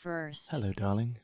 First. Hello, darling.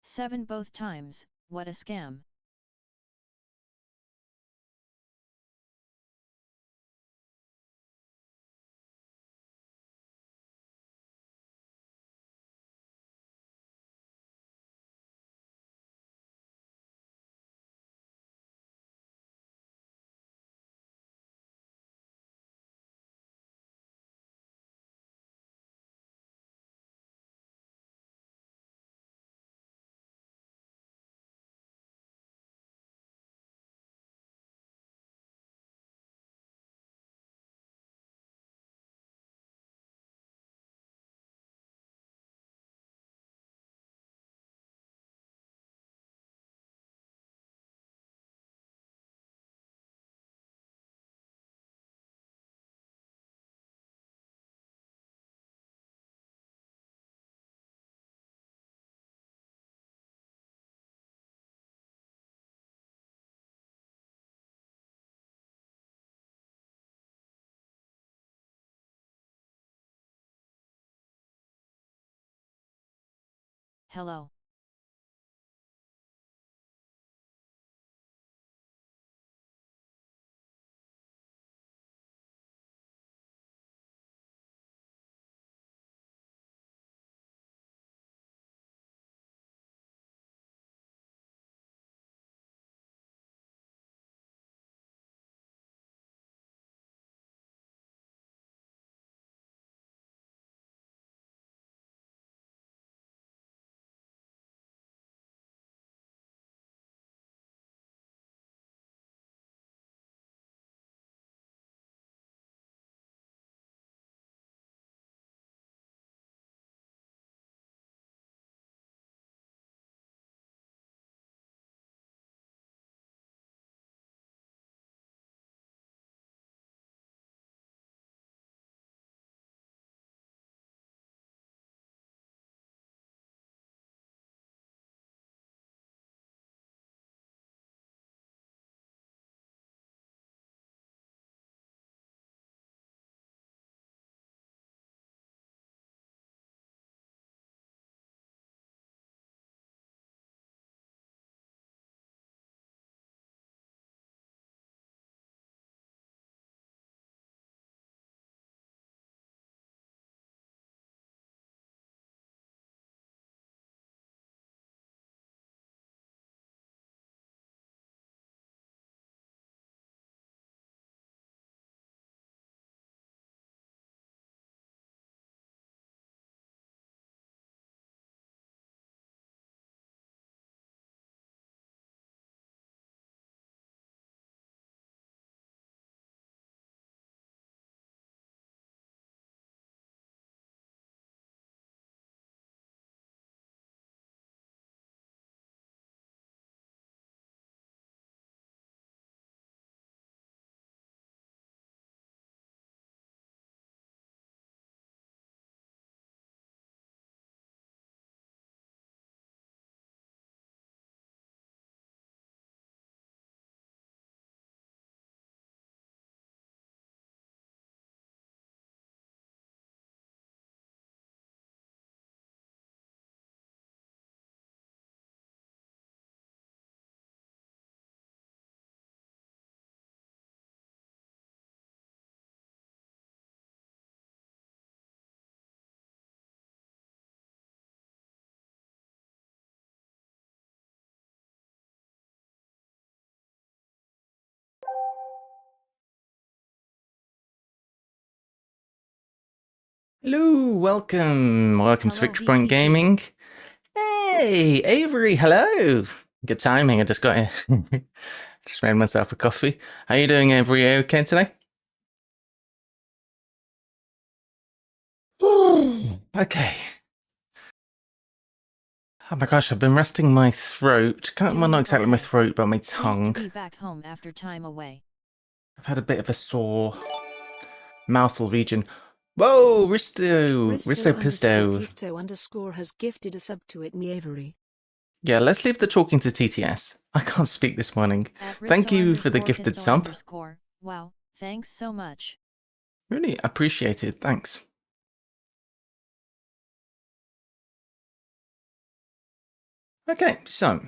Seven both times, what a scam. Hello. Hello, welcome to Hello Victory Point VPG. Gaming. Hey, Avery, hello. Good timing. I just got here. Just made myself a coffee. How you doing, Avery? Are you okay today? Okay. Oh my gosh, I've been resting my throat. Well, not Doing exactly my okay. throat, but my Pleased to tongue. be back home after time away. I've had a bit of a sore mouthful region. Whoa, Risto Pisto. 𝘯𝘰𝘷𝘢 has gifted a sub to 𝘯𝘰𝘷𝘢. Yeah, let's leave the talking to TTS. I can't speak this morning. At Thank Risto you for the underscore gifted Pisto sub. underscore. Wow, thanks so much. Really appreciated. Thanks. Okay, so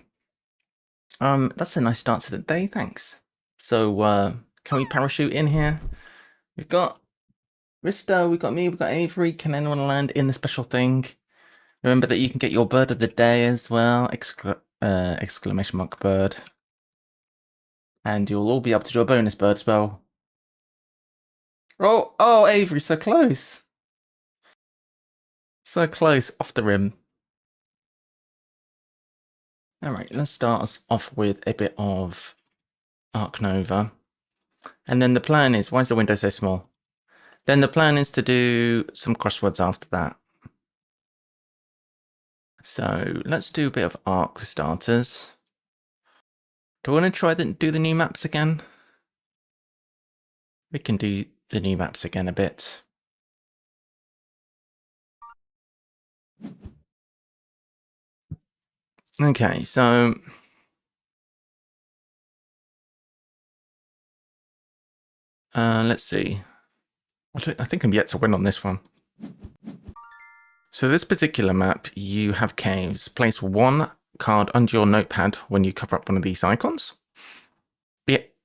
that's a nice start to the day. Thanks. So can we parachute in here? We've got Risto, we've got me, we've got Avery. Can anyone land in the special thing? Remember that you can get your bird of the day as well. Exclamation mark bird. And you'll all be able to do a bonus bird spell. Oh, Avery, so close. So close, off the rim. All right, let's start us off with a bit of Arc Nova. And then the plan is, why is the window so small? Then the plan is to do some crosswords after that. So let's do a bit of Arc for starters. Do I want to try do the new maps again? We can do the new maps again a bit. Okay, so let's see. I think I'm yet to win on this one. So this particular map, you have caves. Place one card under your notepad when you cover up one of these icons. It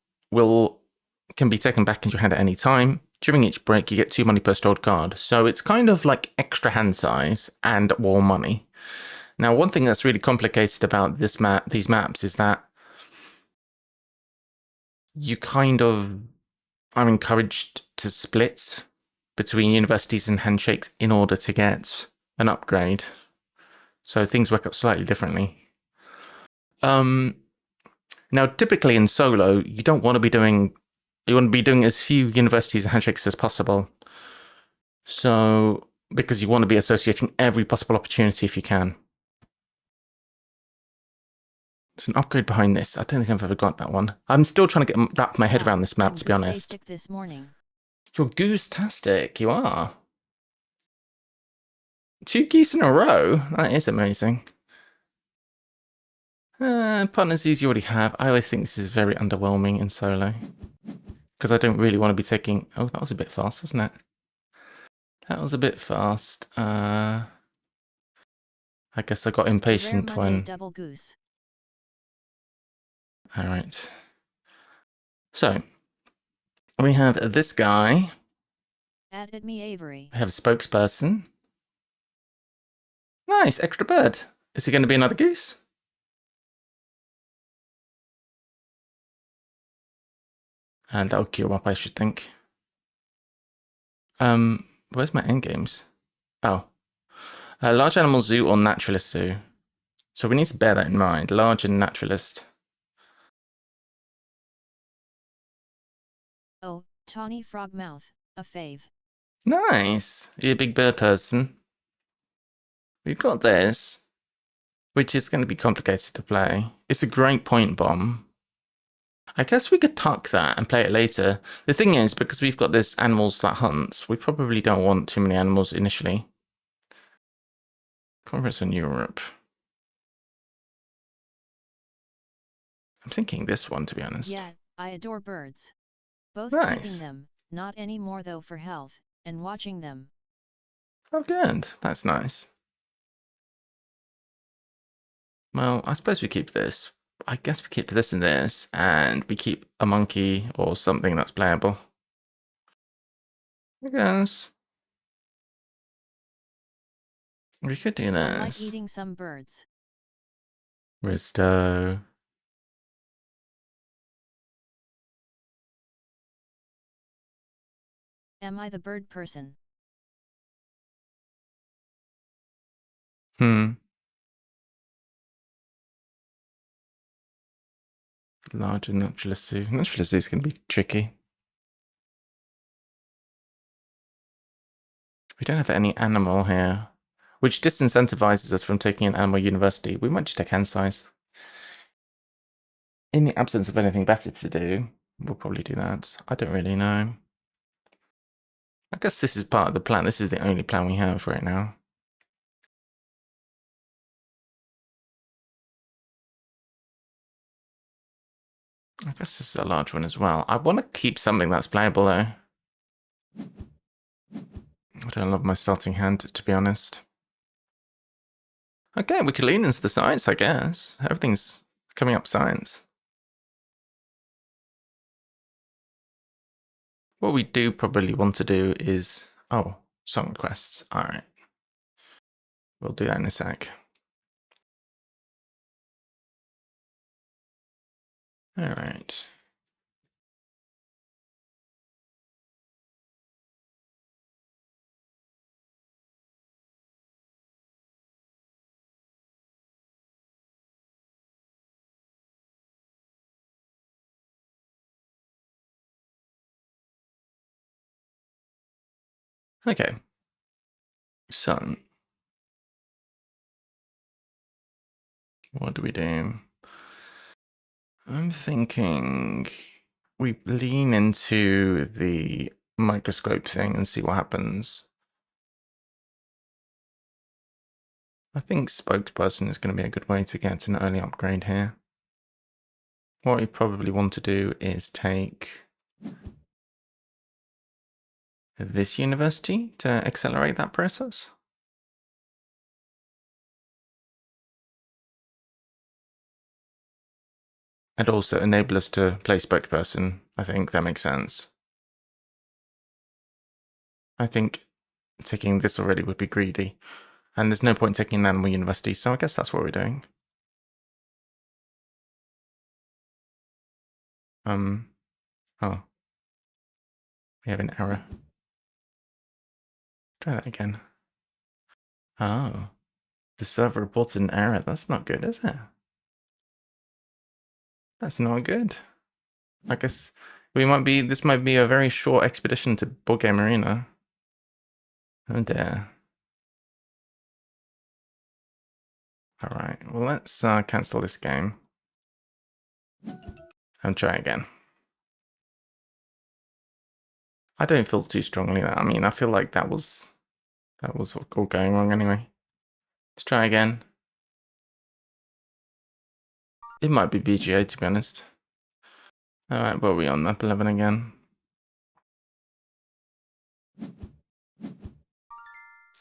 can be taken back into your hand at any time. During each break, you get 2 money per stored card. So it's kind of like extra hand size and more money. Now, one thing that's really complicated about these maps is that you kind of are encouraged to split between universities and handshakes in order to get an upgrade. So things work out slightly differently. Now, typically in solo, you want to be doing as few universities and handshakes as possible. So, because you want to be associating every possible opportunity if you can. There's an upgrade behind this. I don't think I've ever got that one. I'm still trying to wrap my head Wow, around this map, I'm to be honest. goose-tastic this morning. You're goose-tastic, you are. 2 geese in a row? That is amazing. Partners you already have. I always think this is very underwhelming in solo. Because I don't really want to be taking... Oh, that was a bit fast, wasn't it? That was a bit fast. I guess I got impatient A rare Monday when... double goose. Alright. So, we have this guy. Added me Avery. We have a spokesperson. Nice, extra bird. Is he going to be another goose? And that'll queue up, I should think. Where's my endgames? Oh. Large animal zoo or naturalist zoo? So we need to bear that in mind. Large and naturalist. Oh, Tawny Frogmouth, a fave. Nice. You're a big bird person. We've got this, which is going to be complicated to play. It's a great point bomb. I guess we could tuck that and play it later. The thing is, because we've got this animals that hunts, we probably don't want too many animals initially. Conference in Europe. I'm thinking this one, to be honest. Yeah, I adore birds. Both Nice. keeping them, not anymore though for health, and watching them. Oh, good. That's nice. Well, I suppose we keep this. I guess we keep this and this, and we keep a monkey or something that's playable. I guess. We could do I like this. eating some birds. Risto. Am I the bird person? Larger naturalist zoo. Naturalist zoo is going to be tricky. We don't have any animal here, which disincentivizes us from taking an animal university. We might just take hand size. In the absence of anything better to do, we'll probably do that. I don't really know. I guess this is part of the plan. This is the only plan we have right now. I guess this is a large one as well. I want to keep something that's playable, though. I don't love my starting hand, to be honest. Okay, we could lean into the science, I guess. Everything's coming up science. What we do probably want to do is... Oh, song requests. All right. We'll do that in a sec. All right. Okay. So, what do we do? I'm thinking we lean into the microscope thing and see what happens. I think spokesperson is going to be a good way to get an early upgrade here. What we probably want to do is take this university to accelerate that process. And also enable us to play spokesperson. I think that makes sense. I think taking this already would be greedy. And there's no point taking an animal university, so I guess that's what we're doing. Oh. We have an error. Try that again. Oh. The server reported an error. That's not good, is it? That's not good. I guess this might be a very short expedition to Board Game Arena. Oh dear. Alright, well let's cancel this game. And try again. I don't feel too strongly that. I mean, I feel like that was all going wrong anyway. Let's try again. It might be BGA, to be honest. Alright, what are we on? Map 11 again.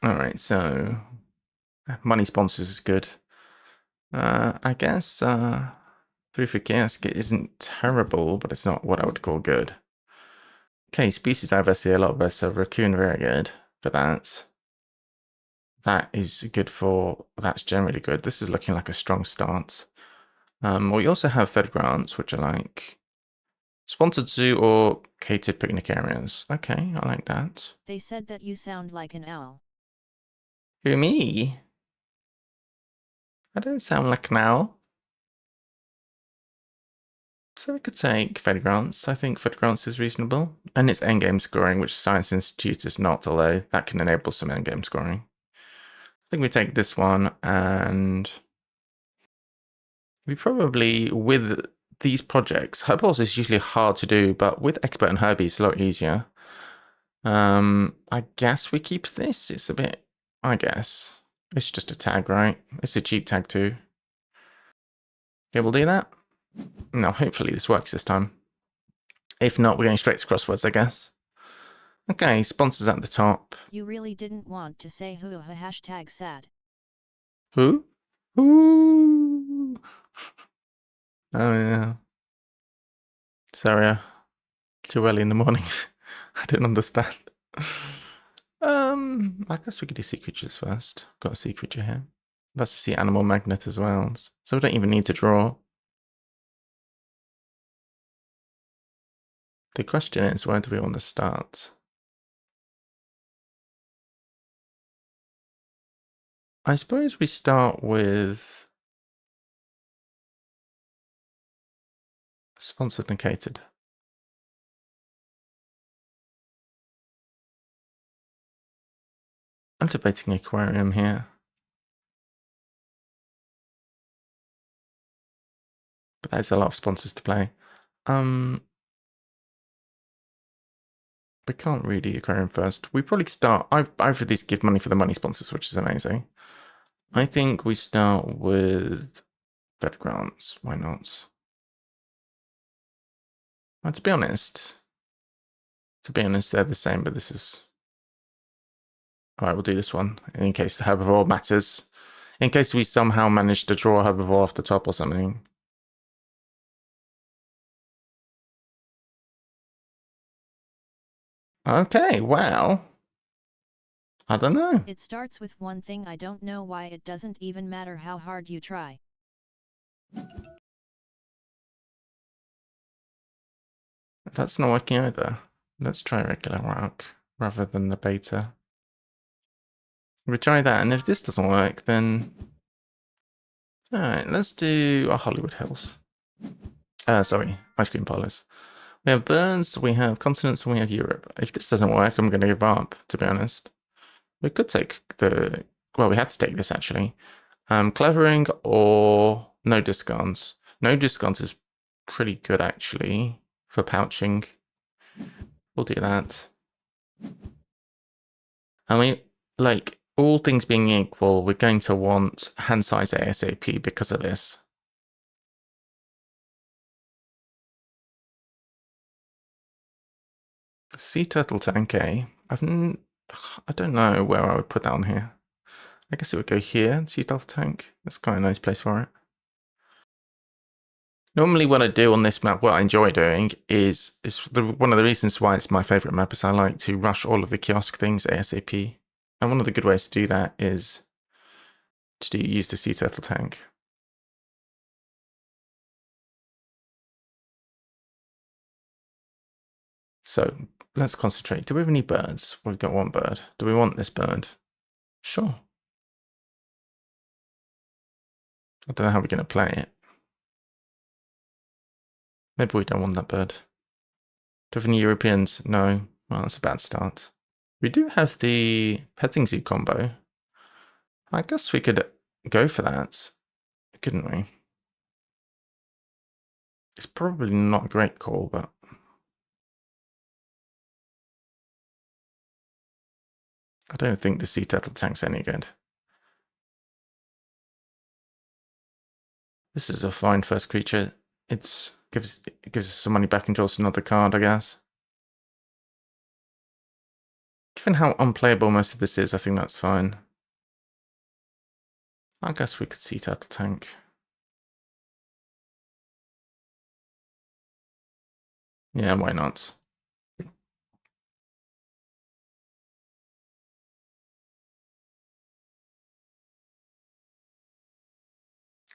Alright, so money sponsors is good. I guess 3 for Kiosk isn't terrible, but it's not what I would call good. Okay, species diversity a lot better. Raccoon very good for that. That is good for, that's generally good. This is looking like a strong start. We also have Fed grants, which are like sponsored zoo or catered picnic areas. Okay, I like that. They said that you sound like an owl. Who, me? I don't sound like an owl. So we could take Fed grants. I think Fed grants is reasonable. And it's endgame scoring, which Science Institute is not, although that can enable some endgame scoring. I think we take this one, and we probably, with these projects, Herbalis is usually hard to do, but with Expert and Herbie, it's a lot easier. I guess we keep this. It's a bit, I guess. It's just a tag, right? It's a cheap tag too. Okay, we'll do that. No, hopefully this works this time. If not, we're going straight to crosswords, I guess. Okay, sponsors at the top. You really didn't want to say who hashtag sad. Who? Ooh. Oh yeah. Sorry, too early in the morning. I didn't understand. I guess we could do sea creatures first. Got a sea creature here. Let's see animal magnet as well. So we don't even need to draw. The question is, where do we want to start? I suppose we start with sponsored and catered. I'm debating aquarium here. But there's a lot of sponsors to play. We can't really aquarium first. We probably start. I've at least give money for the money sponsors, which is amazing. I think we start with bed grants. Why not? Well, to be honest, they're the same, but this is. Alright, we'll do this one in case the herbivore matters. In case we somehow manage to draw a herbivore off the top or something. Okay, well. I don't know. It starts with one thing. I don't know why. It doesn't even matter how hard you try. That's not working either. Let's try regular rock rather than the beta. We try that, and if this doesn't work, then... Alright, let's do our Hollywood Hills. Sorry, ice cream parlors. We have birds, we have continents, and we have Europe. If this doesn't work, I'm going to give up, to be honest. We could take the... Well, we had to take this, actually. Clevering or no discounts. No discounts is pretty good, actually, for pouching. We'll do that. And we, like, all things being equal, we're going to want hand size ASAP because of this. Sea turtle tank A. I don't know where I would put that on here. I guess it would go here, sea turtle tank. That's quite a nice place for it. Normally what I do on this map, what I enjoy doing, is one of the reasons why it's my favorite map is I like to rush all of the kiosk things ASAP. And one of the good ways to do that is to use the sea turtle tank. So let's concentrate. Do we have any birds? We've got one bird. Do we want this bird? Sure. I don't know how we're going to play it. Maybe we don't want that bird. Do we have any Europeans? No. Well, that's a bad start. We do have the petting zoo combo. I guess we could go for that, couldn't we? It's probably not a great call, but... I don't think the sea turtle tank's any good. This is a fine first creature. It gives us some money back and draws another card, I guess. Given how unplayable most of this is, I think that's fine. I guess we could sea turtle tank. Yeah, why not?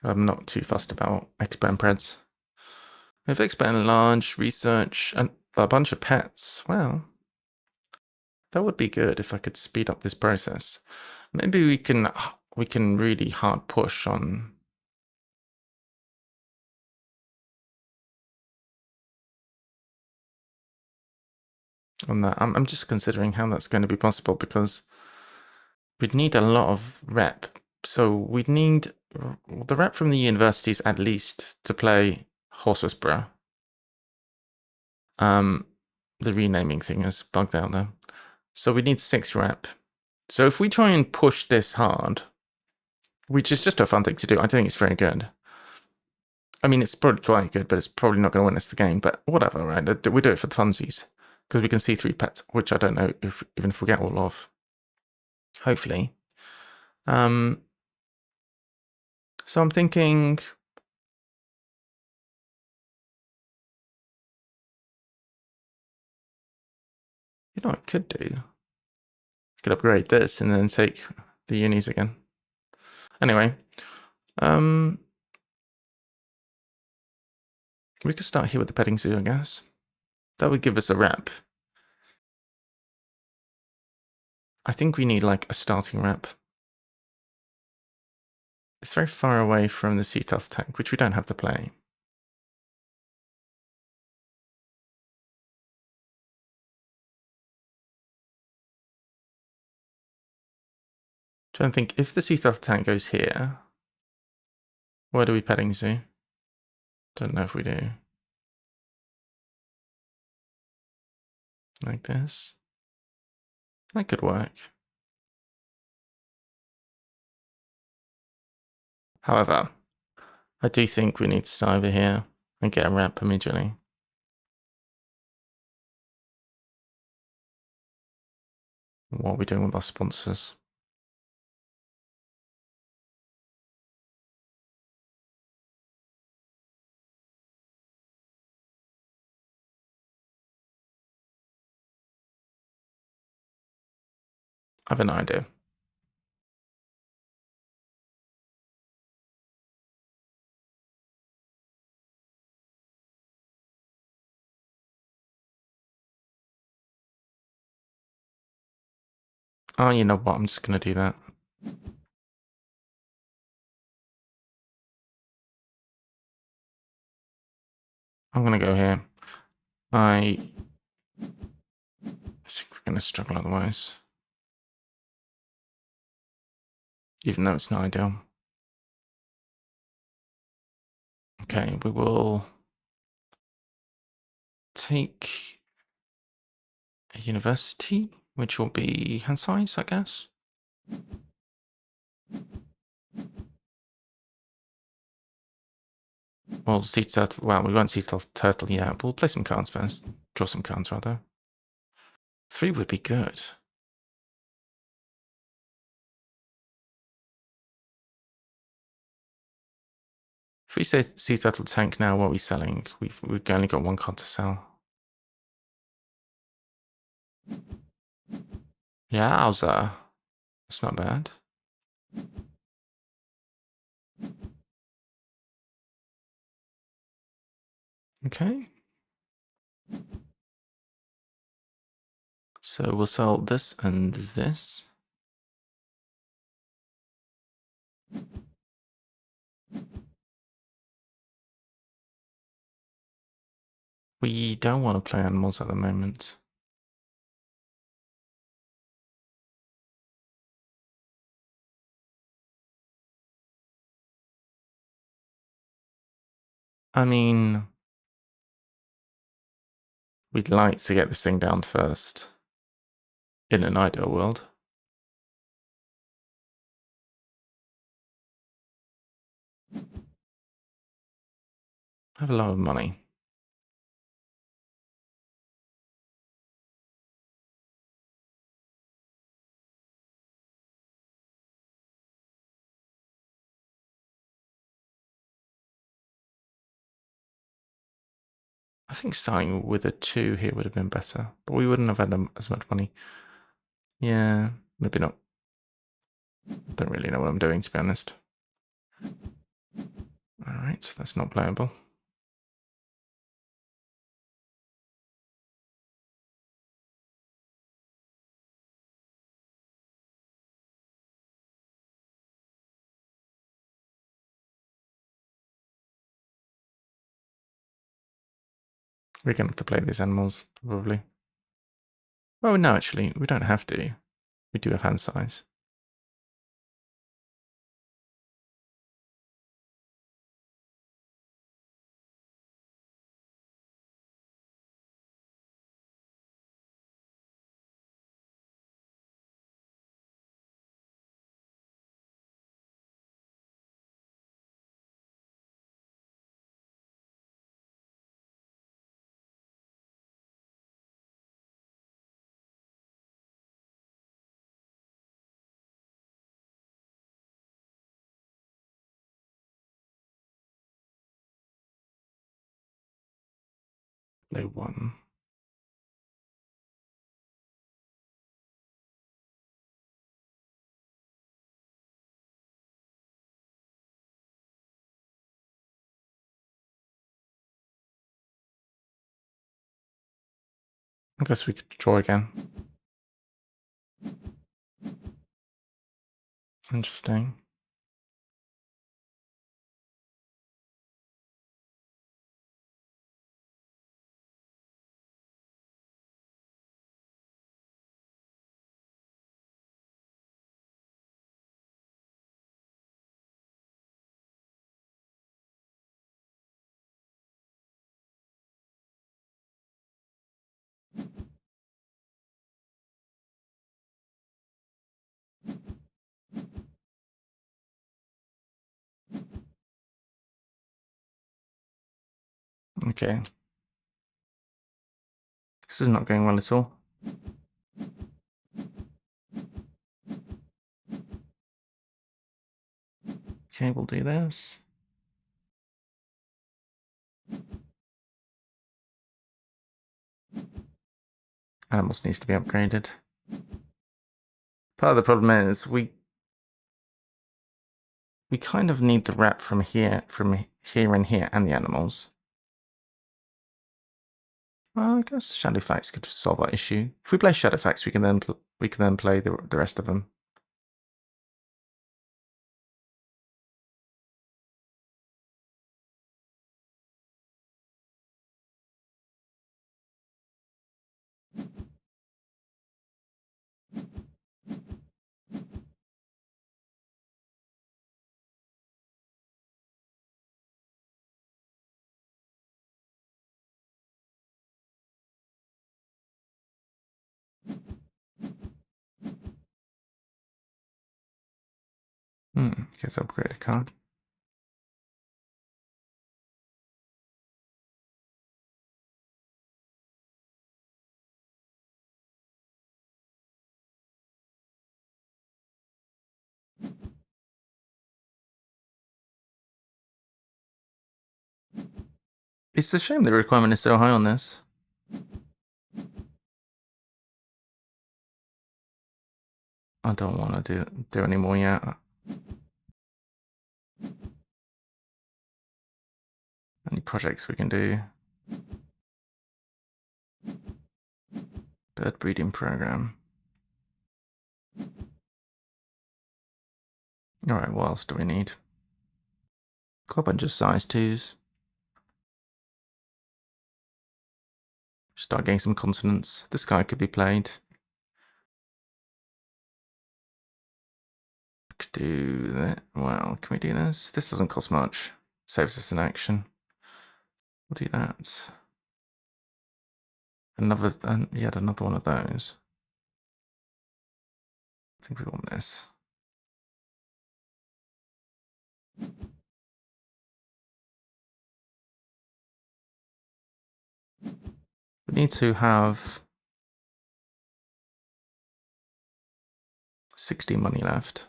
I'm not too fussed about expand preds. We have expand large, research, and a bunch of pets. Well, that would be good if I could speed up this process. Maybe we can really hard push on that. I'm just considering how that's going to be possible because we'd need a lot of rep. So we'd need the rep from the universities at least to play Horsesborough. The renaming thing is bugged out there. So we need 6 rep. So if we try and push this hard, which is just a fun thing to do, I think it's very good. I mean, it's probably quite good, but it's probably not going to win us the game. But whatever, right? We do it for the funsies. Because we can see 3 pets, which I don't know even if we get all of. Hopefully. So I'm thinking... You know what I could do? I could upgrade this and then take the unis again. Anyway. We could start here with the petting zoo, I guess. That would give us a rep. I think we need like a starting rep. It's very far away from the sea turtle tank, which we don't have to play. Trying to think, if the sea turtle tank goes here, where do we petting zoo? Don't know if we do. Like this. That could work. However, I do think we need to start over here and get a ramp immediately. What are we doing with our sponsors? I have an idea. Oh, you know what? I'm just going to do that. I'm going to go here. I think we're going to struggle otherwise. Even though it's not ideal. Okay, we will take a university, which will be hand size, I guess. Well, sea turtle. Well, we won't see turtle yet. We'll play some cards first. Draw some cards, rather. 3 would be good. If we say sea turtle tank now, what are we selling? We've only got 1 card to sell. Yowza. That's not bad. Okay. So we'll sell this and this. We don't want to play animals at the moment. I mean, we'd like to get this thing down first. In an ideal world. I have a lot of money. I think starting with a 2 here would have been better, but we wouldn't have had as much money. Yeah, maybe not. Don't really know what I'm doing, to be honest. Alright, that's not playable. We're going to have to play these animals, probably. Oh, no, actually, we don't have to. We do have hand size. Play 1. I guess we could draw again. Interesting. Okay. This is not going well at all. Okay, we'll do this. Animals needs to be upgraded. Part of the problem is we kind of need the rep from here and here, and the animals. Well, I guess Shadowfax could solve that issue. If we play Shadowfax, we can then play the rest of them. Guess upgrade a card. It's a shame the requirement is so high on this. I don't want to do any more yet. Any projects we can do? Bird breeding program. Alright, what else do we need? Got a bunch of size 2s. Start getting some consonants. This guy could be played. Could do that. Well, can we do this? This doesn't cost much. Saves us an action. We'll do that. Yet another one of those. I think we want this. We need to have 60 money left.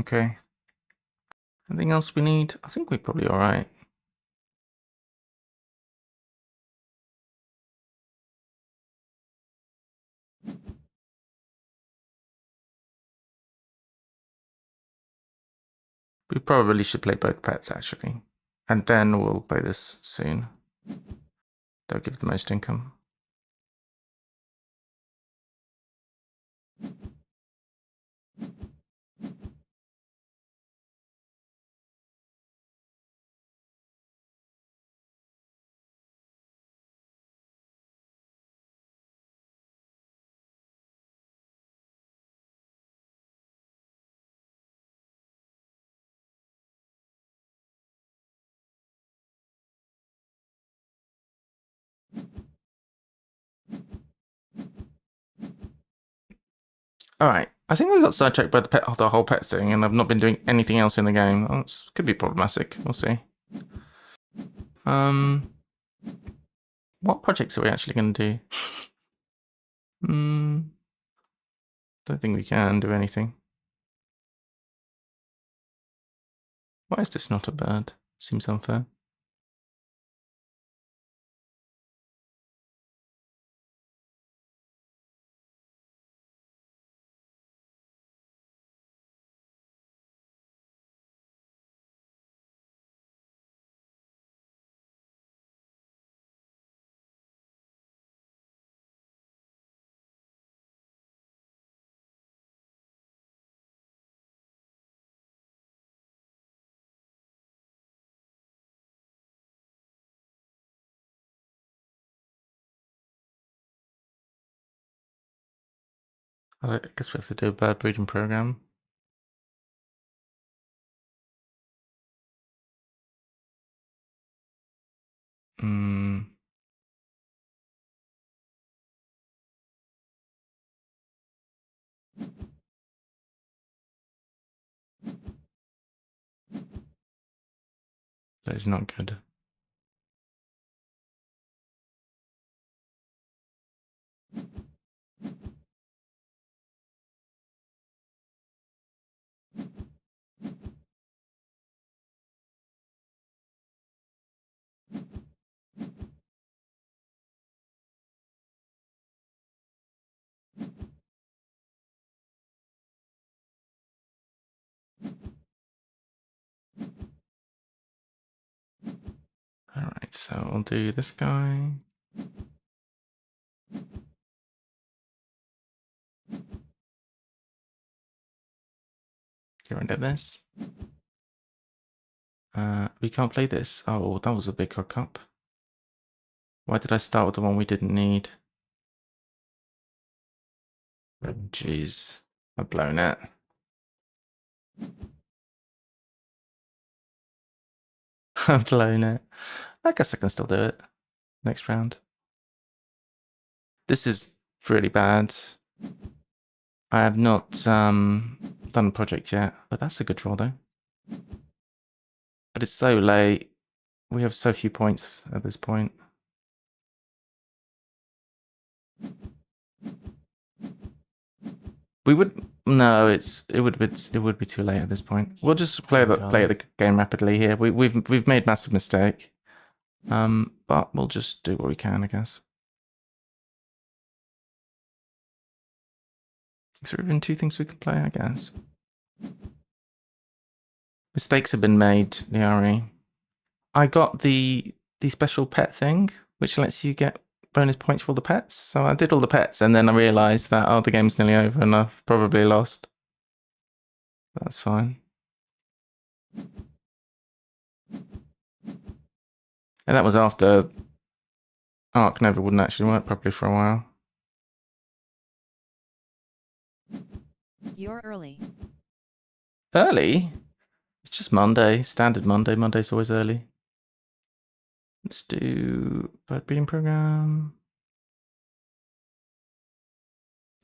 Okay. Anything else we need? I think we're probably alright. We probably should play both pets, actually. And then we'll play this soon. They'll give the most income. Alright, I think I got sidetracked by the whole pet thing, and I've not been doing anything else in the game. Oh, it could be problematic. We'll see. What projects are we actually going to do? Don't think we can do anything. Why is this not a bird? Seems unfair. I guess we have to do a bird breeding program. That is not good. Alright, so we'll do this guy. Get rid of this. We can't play this. Oh, that was a big hookup. Why did I start with the one we didn't need? Jeez, I've blown it. I've blown it. I guess I can still do it next round. This is really bad. I have not done a project yet, but that's a good draw though. But it's so late. We have so few points at this point. We would no, it would be too late at this point. We'll just play the game rapidly here. We've made massive mistake. But we'll just do what we can, I guess. Is there even two things we can play, I guess? Mistakes have been made, 𝘤𝘳𝘰𝘴𝘴𝘸𝘰𝘳𝘥𝘴. I got the special pet thing, which lets you get bonus points for all the pets. So I did all the pets, and then I realised that, oh, the game's nearly over, and I've probably lost. That's fine. And that was after Arc Nova wouldn't actually work properly for a while. You're early. Early? It's just Monday. Standard Monday. Monday's always early. Let's do bird breeding program.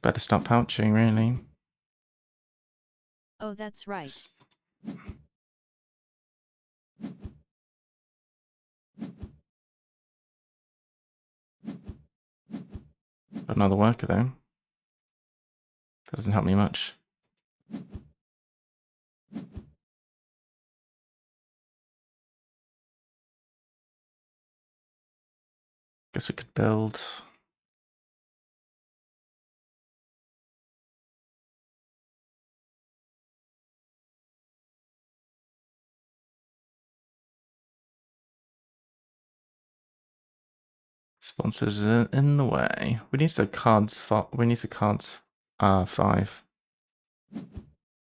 Better start pouching, really. Oh, that's right. Another worker, though. That doesn't help me much. Guess we could build. Sponsors in the way. We need some cards. We need some cards. 5.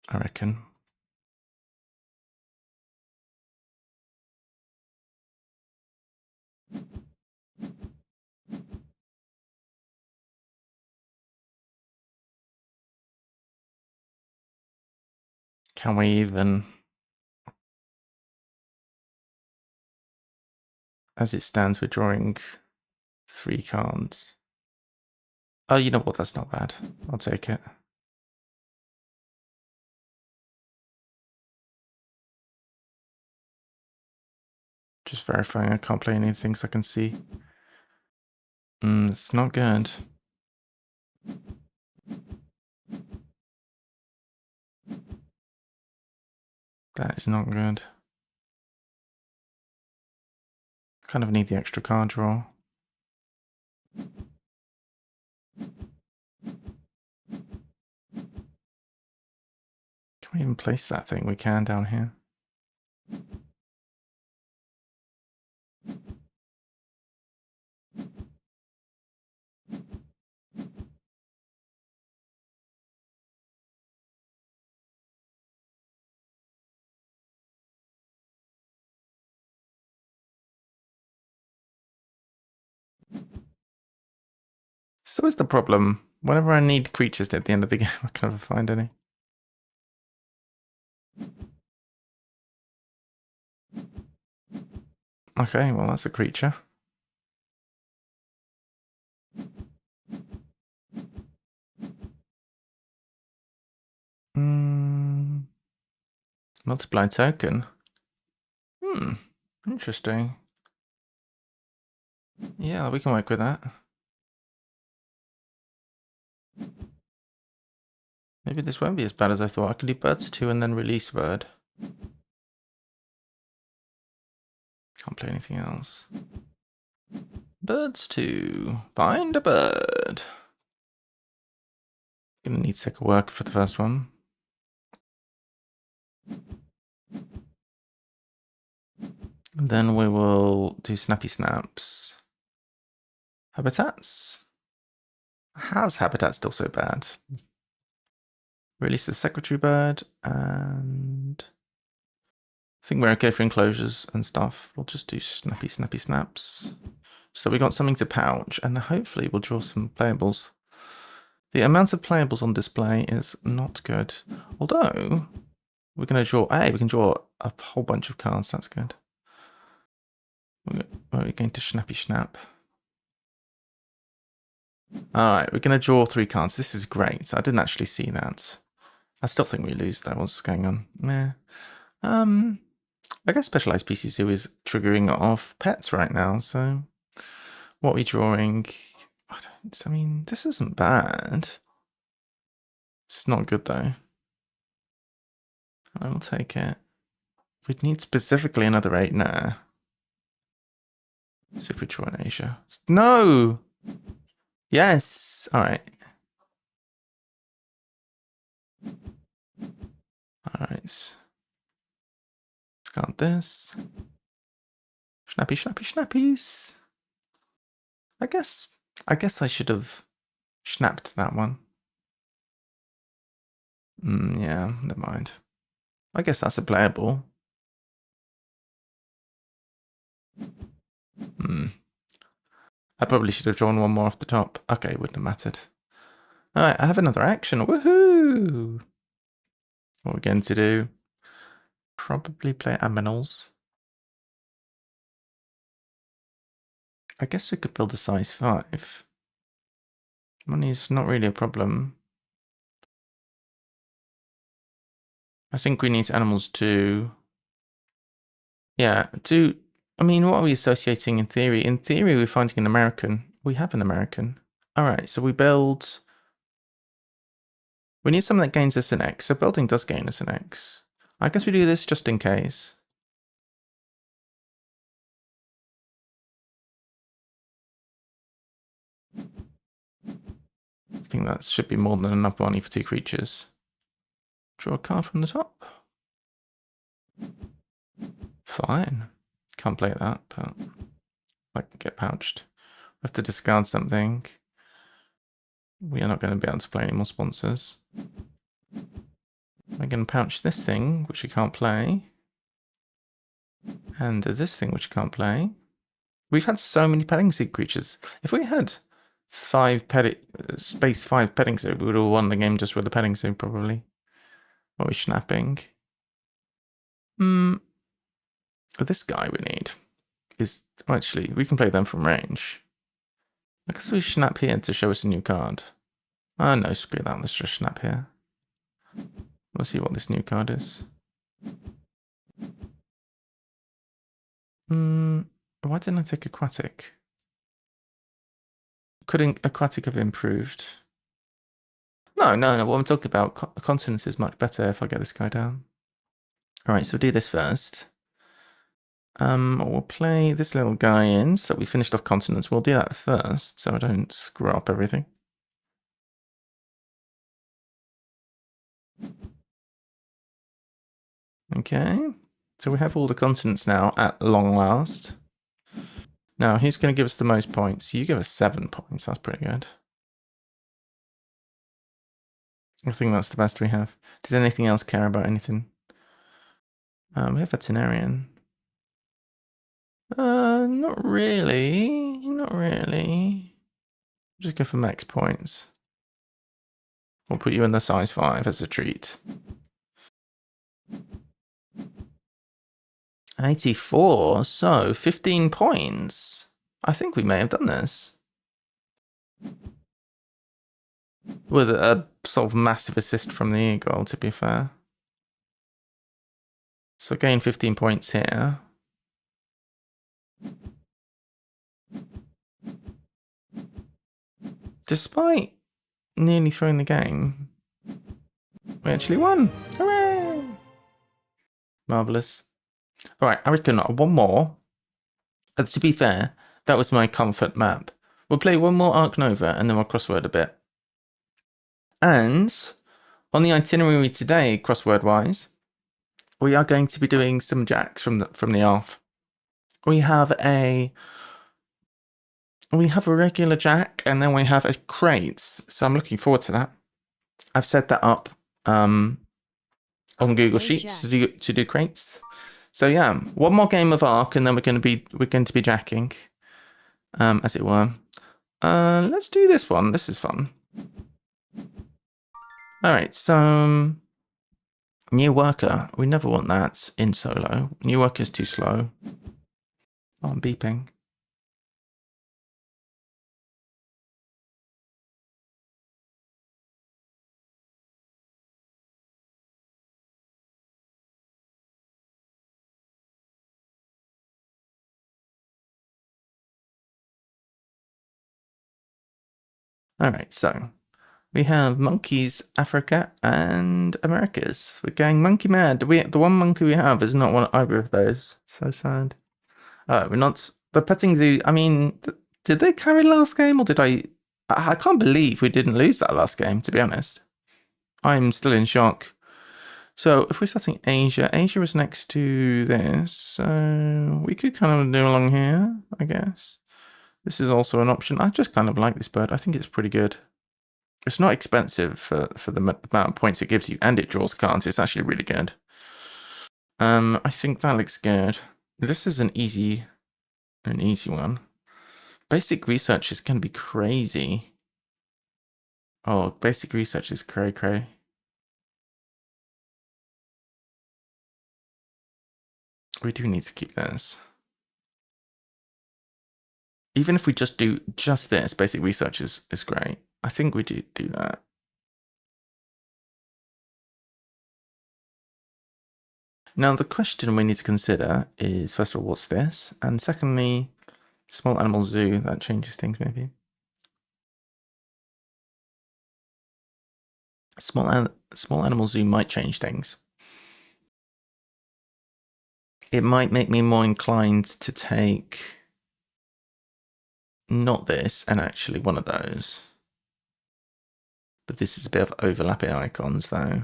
I reckon. Can we even? As it stands, we're drawing 3 cards. Oh, you know what? That's not bad. I'll take it. Just verifying I can't play any things I can see. It's not good. That is not good. Kind of need the extra card draw. Can we even place that thing? We can down here. So is the problem. Whenever I need creatures at the end of the game, I can never find any. Okay, well that's a creature. Multiply token. Interesting. Yeah, we can work with that. Maybe this won't be as bad as I thought. I could do birds 2 and then release bird. Can't play anything else. Birds 2. Bind a bird. Gonna need to take a work for the first one. And then we will do snappy snaps. Habitats. How's habitat still so bad? Release the secretary bird, and I think we're okay for enclosures and stuff. We'll just do snappy snaps. So we got something to pouch, and hopefully we'll draw some playables. The amount of playables on display is not good. Although, we're going to draw... Hey, we can draw a whole bunch of cards. That's good. We're going to snappy snap. Alright, we're going to draw 3 cards. This is great. I didn't actually see that. I still think we lose though. What's going on? Meh. I guess Specialized PC Zoo is triggering off pets right now, so what are we drawing? I mean, this isn't bad. It's not good though. I will take it. We'd need specifically another 8 now. See if we draw in Asia. No! Yes! Alright. Alright. Got this. Snappies. I guess I should have snapped that one. Yeah, never mind. I guess that's a playable. I probably should have drawn one more off the top. Okay, wouldn't have mattered. Alright, I have another action. Woohoo! What we're going to do? Probably play Aminals. I guess we could build a size 5. Money's not really a problem. I think we need animals to... Yeah, I mean, what are we associating in theory? In theory, we're finding an American. We have an American. Alright, so we build... We need something that gains us an X. So building does gain us an X. I guess we do this just in case. I think that should be more than enough money for 2 creatures. Draw a card from the top. Fine. Can't play that, but I can get pouched. We have to discard something. We are not going to be able to play any more sponsors. We're going to pouch this thing, which we can't play. And this thing, which we can't play. We've had so many petting zoo creatures. If we had 5 space 5 petting zoo, we would have won the game just with the petting zoo, probably. What are we snapping? This guy we need is... Actually, we can play them from range. I guess we snap here to show us a new card. Ah, no, screw that. Let's just snap here. We'll see what this new card is. Why didn't I take aquatic? Could aquatic have improved? No. What I'm talking about, continence is much better if I get this guy down. Alright, so we'll do this first. We'll play this little guy in so that we finished off continents. We'll do that first so I don't screw up everything. Okay, so we have all the continents now at long last. Now, who's going to give us the most points? You give us 7 points. That's pretty good. I think that's the best we have. Does anything else care about anything? We have veterinarian. Not really. Just go for max points. We'll put you in the size 5 as a treat. 84, so 15 points. I think we may have done this. With a sort of massive assist from the eagle, to be fair. So gain 15 points here. Despite nearly throwing the game, we actually won. Hooray! Marvellous. Alright, I reckon one more. To be fair, that was my comfort map. We'll play one more Ark Nova and then we'll crossword a bit. And on the itinerary today, crossword-wise, we are going to be doing some jacks from the off. We have a regular jack and then we have a crates. So I'm looking forward to that. I've set that up on Google Sheets to do crates. So yeah, one more game of Ark and then we're going to be jacking, as it were. Let's do this one. This is fun. All right, so new worker. We never want that in solo. New worker's too slow. Oh, I'm beeping. All right, so we have monkeys, Africa, and Americas. We're going monkey mad. The one monkey we have is not one either of those. So sad. We're not. The petting zoo. I mean, did they carry last game, or did I? I can't believe we didn't lose that last game. To be honest, I'm still in shock. So if we're starting Asia, Asia is next to this, so we could kind of do along here, I guess. This is also an option. I just kind of like this bird. I think it's pretty good. It's not expensive for the amount of points it gives you, and it draws cards. It's actually really good. I think that looks good. This is an easy one. Basic research is going to be crazy. Oh, basic research is cray. We do need to keep this. Even if we just do just this, basic research is great. I think we do that. Now, the question we need to consider is, first of all, what's this? And secondly, small animal zoo. That changes things, maybe. Small animal zoo might change things. It might make me more inclined to take not this and actually one of those. But this is a bit of overlapping icons, though.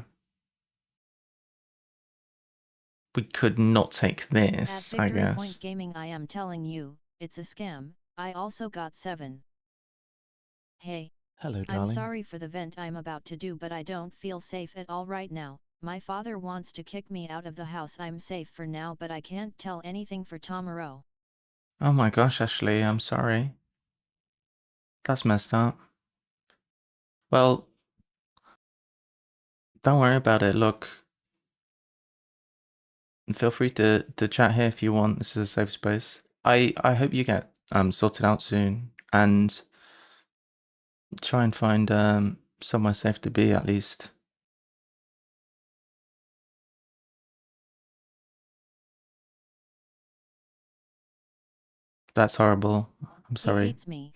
We could not take this, I guess. Point Gaming, I am telling you, it's a scam. I also got 7. Hey. Hello, darling. I'm sorry for the vent I'm about to do, but I don't feel safe at all right now. My father wants to kick me out of the house. I'm safe for now, but I can't tell anything for tomorrow. Oh my gosh, Ashley, I'm sorry. That's messed up. Well, don't worry about it. Look, feel free to chat here if you want. This is a safe space. I hope you get sorted out soon and try and find somewhere safe to be at least. That's horrible. I'm sorry. He hates me.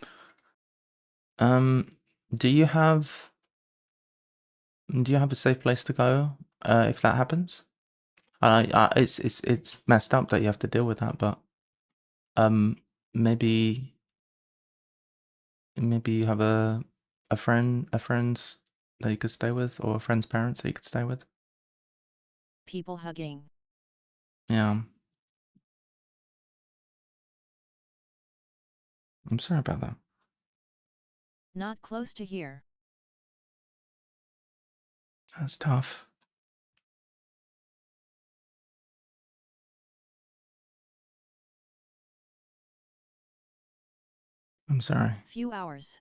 Do you have a safe place to go if that happens? It's messed up that you have to deal with that, but maybe you have a friend that you could stay with, or a friend's parents that you could stay with. People hugging. Yeah. I'm sorry about that. Not close to here. That's tough. I'm sorry. Few hours.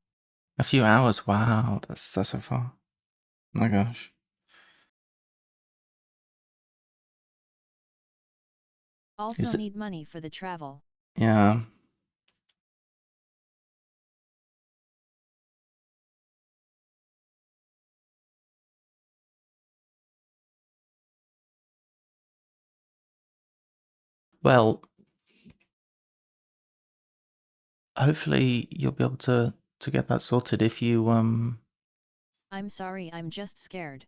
A few hours. Wow, that's so far. My gosh. Also need money for the travel. Yeah. Well, hopefully you'll be able to get that sorted if you I'm sorry, I'm just scared.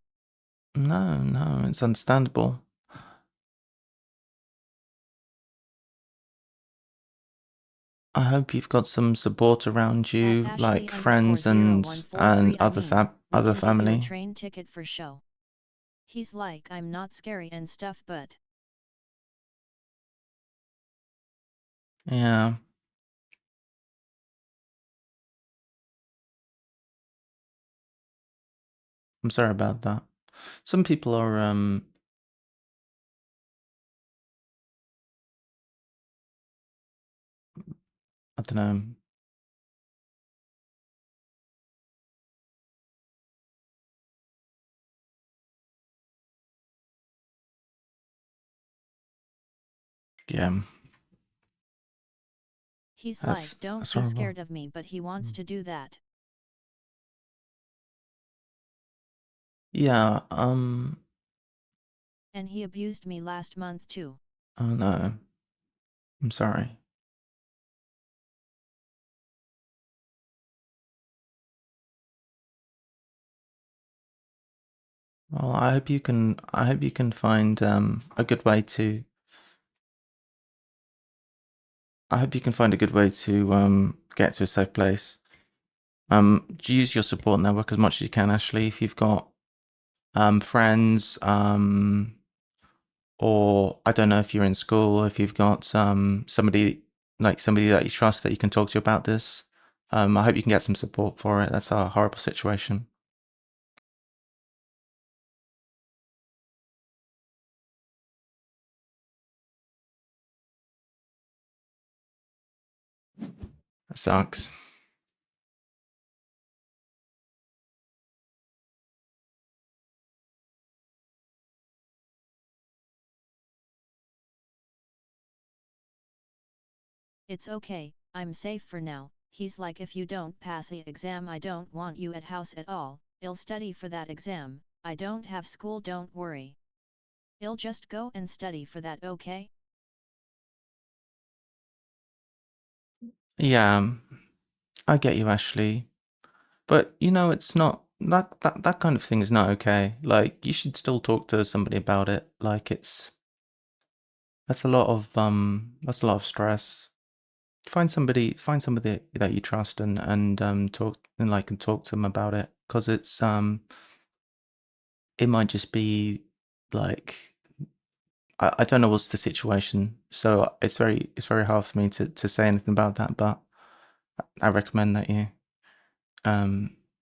No, it's understandable. I hope you've got some support around you, like friends and other other family. You a train ticket for show. He's like, I'm not scary and stuff, but Yeah. I'm sorry about that. Some people are I don't know. Yeah. he's That's like, don't be horrible. scared of me, but he wants to do that. Yeah, And he abused me last month too. oh no. I'm sorry. Well, I hope you can find a good way to get to a safe place. Use your support network as much as you can, Ashley. If you've got friends, or I don't know if you're in school, if you've got somebody that you trust that you can talk to about this. I hope you can get some support for it. That's a horrible situation. That sucks. It's okay, I'm safe for now. He's like, if you don't pass the exam, I don't want you at house at all. I'll study for that exam. I don't have school, don't worry. I'll just go and study for that, okay? Yeah, I get you, Ashley. But it's not that kind of thing is not okay. Like, you should still talk to somebody about it. Like, that's a lot of stress. Find somebody that you trust and talk to them about it, because it might just be like, I don't know what's the situation, so it's very hard for me to say anything about that, but I recommend that you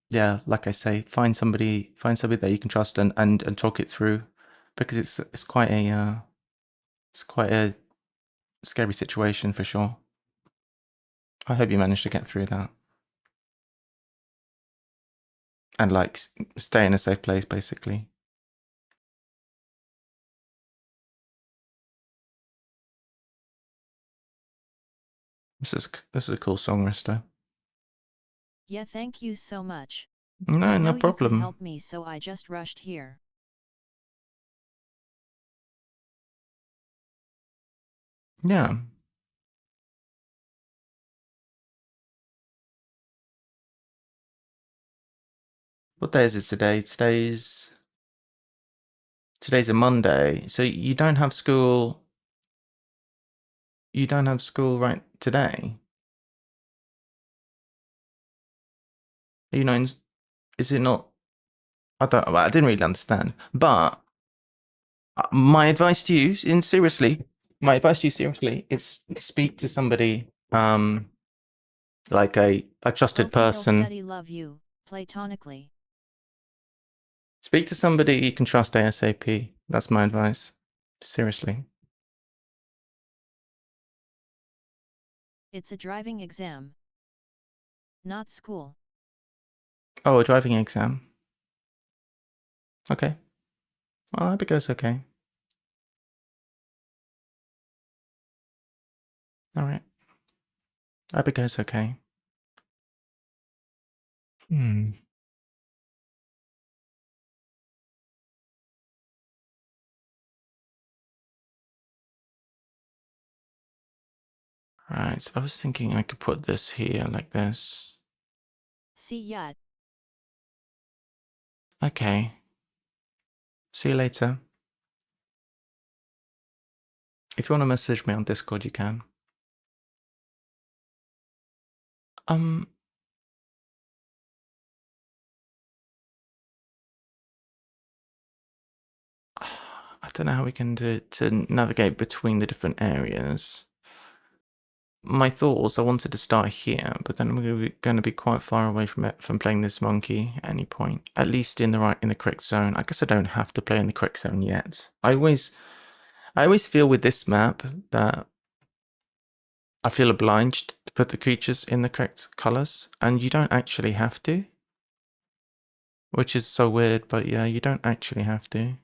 yeah, like I say, find somebody that you can trust and talk it through, because it's quite a scary situation for sure. I hope you manage to get through that and like stay in a safe place, basically. This is a cool song, Risto. Yeah, thank you so much. No, I no know you can problem. help me, so I just rushed here. Yeah. What day is it today? Today's a Monday, so you don't have school. You don't have school right today. Is it not? I didn't really understand. But my advice to you, is speak to somebody, like a trusted Okay, I'll person. study, love you, platonically. Speak to somebody you can trust ASAP. That's my advice. Seriously. It's a driving exam. Not school. Oh, a driving exam. Okay. Well, I hope it goes okay. All right. I hope it goes okay. Right, so I was thinking I could put this here like this. See ya. Okay. See you later. If you want to message me on Discord, you can. I don't know how we can do it to navigate between the different areas. My thought was I wanted to start here, but then we're going to be quite far away from it, from playing this monkey at any point. At least in the correct zone. I guess I don't have to play in the correct zone yet. I always feel with this map that I feel obliged to put the creatures in the correct colors, and you don't actually have to. Which is so weird, but yeah, you don't actually have to.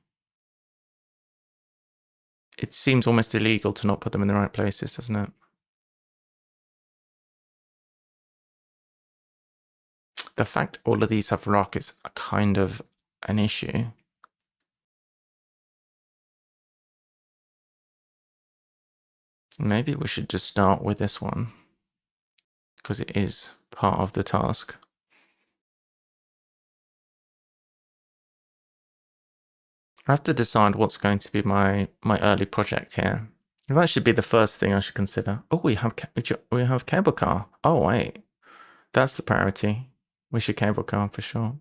It seems almost illegal to not put them in the right places, doesn't it? The fact all of these have rock is a kind of an issue. Maybe we should just start with this one, because it is part of the task. I have to decide what's going to be my early project here. That should be the first thing I should consider. Oh, we have cable car. Oh wait, that's the priority. We should cable car for sure.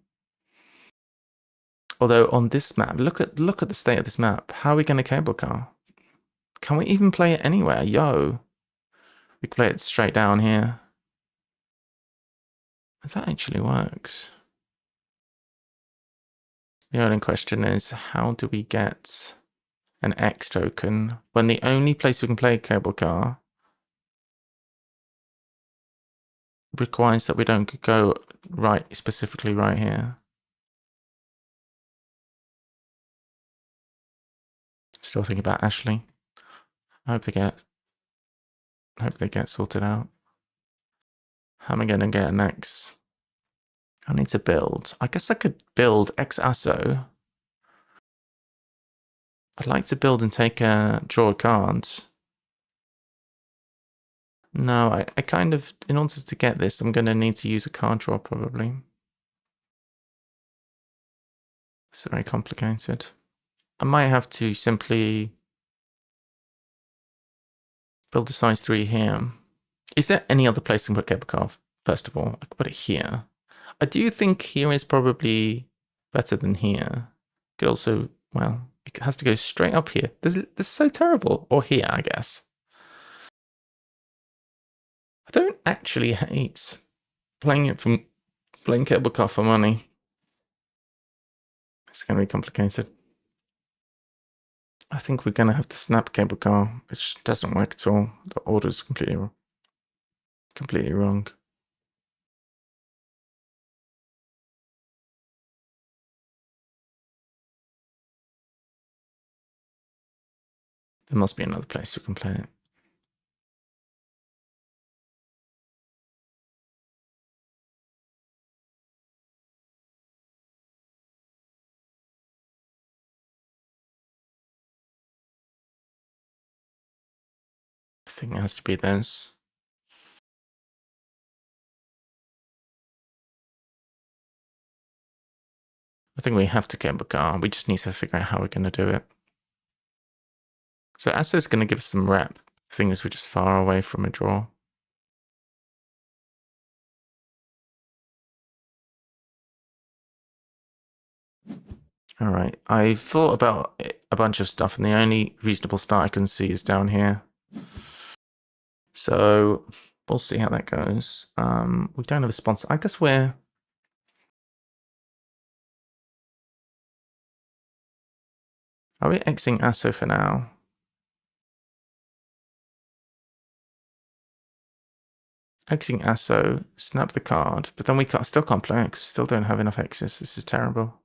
Although on this map, look at the state of this map. How are we going to cable car? Can we even play it anywhere? Yo, we can play it straight down here. If that actually works. The only question is, how do we get an X token when the only place we can play cable car requires that we don't go specifically right here? Still thinking about Ashley. I hope they get sorted out. How am I going to get an X? I need to build. I guess I could build X ASO. I'd like to build and draw a card. No, I kind of, in order to get this, I'm going to need to use a card draw probably. It's very complicated. I might have to simply build a size 3 here. Is there any other place I can put cable car? First of all, I could put it here. I do think here is probably better than here. Could also, well, it has to go straight up here. This is so terrible. Or here, I guess. I don't actually hate playing cable car for money. It's going to be complicated. I think we're going to have to snap cable car, which doesn't work at all. The order's completely wrong. There must be another place we can play it. I think it has to be this. I think we have to cable car. We just need to figure out how we're going to do it. So ASO is going to give us some rep. The thing is, we're just far away from a draw. All right, I thought about a bunch of stuff, and the only reasonable start I can see is down here. So we'll see how that goes. We don't have a sponsor. I guess we're... Are we Xing ASO for now? Xing ASO, snap the card, but then we still can't play it because we still don't have enough X's. This is terrible.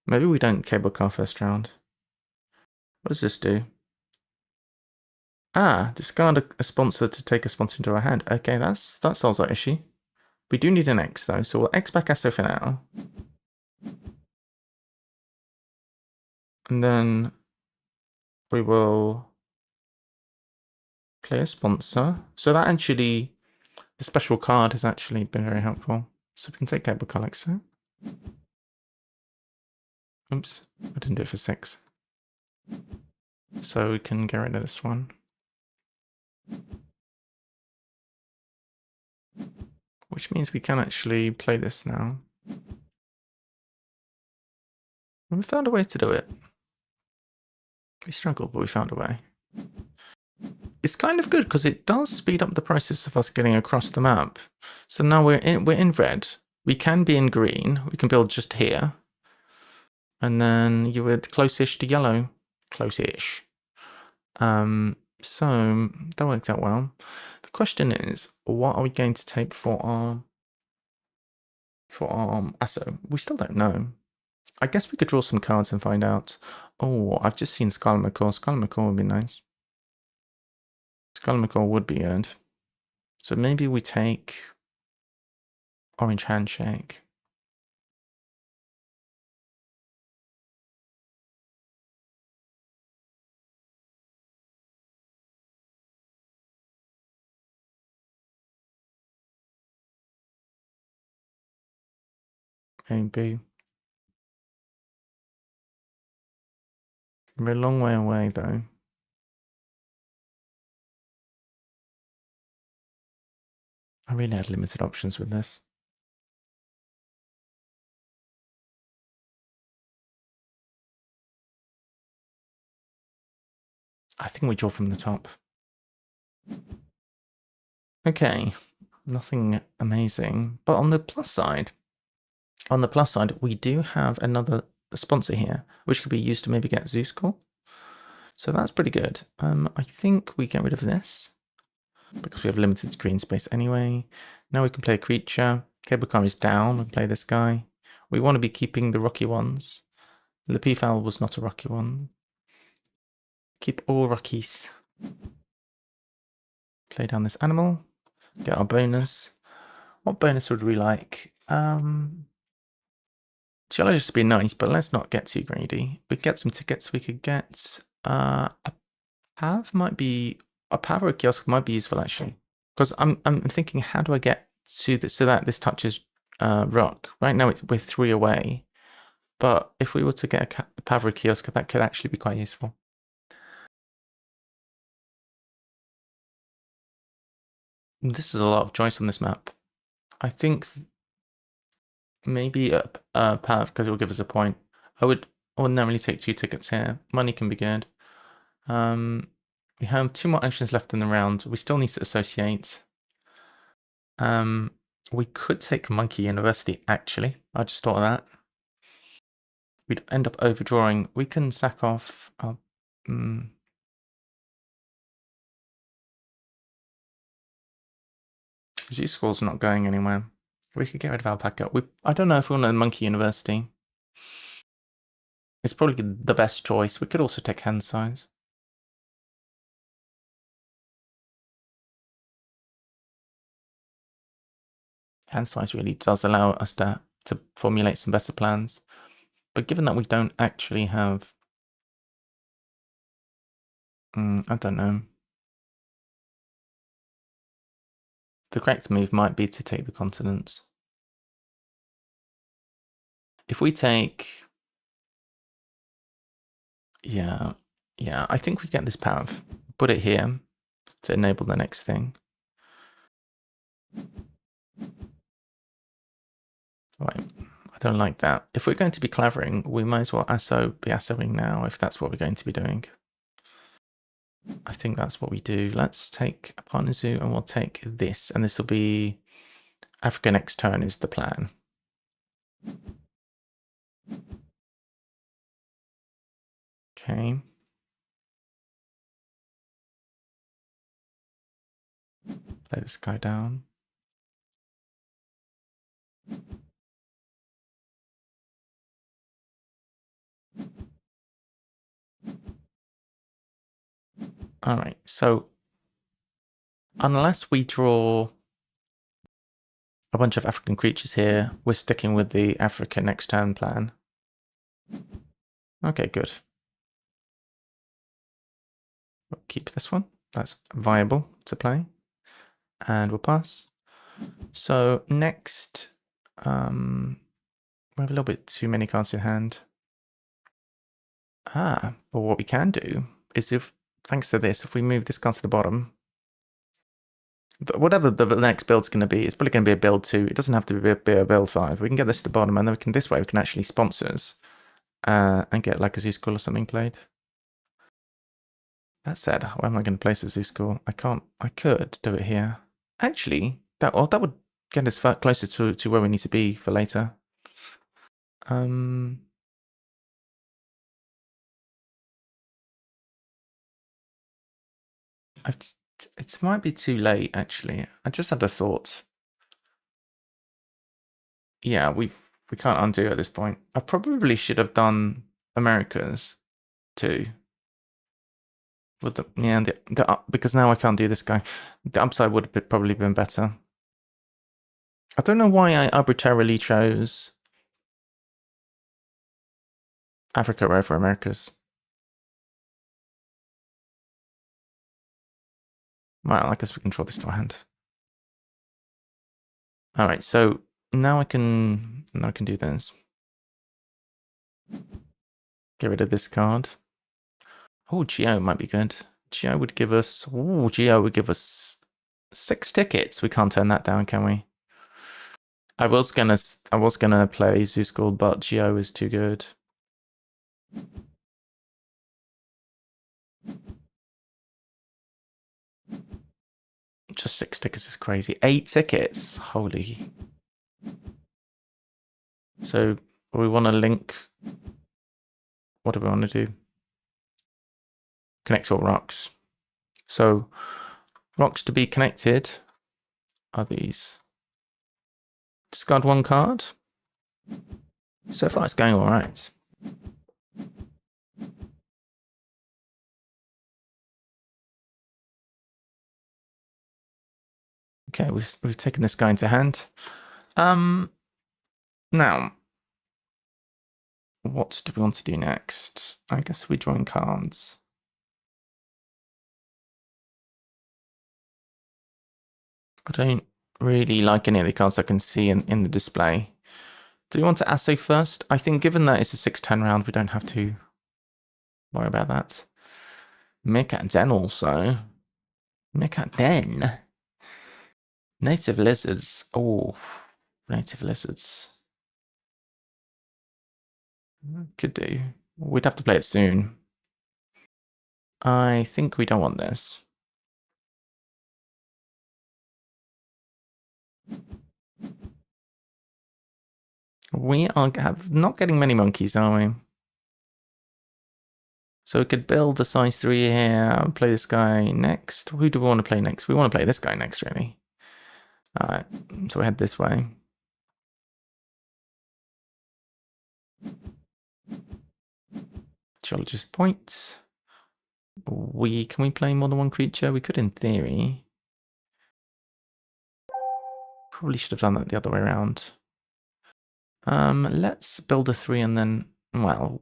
Maybe we don't cable car first round. What does this do? Ah, discard a sponsor to take a sponsor into our hand. Okay, that solves our issue. We do need an X though, so we'll X back Asso for now. And then we will play a sponsor. So that actually, the special card has actually been very helpful. So we can take cable car like so. Oops, I didn't do it for 6. So we can get rid of this one. Which means we can actually play this now. And we found a way to do it. We struggled, but we found a way. It's kind of good because it does speed up the process of us getting across the map. So now we're in red. We can be in green. We can build just here. And then you would close-ish to yellow. Close-ish. So that worked out well. The question is, what are we going to take for our Asso? We still don't know. I guess we could draw some cards and find out. Oh, I've just seen 𝘰𝘳𝘰𝘴𝘴𝘸𝘰𝘳𝘥 would be nice. 𝘰𝘳𝘰𝘴𝘴𝘸𝘰𝘳𝘥 would be good. So maybe we take Orange Handshake. Maybe. We're a long way away though. I really had limited options with this. I think we draw from the top. Okay, nothing amazing. But on the plus side, we do have another sponsor here, which could be used to maybe get Zeus score. So that's pretty good. I think we get rid of this because we have limited green space anyway. Now we can play a creature. Cable car is down. We can play this guy. We want to be keeping the rocky ones. The P-foul was not a rocky one. Keep all rockies. Play down this animal. Get our bonus. What bonus would we like? Shall just be nice, but let's not get too greedy. We get some tickets. We could get a pav might be a pav or a kiosk might be useful actually. Because I'm thinking, how do I get to this so that this touches rock? Right now we're 3 away, but if we were to get a pav or a kiosk, that could actually be quite useful. This is a lot of choice on this map. I think maybe a pav because it will give us a point. I would ordinarily take 2 tickets here. Money can be good. We have 2 more actions left in the round. We still need to associate. We could take Monkey University, actually. I just thought of that. We'd end up overdrawing. We can sack off. Z-School's not going anywhere. We could get rid of Alpaca. I don't know if we want a Monkey University. It's probably the best choice. We could also take hand size. Hand size really does allow us to formulate some better plans. But given that we don't actually have... I don't know. The correct move might be to take the continents. If we take... Yeah, I think we get this pav. Put it here to enable the next thing. Right, I don't like that. If we're going to be clevering, we might as well be assoing now if that's what we're going to be doing. I think that's what we do. Let's take a partner zoo and we'll take this, and this will be Africa next turn is the plan. Okay. Play this guy down. All right, so unless we draw a bunch of African creatures here, we're sticking with the Africa next turn plan. Okay, good. We'll keep this one. That's viable to play. And we'll pass. So next, we have a little bit too many cards in hand. But what we can do is thanks to this, if we move this card to the bottom, whatever the next build's going to be, it's probably going to be a build 2. It doesn't have to be a build 5. We can get this to the bottom, and then this way we can actually sponsors and get like a 𝘳𝘰𝘴𝘴𝘸𝘰𝘳𝑥 or something played. That said, where am I going to place a 𝘳𝘳𝘰𝘴𝘴𝑴? I can't. I could do it here. Actually, that would get us closer to where we need to be for later. It might be too late, actually. I just had a thought. Yeah, we can't undo at this point. I probably should have done Americas too. With because now I can't do this guy. The upside would have probably been better. I don't know why I arbitrarily chose Africa over Americas. Well, I guess we can draw this to our hand. All right, so now I can do this. Get rid of this card. Oh, 𝘤𝘳𝘰𝘴𝘴 might be good. 𝘤𝘳𝘰𝘴𝘴 would give us. Oh, 𝘤𝘳𝘰𝘴𝘴 would give us 6 tickets. We can't turn that down, can we? I was gonna play 𝘳𝘰𝘴𝘴𝘸𝘰𝘳𝑥, but 𝘤𝘳𝘃 is too good. Just 6 tickets is crazy. 8 tickets, holy. So we want to link. What do we want to do? Connect all rocks. So rocks to be connected are these. Discard 1 card. So far it's going all right. Okay, we've taken this guy into hand. Now, what do we want to do next? I guess we're drawing cards. I don't really like any of the cards I can see in the display. Do we want to Asso first? I think given that it's a 6-turn round, we don't have to worry about that. 𝘤𝘳𝘷𝘢 also. 𝘤𝘳𝘷𝘢. Native lizards. Oh, native lizards. Could do. We'd have to play it soon. I think we don't want this. We are not getting many monkeys, are we? So we could build a size 3 here and play this guy next. Who do we want to play next? We want to play this guy next, really. Alright, so we head this way. Geologist points. Can we play more than 1 creature? We could in theory. Probably should have done that the other way around. Let's build a 3 and then, well,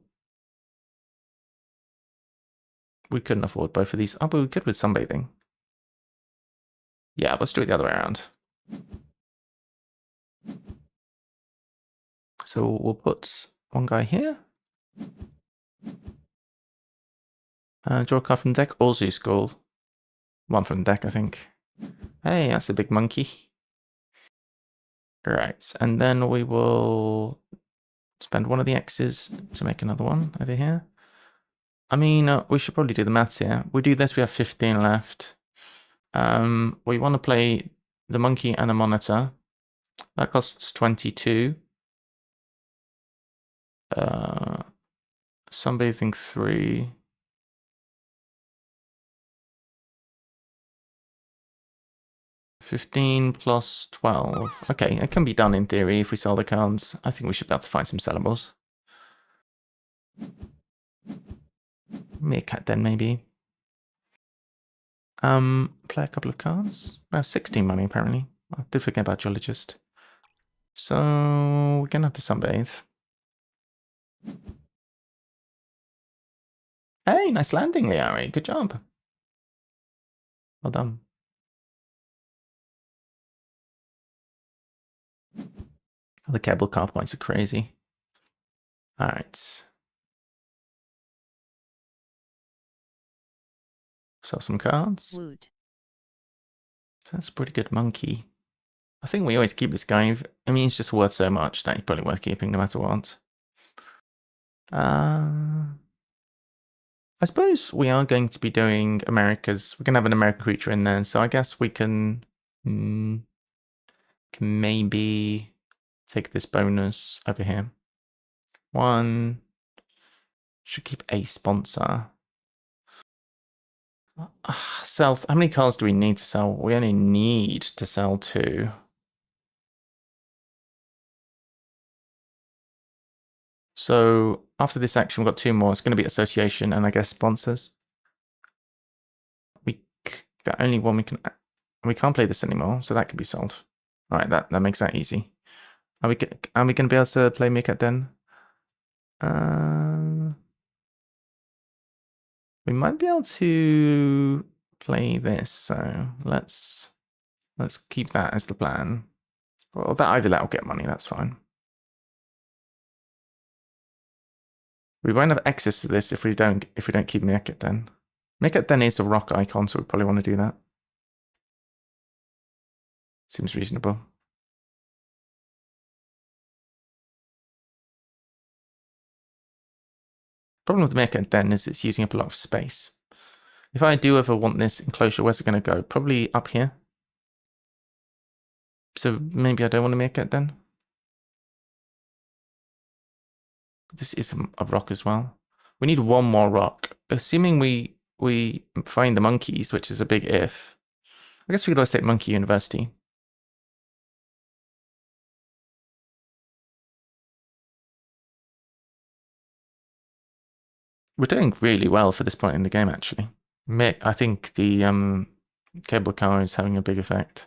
we couldn't afford both of these. Oh, but we could with sunbathing. Yeah, let's do it the other way around. So we'll put 1 guy here. Draw a card from the deck, or 𝘳𝘰𝘴𝘴𝘸𝘰𝘳𝑥. 1 from the deck, I think. Hey, that's a big monkey. Right, and then we will spend 1 of the X's to make another one over here. I mean, we should probably do the maths here. We do this, we have 15 left. We want to play the monkey and a monitor. That costs 22. Sunbathing 3. $15 plus 12. Okay, it can be done in theory if we sell the cards. I think we should be able to find some sellables. 𝘤𝘳𝘷𝘢 then maybe. Play a couple of cards. Well, 16 money apparently. I did forget about geologist. So we're gonna have to sunbathe. Hey, nice landing, Liari. Good job. Well done. The cable card points are crazy. Alright. Sell some cards. Woot. That's a pretty good monkey. I think we always keep this guy. I mean, he's just worth so much that he's probably worth keeping no matter what. I suppose we are going to be doing America's. We're going to have an American creature in there, so I guess we can maybe take this bonus over here. One. Should keep a sponsor. Sell. How many cards do we need to sell? We only need to sell 2. So after this action, we've got 2 more. It's going to be association and I guess sponsors. The only one we can. We can't play this anymore, so that can be sold. All right, that makes that easy. Are we going to be able to play Meerkat Den? We might be able to play this, so let's keep that as the plan. Well, either that will get money. That's fine. We won't have access to this if we don't keep Meerkat Den. Meerkat Den is a rock icon, so we probably want to do that. Seems reasonable. Problem with Meerkat Den is it's using up a lot of space. If I do ever want this enclosure, where's it going to go? Probably up here. So maybe I don't want to Meerkat Den. This is a rock as well. We need 1 more rock. Assuming we find the monkeys, which is a big if. I guess we could always take Monkey University. We're doing really well for this point in the game, actually. I think the cable car is having a big effect.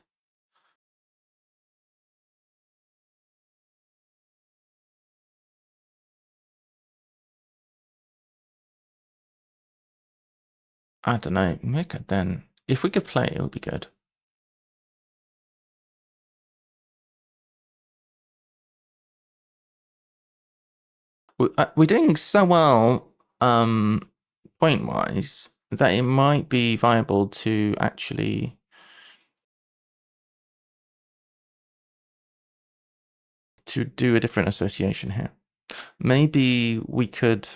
I don't know. Meerkat Den. If we could play, it would be good. We're doing so well point-wise that it might be viable to actually do a different association here. Maybe we could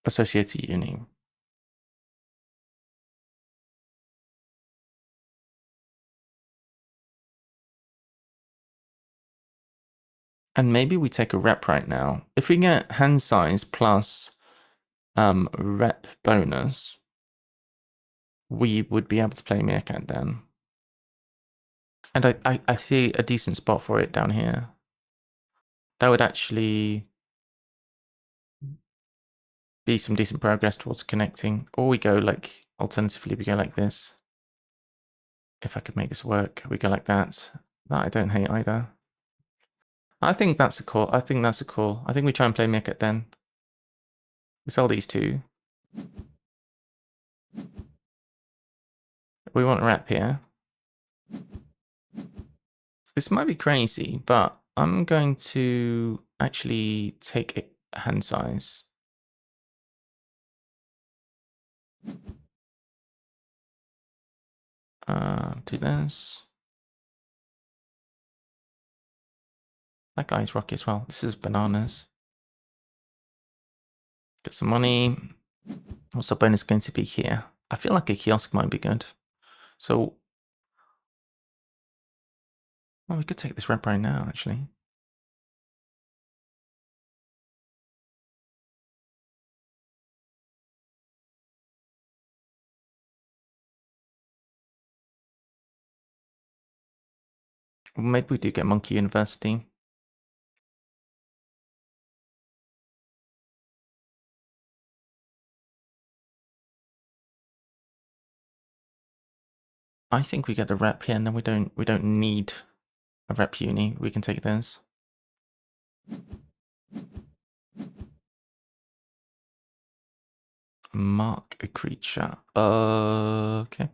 associate a uni. And maybe we take a rep right now. If we get hand size plus rep bonus, we would be able to play Meerkat Den. And I see a decent spot for it down here. That would actually be some decent progress towards connecting. Or we go like, alternatively, we go like this. If I could make this work, we go like that. That I don't hate either. I think that's a call. I think we try and play Meerkat Den. We sell these 2. We want a rep here. This might be crazy, but I'm going to actually take a hand size. Do this. That guy's rocky as well. This is bananas. Get some money. What's the bonus going to be here? I feel like a kiosk might be good. So, well, we could take this rep right now, actually. Maybe we do get Monkey University. I think we get the rep here, and then we don't need a rep uni. We can take this. Mark a creature. Okay.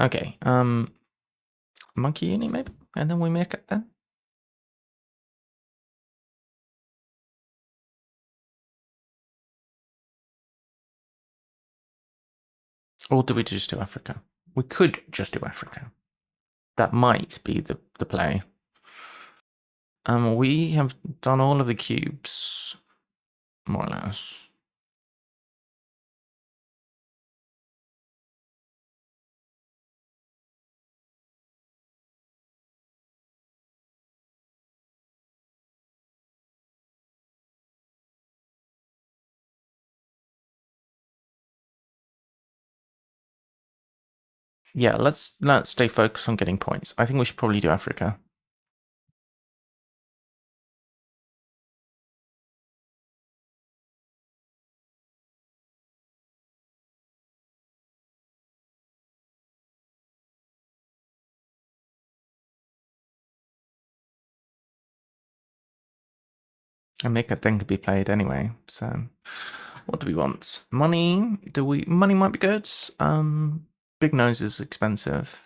Okay. Monkey uni maybe, and then we make it then. Or do we just do Africa? We could just do Africa. That might be the play. We have done all of the cubes, more or less. Yeah, let's stay focused on getting points. I think we should probably do Africa. And make that thing could be played anyway. So, what do we want? Money? Money might be good. Big nose is expensive.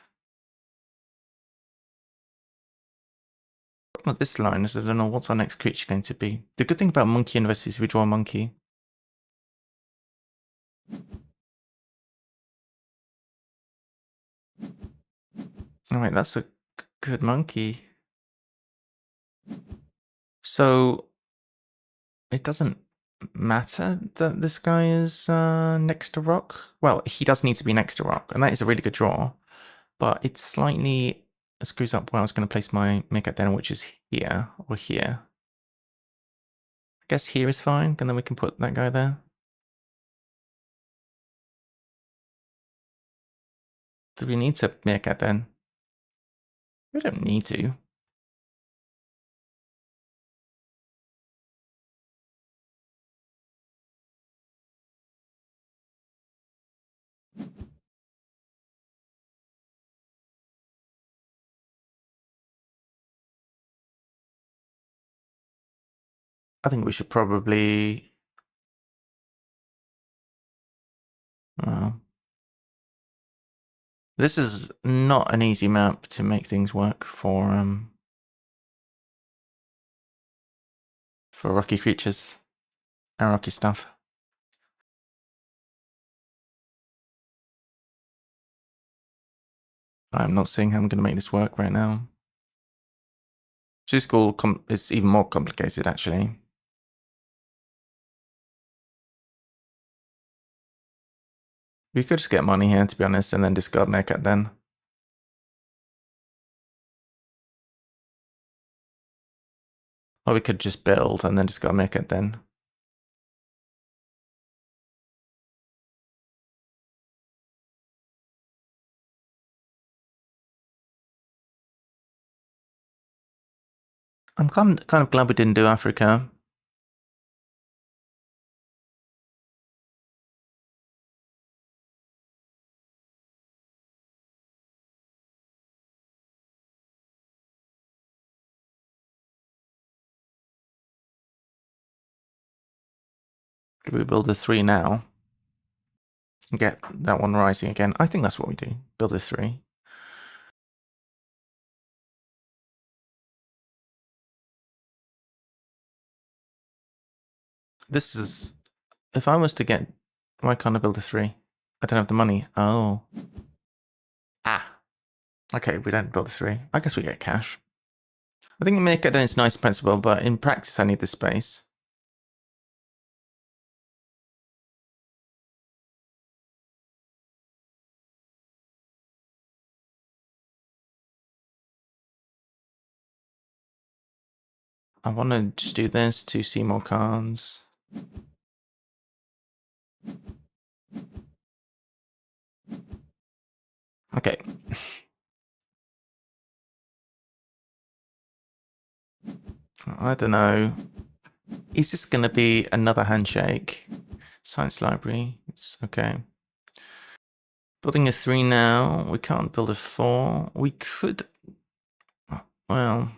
Well, this line is I don't know what's our next creature going to be. The good thing about Monkey University is we draw a monkey. Alright, that's a good monkey. So it doesn't matter that this guy is next to rock. Well, he does need to be next to rock, and that is a really good draw. But it slightly screws up where I was going to place my makeup den, which is here or here. I guess here is fine, and then we can put that guy there. Do we need to make it then? We don't need to. I think we should probably... this is not an easy map to make things work for rocky creatures and rocky stuff. I'm not seeing how I'm going to make this work right now. School is even more complicated, actually. We could just get money here, to be honest, and then discard Meerkat then. Or we could just build and then discard Meerkat then. I'm kind of glad we didn't do Africa. Could we build a 3 now? And get that one rising again? I think that's what we do. Build a 3. This is... if I was to get... why can't I build a 3? I don't have the money. Oh. Ah. Okay, we don't build a 3. I guess we get cash. I think Meerkat is nice in principle, but in practice I need the space. I want to just do this to see more cards. Okay. I don't know. Is this going to be another handshake? Science library. It's okay. Building a 3 now. We can't build a 4. We could. Well,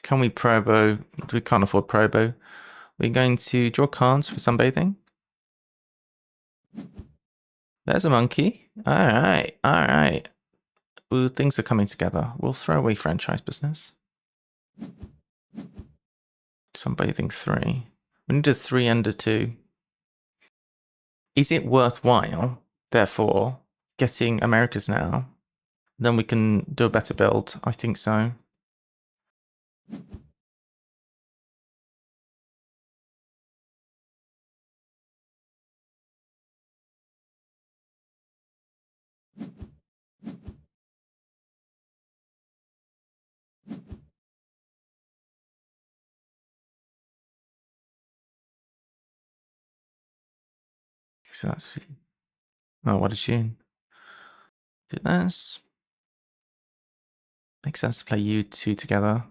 can we probo? We can't afford probo. We're going to draw cards for sunbathing. There's a monkey. All right, all right. Ooh, things are coming together. We'll throw away franchise business. Sunbathing 3. We need a 3 and a 2. Is it worthwhile, therefore, getting Americas now? Then we can do a better build. I think so. So that's... Oh, what a tune. Do this. Makes sense to play you two together.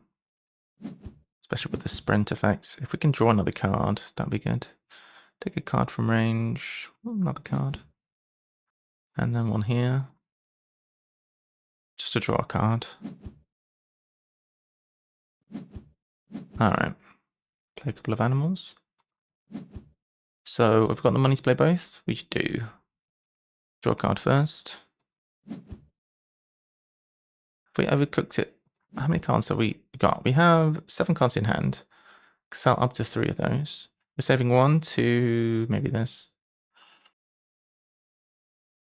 Especially with the sprint effect. If we can draw another card, that'd be good. Take a card from range. Another card. And then one here. Just to draw a card. Alright. Play a couple of animals. So, we've got the money to play both. We should do. Draw a card first. If we overcooked it, how many cards have we got? We have 7 cards in hand. Sell up to 3 of those. We're saving 1 to maybe this.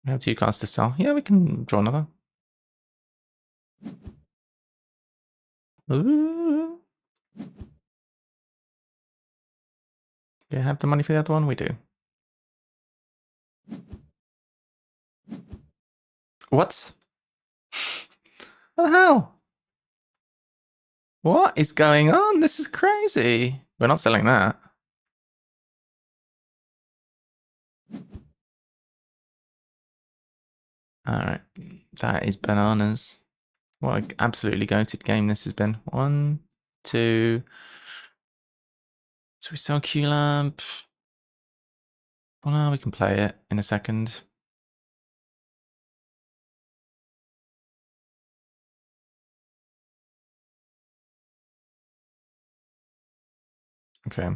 We have 2 cards to sell. Yeah, we can draw another. Ooh. Do you have the money for the other one? We do. What? What the hell? What is going on? This is crazy. We're not selling that. Alright. That is bananas. What an absolutely goated game this has been. 1, 2. So we sell Q-Lamp. Well, no, we can play it in a second. Okay.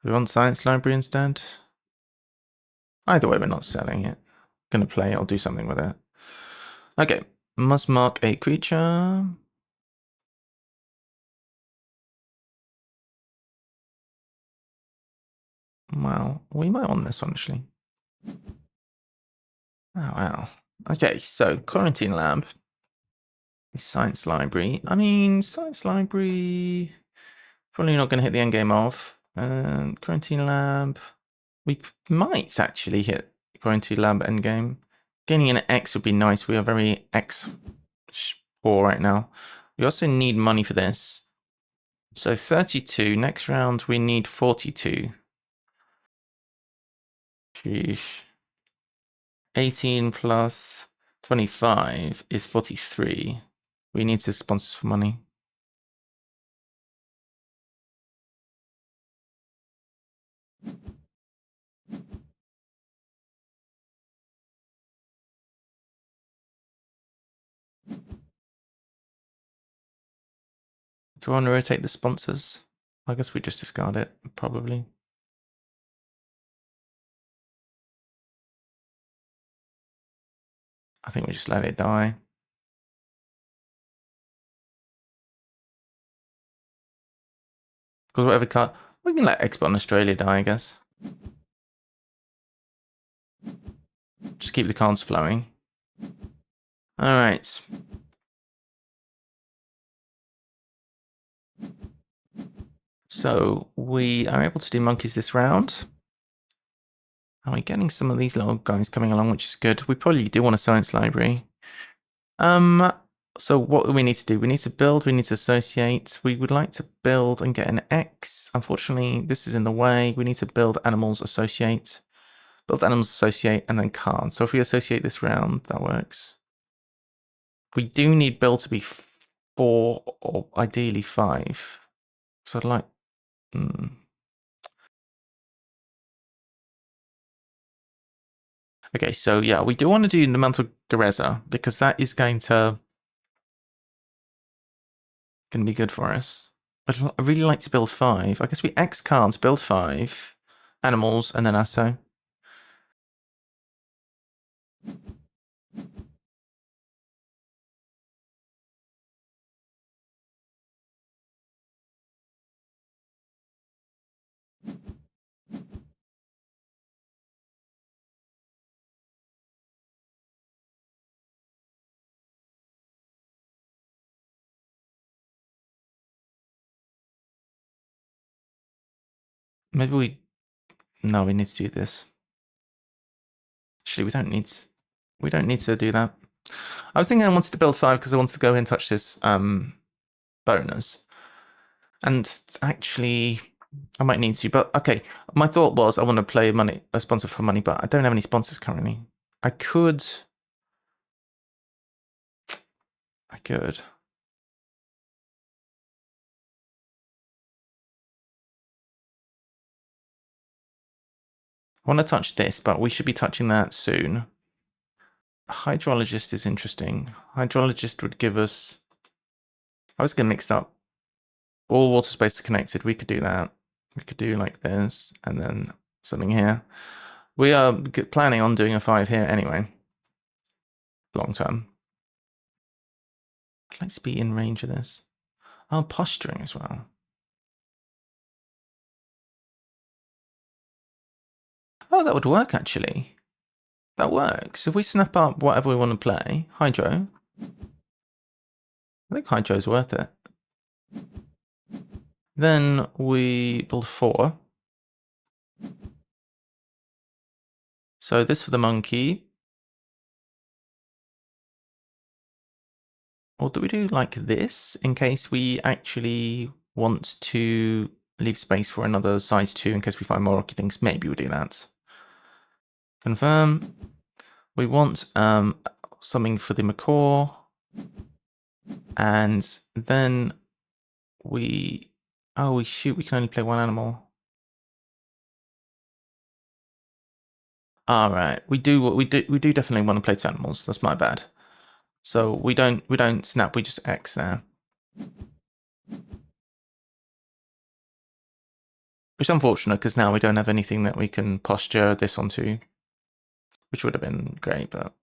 We want Science Library instead. Either way, we're not selling it. Gonna play it, I'll do something with it. Okay. Must mark a creature. Well, we might want this one actually. Oh, wow. Okay, so Quarantine Lab. Science Library. I mean, Science Library... Probably not going to hit the end game of. Quarantine Lab. We might actually hit Quarantine Lab endgame. Gaining an X would be nice. We are very X poor right now. We also need money for this. So 32. Next round, we need 42. Sheesh. 18 plus 25 is 43. We need to sponsor for money. Do I want to rotate the sponsors? I guess we just discard it, probably. I think we just let it die. Because whatever card... We can let Expert on Australia die, I guess. Just keep the cards flowing. Alright. So, we are able to do monkeys this round. And we're getting some of these little guys coming along, which is good. We probably do want a science library. So what do we need to do? We need to build, we need to associate. We would like to build and get an X. Unfortunately, this is in the way. We need to build animals, associate. Build animals, associate, and then cards. So if we associate this round, that works. We do need build to be 4 or ideally 5. So I'd like... Okay, so yeah, we do want to do the 𝘯𝘰𝘷𝘢 because that is going to be good for us. But I really like to build 5. I guess we X cards, build 5 animals, and then ASO. Maybe we... No, we need to do this. Actually, we don't need to do that. I was thinking I wanted to build 5 because I wanted to go and touch this bonus. And actually, I might need to, but okay. My thought was I want to play a sponsor for money, but I don't have any sponsors currently. I could. I want to touch this, but we should be touching that soon. Hydrologist is interesting. Hydrologist would give us... I was going to mix up. All water spaces are connected. We could do that. We could do like this, and then something here. We are planning on doing a 5 here anyway. Long term. I'd like to be in range of this. Oh, posturing as well. Oh, that would work actually. That works. If we snap up whatever we want to play, Hydro. I think Hydro's worth it. Then we build 4. So this for the monkey. Or do we do like this in case we actually want to leave space for another size 2 in case we find more rocky things? Maybe we'll do that. Confirm. We want something for the macaw. And then we... Oh, shoot, we can only play 1 animal. All right, we do definitely want to play 2 animals. That's my bad. So we don't snap. We just X there, which is unfortunate because now we don't have anything that we can posture this onto, which would have been great, but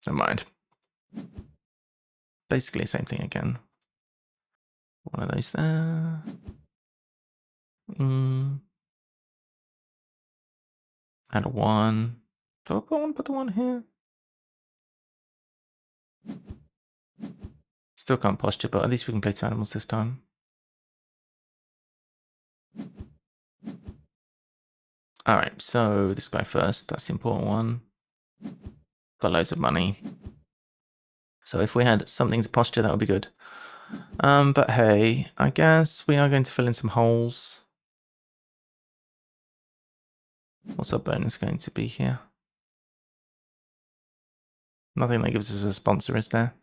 never mind. Basically, same thing again. One of those there. Add a 1. Do I put the 1 here? Still can't posture, but at least we can play 2 animals this time. Alright, so this guy first. That's the important one. Got loads of money. So if we had something to posture, that would be good. But hey, I guess we are going to fill in some holes. What's our bonus going to be here? Nothing that gives us a sponsor, is there?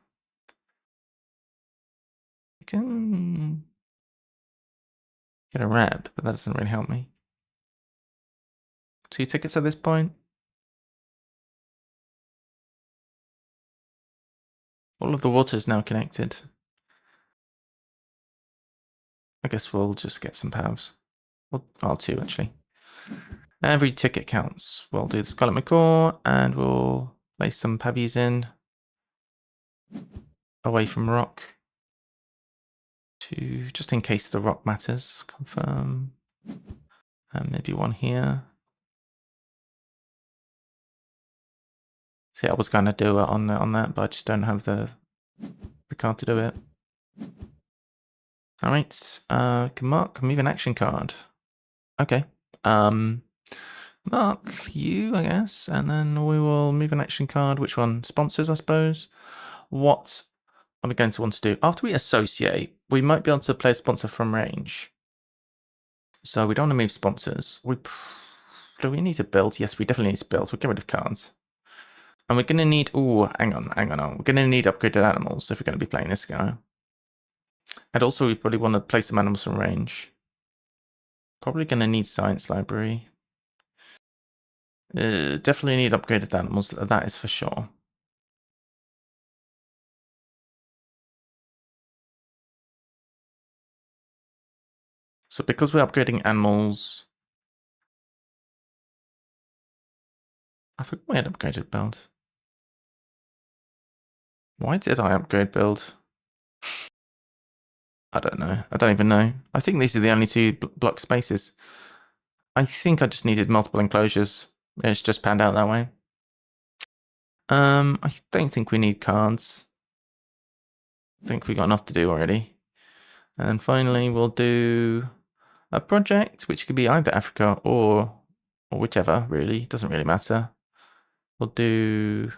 We can get a rep, but that doesn't really help me. 2 tickets at this point. All of the water is now connected. I guess we'll just get some pavs. Well, 2 actually. Every ticket counts. We'll do the Scarlet Macaw and we'll place some pavies in. Away from rock. Just in case the rock matters. Confirm. And maybe 1 here. See, I was going to do it on that, but I just don't have the card to do it. All right, mark, move an action card. Okay, mark you, I guess, and then we will move an action card. Which one? Sponsors, I suppose. What are we going to want to do? After we associate, we might be able to play a sponsor from range. So we don't want to move sponsors. Do we need to build? Yes, we definitely need to build. We'll get rid of cards. And we're going to need... Oh, hang on. We're going to need upgraded animals if we're going to be playing this guy. And also we probably want to place some animals from range. Probably going to need science library. Definitely need upgraded animals, that is for sure. So because we're upgrading animals, I forgot we had upgraded build. Why did I upgrade build? I don't know. I don't even know. I think these are the only two block spaces. I think I just needed multiple enclosures. It's just panned out that way. I don't think we need cards. I think we got enough to do already. And finally, we'll do a project, which could be either Africa or whichever, really. It doesn't really matter. We'll do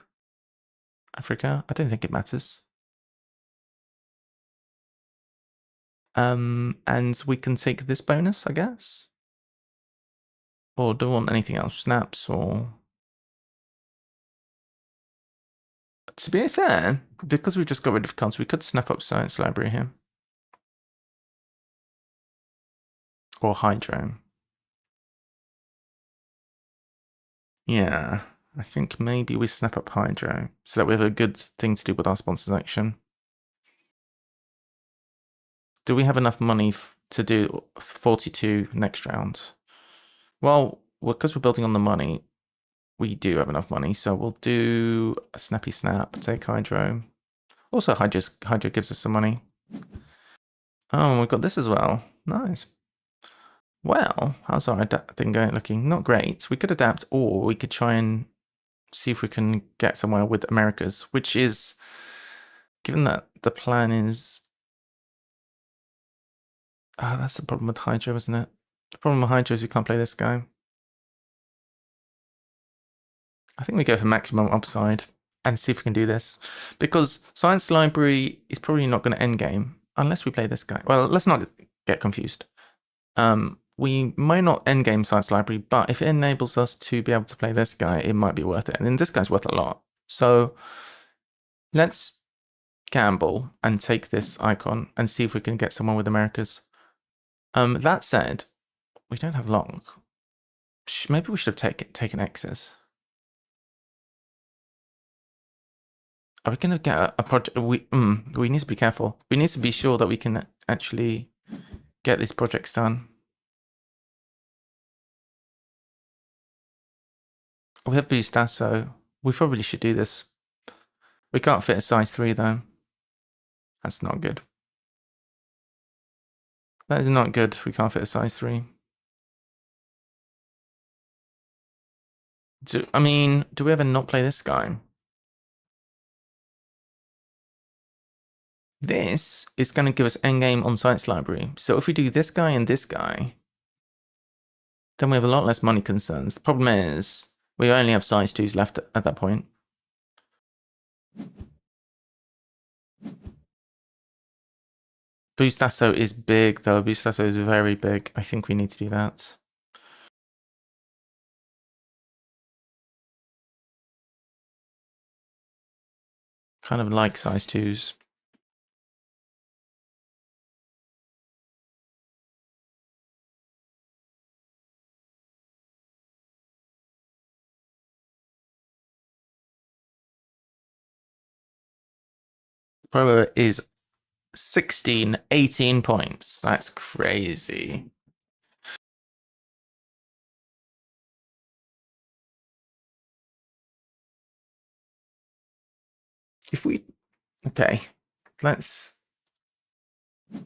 Africa. I don't think it matters. And we can take this bonus, I guess. Or do we want anything else? Snaps or... To be fair, because we just got rid of cards, we could snap up Science Library here. Or Hydro. Yeah, I think maybe we snap up Hydro so that we have a good thing to do with our sponsors action. Do we have enough money to do 42 next round? Well, because we're building on the money, we do have enough money, so we'll do a snappy snap, take Hydro. Also, Hydro gives us some money. Oh, we've got this as well. Nice. Well, how's our thing going looking? Not great. We could adapt, or we could try and see if we can get somewhere with Americas, which is, given that the plan is... that's the problem with Hydro, isn't it? The problem with Hydro is you can't play this guy. I think we go for maximum upside and see if we can do this. Because Science Library is probably not going to end game unless we play this guy. Well, let's not get confused. We might not end game Science Library, but if it enables us to be able to play this guy, it might be worth it. And this guy's worth a lot. So let's gamble and take this icon and see if we can get someone with Americas. That said, we don't have long. Maybe we should have taken X's. Are we going to get a project? We need to be careful. We need to be sure that we can actually get these projects done. We have boostas, so we probably should do this. We can't fit a size 3 though. That's not good. That is not good. We can't fit a size 3. Do we ever not play this guy? This is going to give us endgame on Science Library. So if we do this guy and this guy, then we have a lot less money concerns. The problem is we only have size 2s left at that point. Boostasso is big though. Boostasso is very big. I think we need to do that. Kind of like size 2s. Pro is 18 points. That's crazy. If we... Okay. Let's...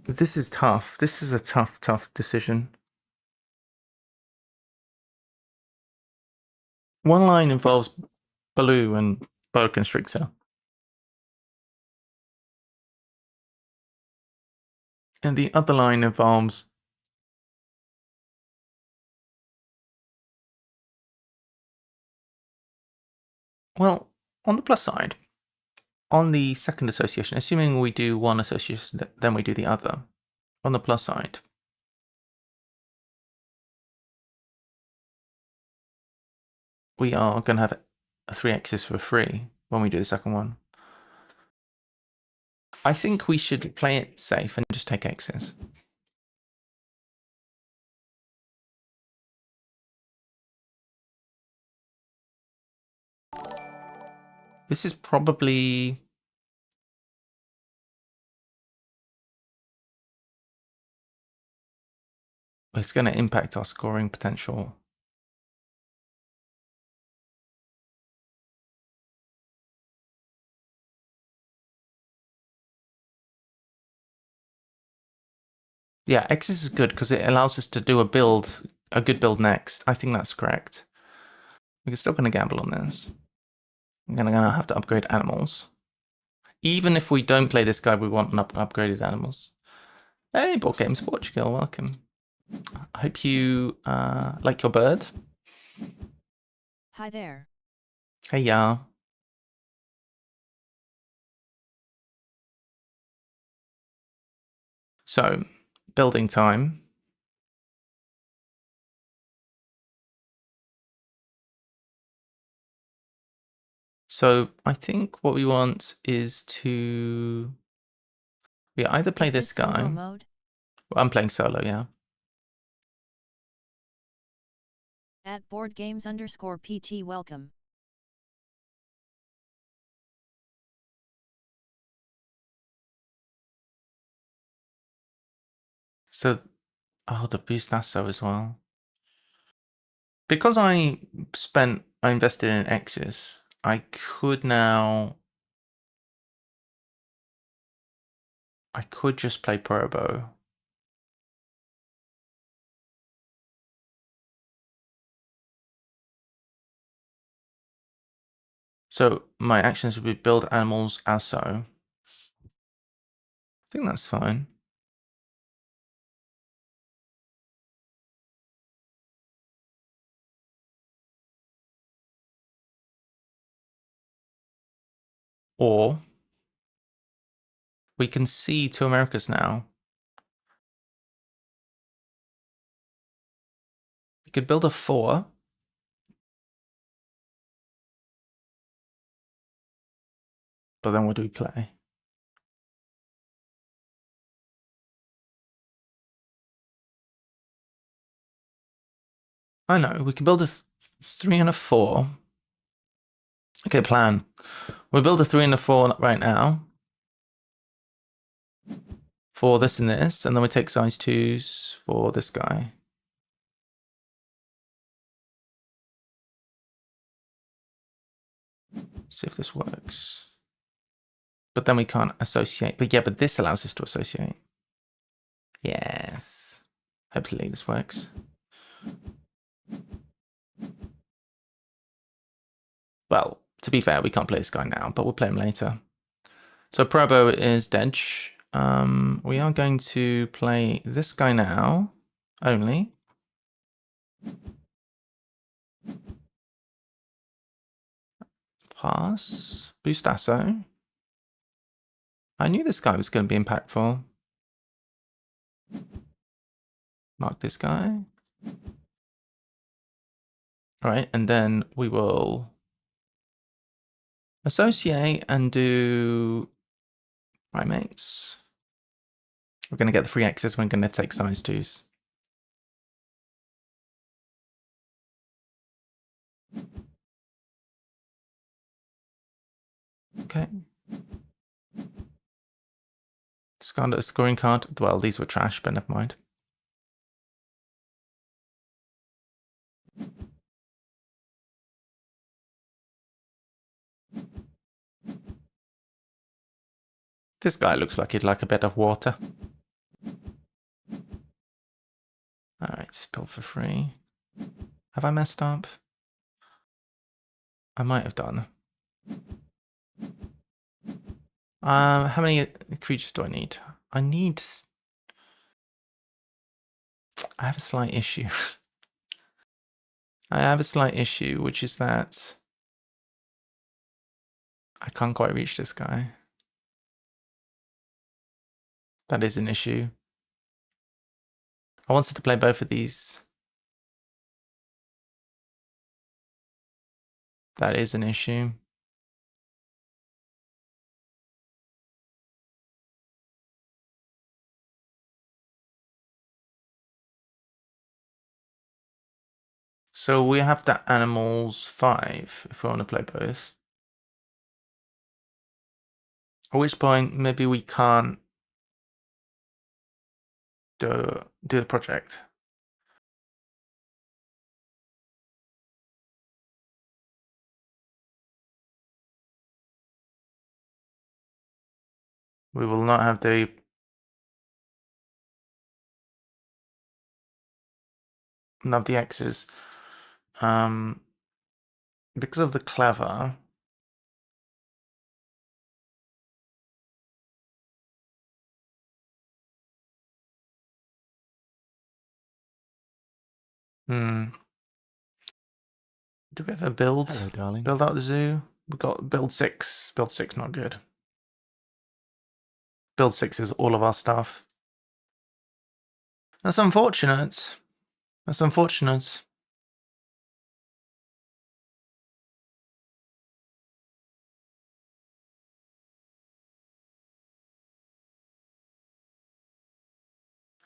This is tough. This is a tough decision. One line involves Baloo and Boa Constrictor. And the other line involves... Well, on the plus side, on the second association, assuming we do one association, then we do the other. On the plus side, we are going to have 3 X's for free when we do the second one. I think we should play it safe and just take x's. This is probably... It's going to impact our scoring potential. Yeah, x's is good because it allows us to do a good build next. I think that's correct. We're still going to gamble on this. We're going to have to upgrade animals. Even if we don't play this guy, we want upgraded animals. Hey, Board Games Portugal, welcome. I hope you like your bird. Hi there. Hey, yeah. So, building time. So, I think what we want is to... We either play Is this guy. Solo mode? Well, I'm playing solo, yeah. At @BoardGames_PT welcome. So, oh, the 𝘯𝘰𝘷𝘢 as well. Because I invested in X's, I could just play 𝘯𝘰𝘴𝘴𝘸𝘰𝘳𝘥𝘴. So my actions would be build animals as so. I think that's fine. Or we can see 2 Americas now. We could build a 4. But then what do we play? I know, we can build a 3 and a 4. Okay, plan. We'll build a 3 and a 4 right now. For this and this, and then we take size 2s for this guy. See if this works. But then we can't associate. But yeah, but this allows us to associate. Yes. Hopefully this works. Well, to be fair, we can't play this guy now, but we'll play him later. So 𝘯𝘴𝘴𝘸 is 𝘤𝘳𝘰𝘴𝘴𝘸. We are going to play this guy now, only. Pass. 𝘯𝘰𝘷𝘢. I knew this guy was going to be impactful. Mark this guy. All right, and then we will associate and do primates. We're going to get the 3 X's. We're going to take size 2s. Okay. Discard a scoring card. Well, these were trash, but never mind. This guy looks like he'd like a bit of water. Alright, spill for free. Have I messed up? I might have done. How many creatures do I need? I have a slight issue. I have a slight issue, which is that I can't quite reach this guy. That is an issue. I wanted to play both of these. That is an issue. So we have the animals 5 if we want to play both. At which point maybe we can't do the project. We will not have the X's. Because of the clever. Do we ever build? Hello, darling. Build out the zoo? We got build 6. Build 6 not good. Build 6 is all of our stuff. That's unfortunate. That's unfortunate.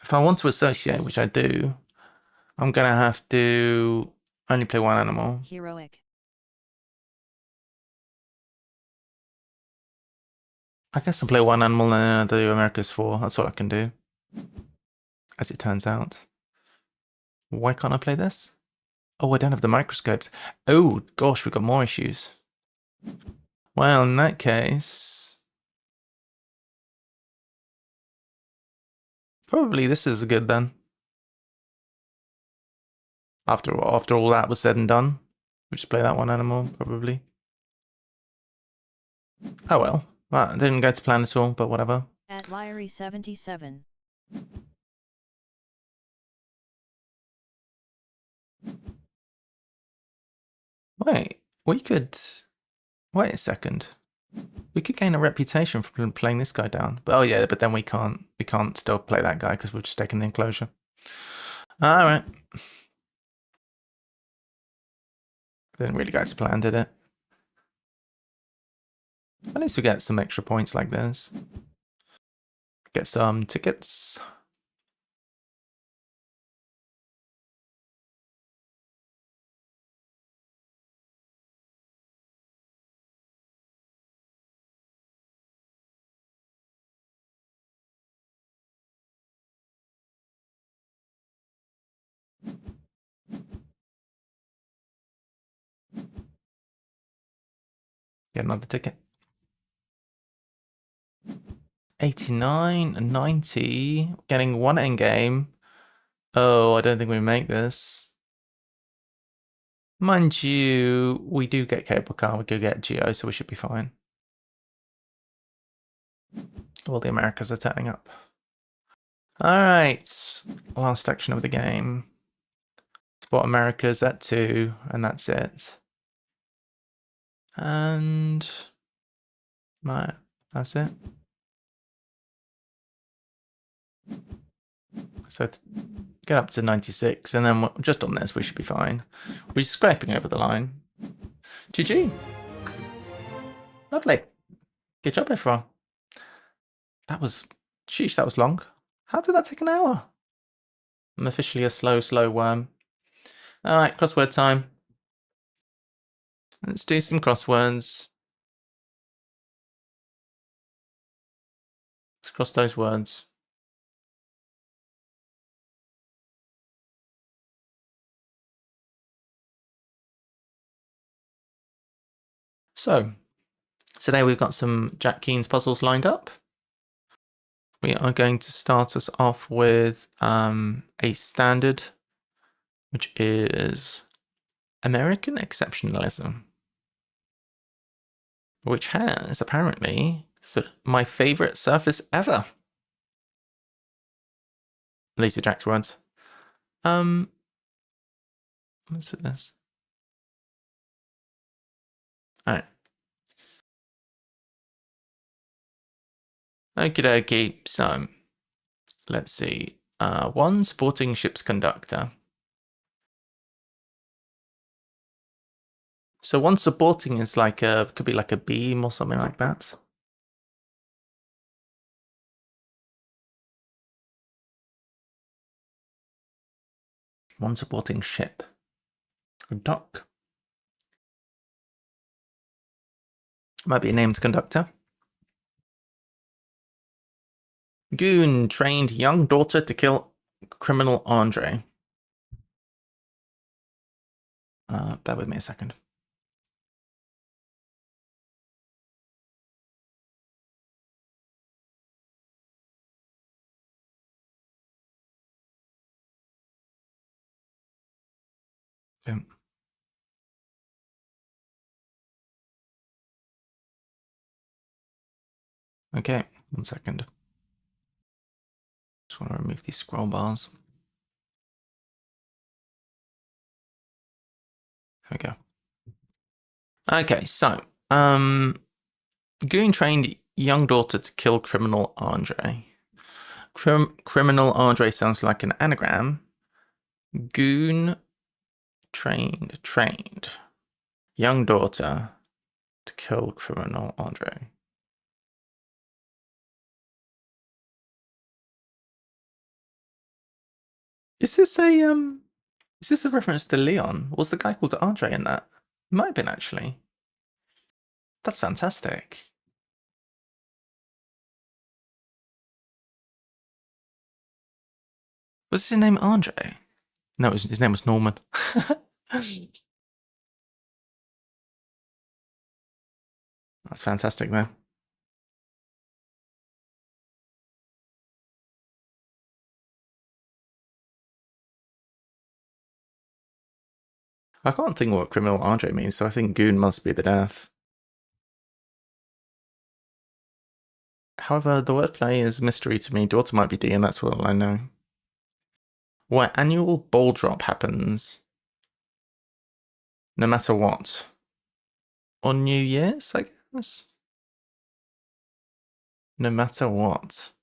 If I want to associate, which I do, I'm gonna have to only play one animal. Heroic. I guess I'll play one animal and then do America's 4. That's all I can do. As it turns out. Why can't I play this? Oh, I don't have the microscopes. Oh, gosh, we've got more issues. Well, in that case... probably this is good then. After all that was said and done. We'll just play that one animal, probably. Oh well. That didn't go to plan at all, but whatever. At 𝘯𝘰𝘷𝘢. Wait, we could... wait a second. We could gain a reputation for playing this guy down. But oh yeah, but then we can't still play that guy because we've just taken the enclosure. Alright. Didn't really go to plan, did it? At least we get some extra points like this. Get some tickets. Get another ticket. 89 and 90. Getting one endgame. Oh, I don't think we make this. Mind you, we do get cable car, we do get Geo, so we should be fine. All the Americas are turning up. Alright, last section of the game. Support Americas at 2, and that's it. And... right, that's it. So get up to 96, and then just on this we should be fine. We're scraping over the line. GG. Lovely. Good job, everyone. That was... sheesh, that was long. How did that take an hour? I'm officially a slow worm. Alright, crossword time. Let's do some crosswords. Let's cross those words. So, today we've got some Jack Keen's puzzles lined up. We are going to start us off with a standard, which is American exceptionalism, which has apparently my favorite surface ever. These are Jack's words. Let's put this. Alright. Okie dokie, so let's see. One supporting ship's conductor. So one supporting is like could be like a beam or something like that. One supporting ship. Duck. Might be a named conductor. Goon trained young daughter to kill criminal Andre. Bear with me a second. Okay, 1 second. Just want to remove these scroll bars. There we go. Okay, so Goon trained young daughter to kill criminal Andre. Criminal Andre sounds like an anagram. Goon trained young daughter to kill criminal Andre. Is this a reference to Leon? Was the guy called Andre in that? Might have been, actually. That's fantastic. Was his name Andre? No, his name was Norman. That's fantastic, though. I can't think what criminal Andre means, so I think Goon must be the death. However, the wordplay is a mystery to me. Daughter might be D, and that's all I know. Where annual ball drop happens, no matter what. On New Year's, I guess? No matter what.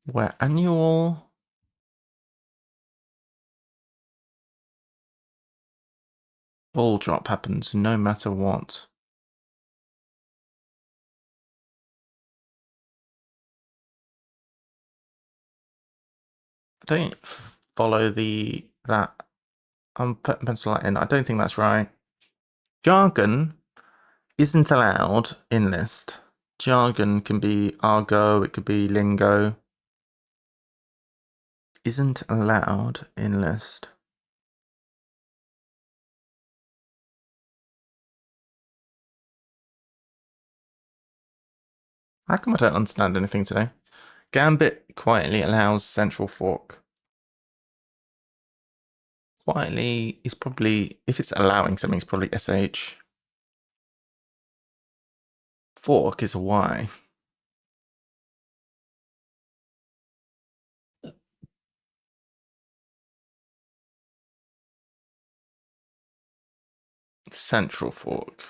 Where annual ball drop happens no matter what. I don't follow that. I'm putting pencil in. I don't think that's right. Jargon isn't allowed in list. Jargon can be argot, it could be lingo. Isn't allowed in list. How come I don't understand anything today? Gambit quietly allows central fork. Quietly is probably, if it's allowing something, it's probably SH. Fork is a Y. Central fork.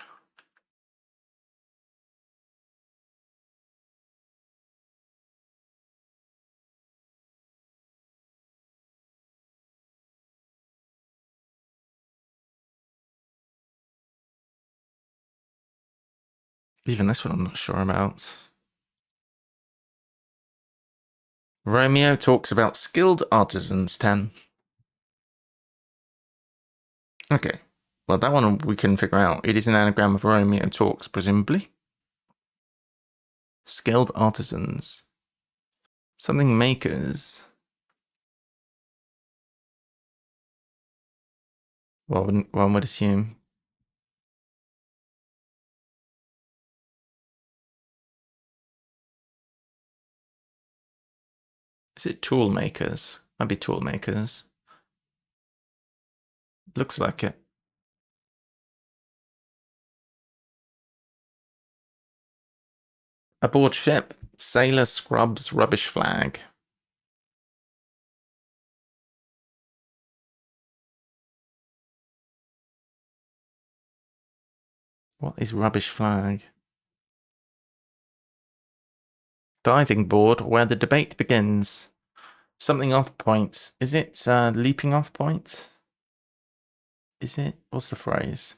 Even this one I'm not sure about. Romeo talks about skilled artisans 10. Okay, well that one we can figure out. It is an anagram of Romeo talks, presumably. Skilled artisans. Something makers. Well, one would assume. Is it tool makers? Might be tool makers. Looks like it. Aboard ship, sailor scrubs rubbish flag. What is rubbish flag? Diving board where the debate begins. Something off point. Is it leaping off point? Is it? What's the phrase?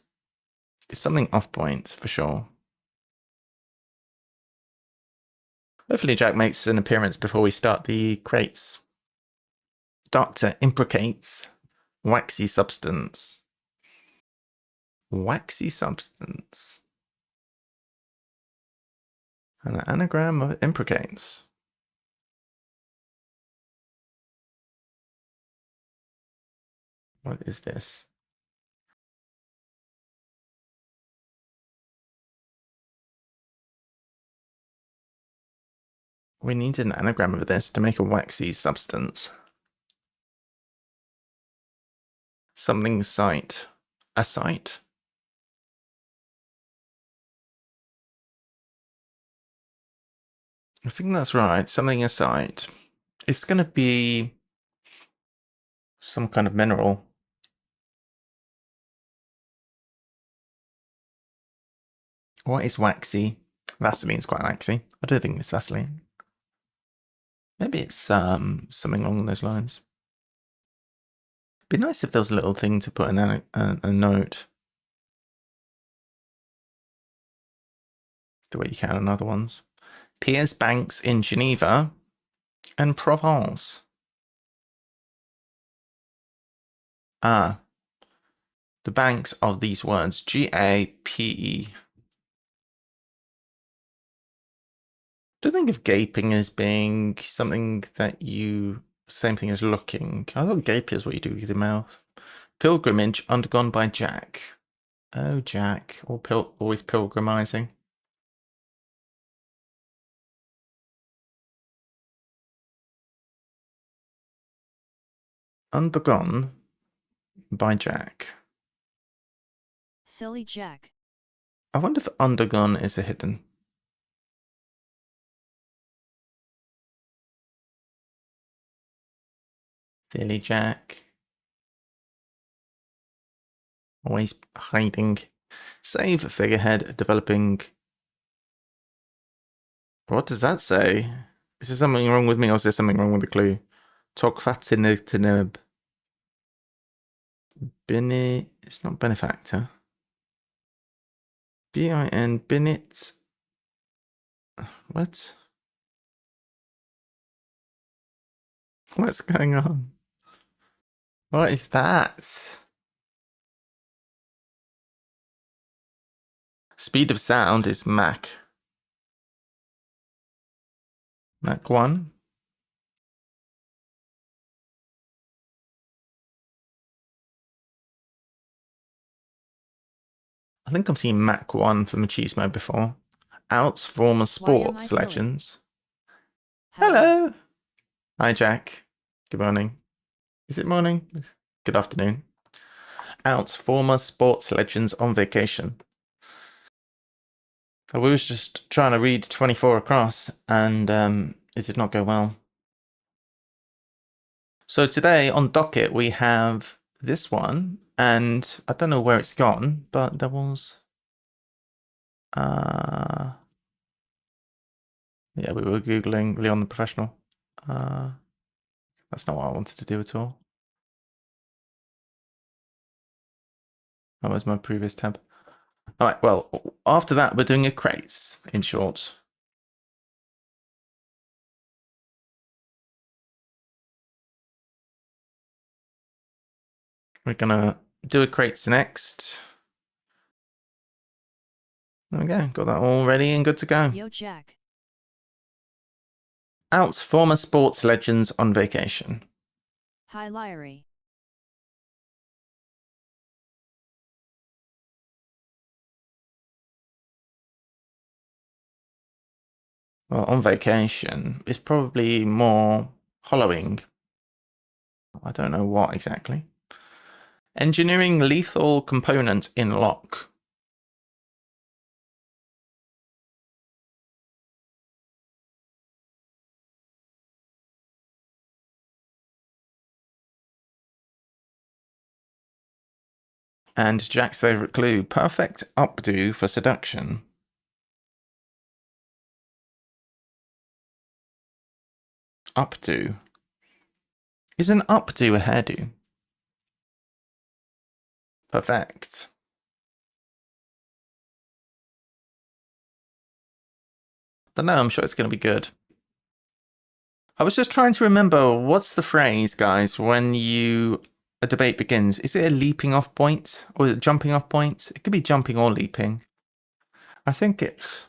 It's something off point for sure. Hopefully Jack makes an appearance before we start the crates. Doctor imprecates waxy substance. Waxy substance. An anagram of imprecates. What is this? We need an anagram of this to make a waxy substance. Something site. A site? I think that's right. Something a site. It's going to be some kind of mineral. What is waxy? Vaseline's quite waxy. I don't think it's Vaseline. Maybe it's something along those lines. It'd be nice if there was a little thing to put in a note. The way you can on other ones. Piers Banks in Geneva and Provence. Ah. The banks of these words. G-A-P-E. Don't think of gaping as being something that you... Same thing as looking. I thought gape is what you do with your mouth. Pilgrimage undergone by Jack. Oh, Jack. Always pilgrimizing. Undergone by Jack. Silly Jack. I wonder if undergone is a hidden. Silly Jack. Always hiding. Save figurehead developing. What does that say? Is there something wrong with me or is there something wrong with the clue? Tokfatinib. Bini. It's not benefactor. B-I-N. Binit. What? What's going on? What is that? Speed of sound is Mach. Mach 1. I think I've seen Mach 1 for Machismo before. Outs former sports legends. Hello. Hi, Jack. Good morning. Is it morning? Good afternoon. Outs former sports legends on vacation. I was just trying to read 24 across and it did not go well. So today on docket we have this one and I don't know where it's gone, but there was yeah, we were Googling Leon the Professional. That's not what I wanted to do at all. That was my previous tab. All right, well, after that, we're doing a crates, in short. We're going to do a crates next. There we go. Got that all ready and good to go. Yo, Jack. Outs former sports legends on vacation. Hi, Lyrie. Well, on vacation is probably more hollowing. I don't know what exactly. Engineering lethal component in lock. And Jack's favourite clue, perfect updo for seduction. Updo. Is an updo a hairdo? Perfect. Don't know, I'm sure it's going to be good. I was just trying to remember, what's the phrase, guys, when a debate begins? Is it a leaping off point or a jumping off point? It could be jumping or leaping. I think it's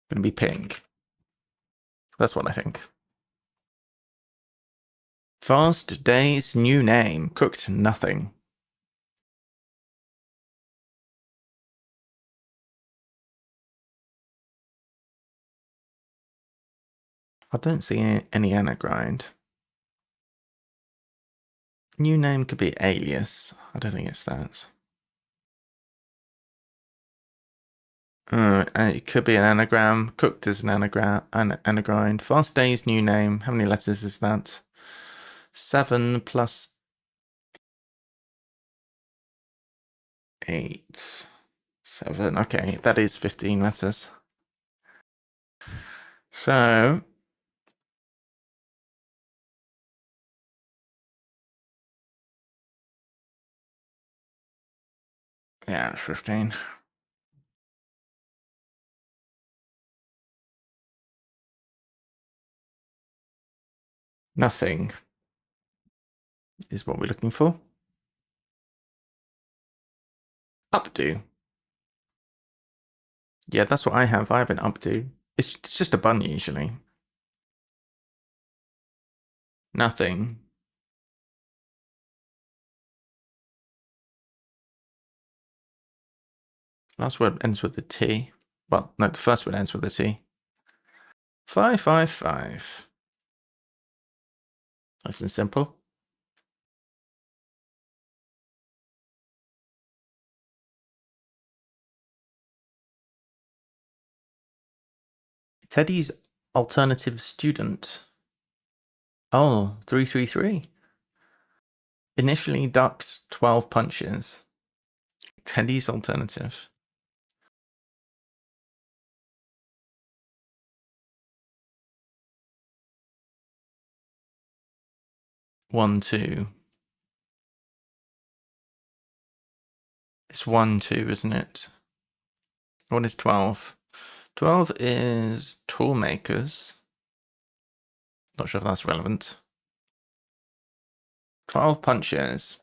going to be pink. That's what I think. Fast day's new name. Cooked nothing. I don't see any anagride. New name could be alias. I don't think it's that. It could be an anagram. Cooked is an anagram. Fast day's new name. How many letters is that? 7 plus 8. 7. Okay, that is 15 letters. So yeah, it's 15. Nothing is what we're looking for. Updo. Yeah, that's what I have. I have an updo. It's just a bun usually. Nothing. Last word ends with a T. Well, no, the first word ends with a T. 555. Nice and simple. Teddy's alternative student. Oh, 333. Initially ducks 12 punches. Teddy's alternative. One, 2. It's 1, 2, isn't it? What is 12? 12 is tool makers. Not sure if that's relevant. 12 punches.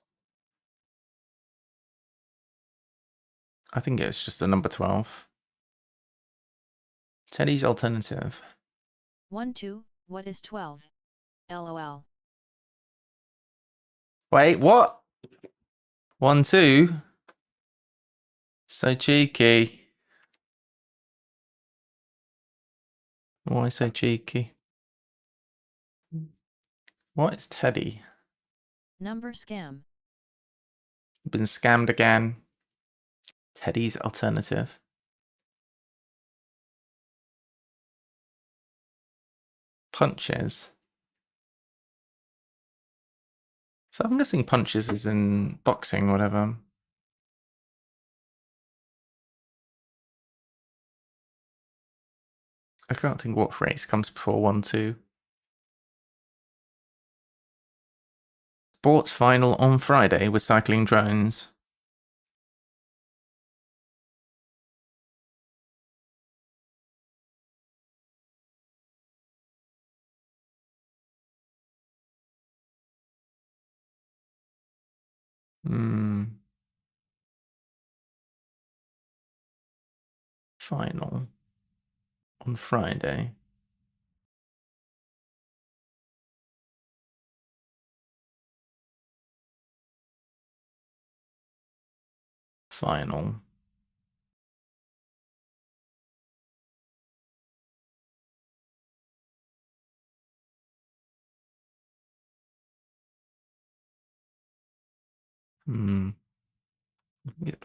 I think it's just the number 12. Teddy's alternative. 1, 2, what is 12? LOL. Wait, what? 1, 2? So cheeky. Why so cheeky? What is Teddy? Number scam. Been scammed again. Teddy's alternative. Punches. So I'm guessing punches is in boxing or whatever. I can't think what phrase comes before 1, 2. Sports final on Friday with cycling drones. Final on Friday. Final. I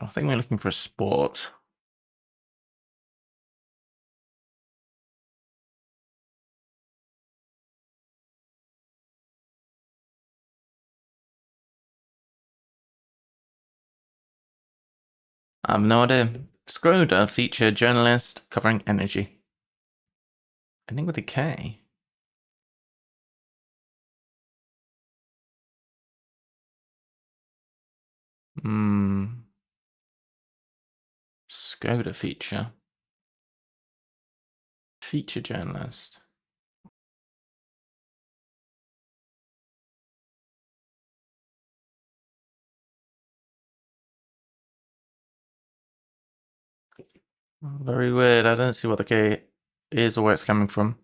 think we're looking for a sport. I have no idea. Skoda feature journalist covering energy. I think with a K. Skoda feature. Feature journalist. Very weird. I don't see what the K is or where it's coming from.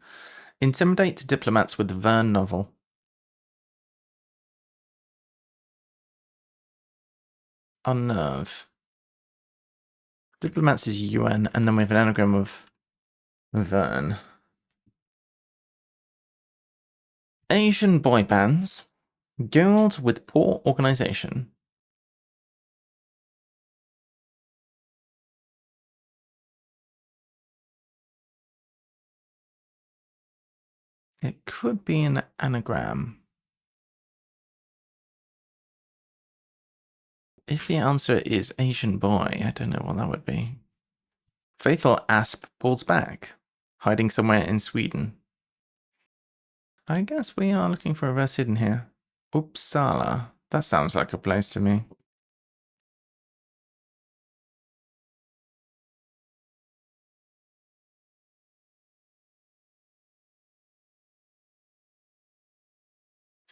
Intimidate diplomats with the Verne novel. Unnerve. Diplomats is UN, and then we have an anagram of Verne. Asian boy bands. Girls with poor organization. It could be an anagram. If the answer is Asian boy, I don't know what that would be. Faithful asp pulls back, hiding somewhere in Sweden. I guess we are looking for a verse hidden here. Uppsala. That sounds like a place to me.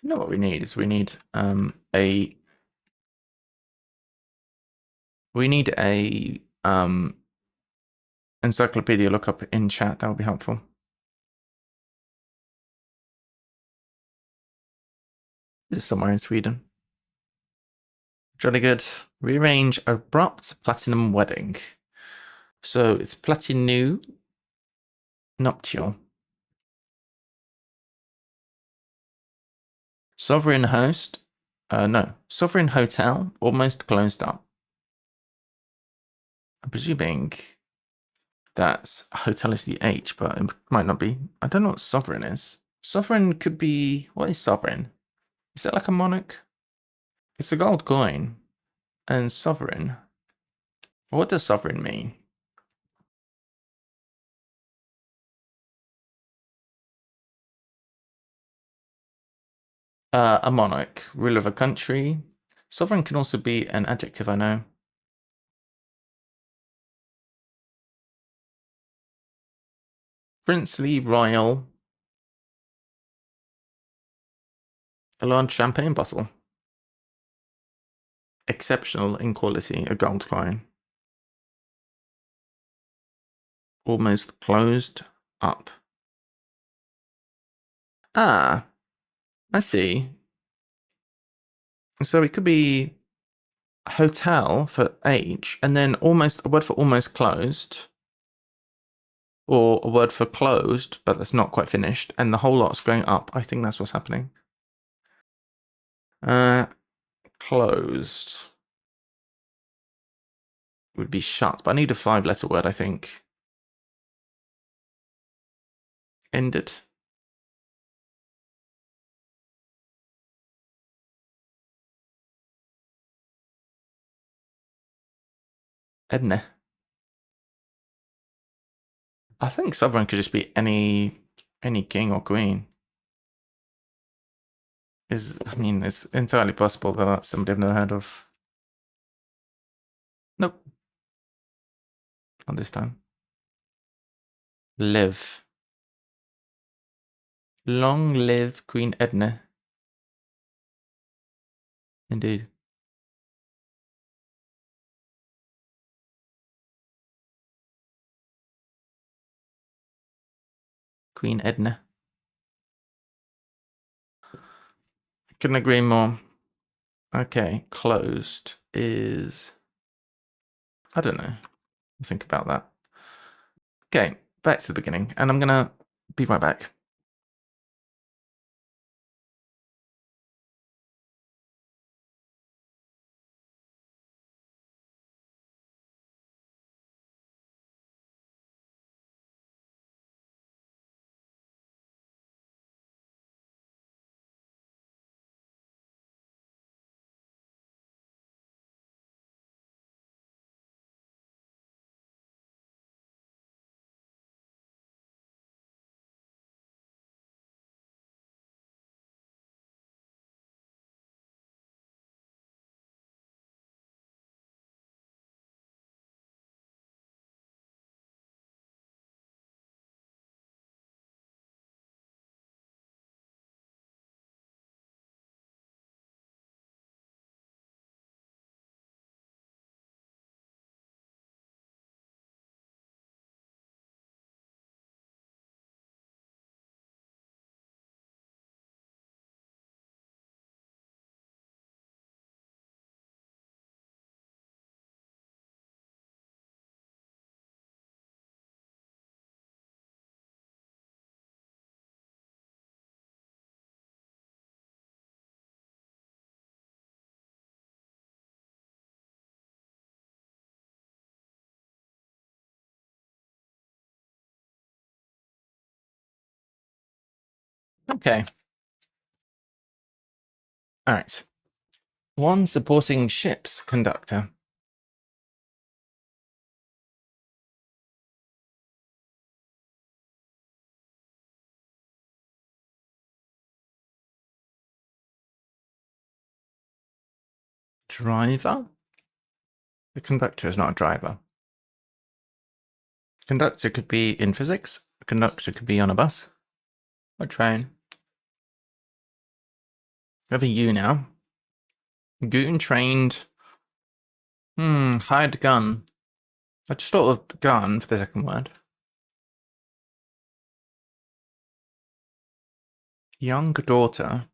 You know what we need is we need a encyclopedia lookup in chat. That would be helpful. This is somewhere in Sweden. Jolly good. Rearrange abrupt platinum wedding. So it's platinu nuptial. Sovereign host. No. Sovereign hotel almost closed up. I'm presuming that hotel is the H, but it might not be. I don't know what sovereign is. Sovereign could be... What is sovereign? Is it like a monarch? It's a gold coin. And sovereign. What does sovereign mean? A monarch. Ruler of a country. Sovereign can also be an adjective, I know. Princely, royal. A large champagne bottle. Exceptional in quality, a gold coin. Almost closed up. Ah, I see. So it could be hotel for H, and then almost a word for almost closed, or a word for closed, but that's not quite finished, and the whole lot's going up. I think that's what's happening. Closed would be shut, but I need a 5-letter word, I think. Ended. Edna. I think sovereign could just be any king or queen. I mean, it's entirely possible that that's somebody I've never heard of. Nope. Not this time. Live. Long live Queen Edna. Indeed. Queen Edna. Couldn't agree more. Okay, closed is... I don't know. Think about that. Okay, back to the beginning, and I'm gonna be right back. Okay. All right. One supporting ship's conductor. Driver? The conductor is not a driver. Conductor could be in physics. A conductor could be on a bus. Or train. We have a U now. Goon trained. Hired gun. I just thought of gun for the second word. Young daughter.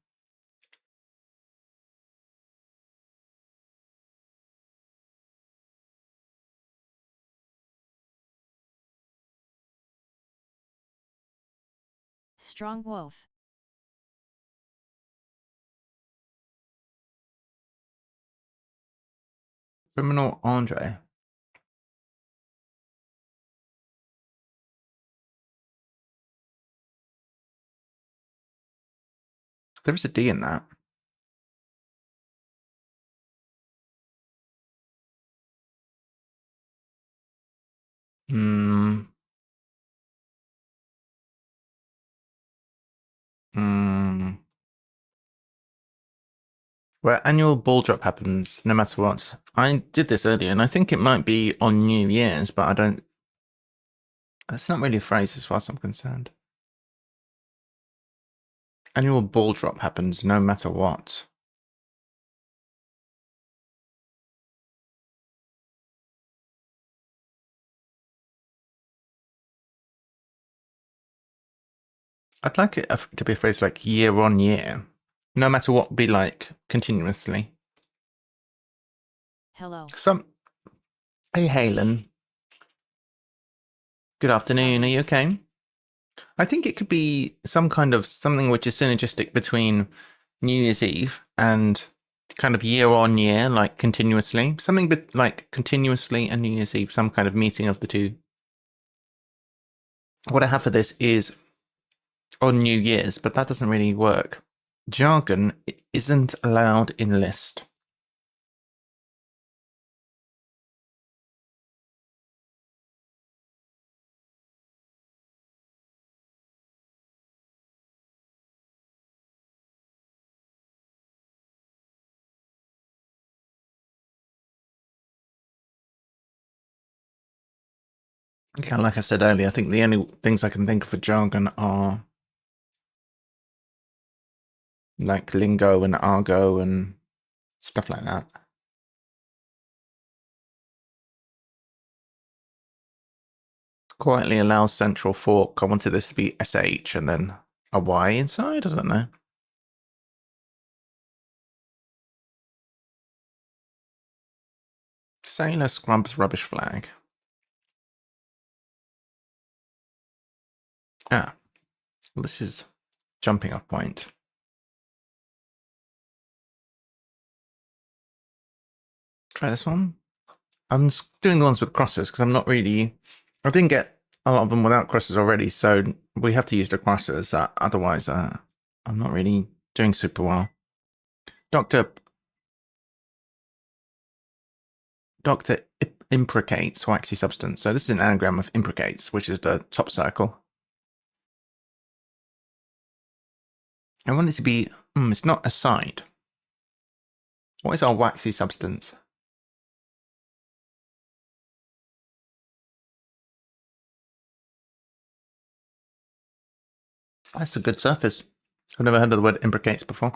Strong wolf. Criminal Andre. There is a D in that. Where annual ball drop happens no matter what. I did this earlier, and I think it might be on New Year's, but I don't... That's not really a phrase as far as I'm concerned. Annual ball drop happens no matter what. I'd like it to be a phrase like year on year. No matter what, be like continuously. Hello. Hey, Halen. Good afternoon. Are you okay? I think it could be some kind of something which is synergistic between New Year's Eve and kind of year on year, like continuously. Something like continuously and New Year's Eve, some kind of meeting of the two. What I have for this is on New Year's, but that doesn't really work. Jargon isn't allowed in list. Yeah, like I said earlier, I think the only things I can think of for jargon are like lingo and argot and stuff like that. Quietly allows central fork. I wanted this to be SH and then a Y inside? I don't know. Sailor scrubs rubbish flag. Well, this is jumping off point. Try this one. I'm doing the ones with crosses because I'm not really... I didn't get a lot of them without crosses already, so we have to use the crosses. Otherwise, I'm not really doing super well. Doctor imprecates waxy substance. So this is an anagram of imprecates, which is the top circle. I want it to be... it's not aside. What is our waxy substance? That's a good surface. I've never heard of the word imprecates before.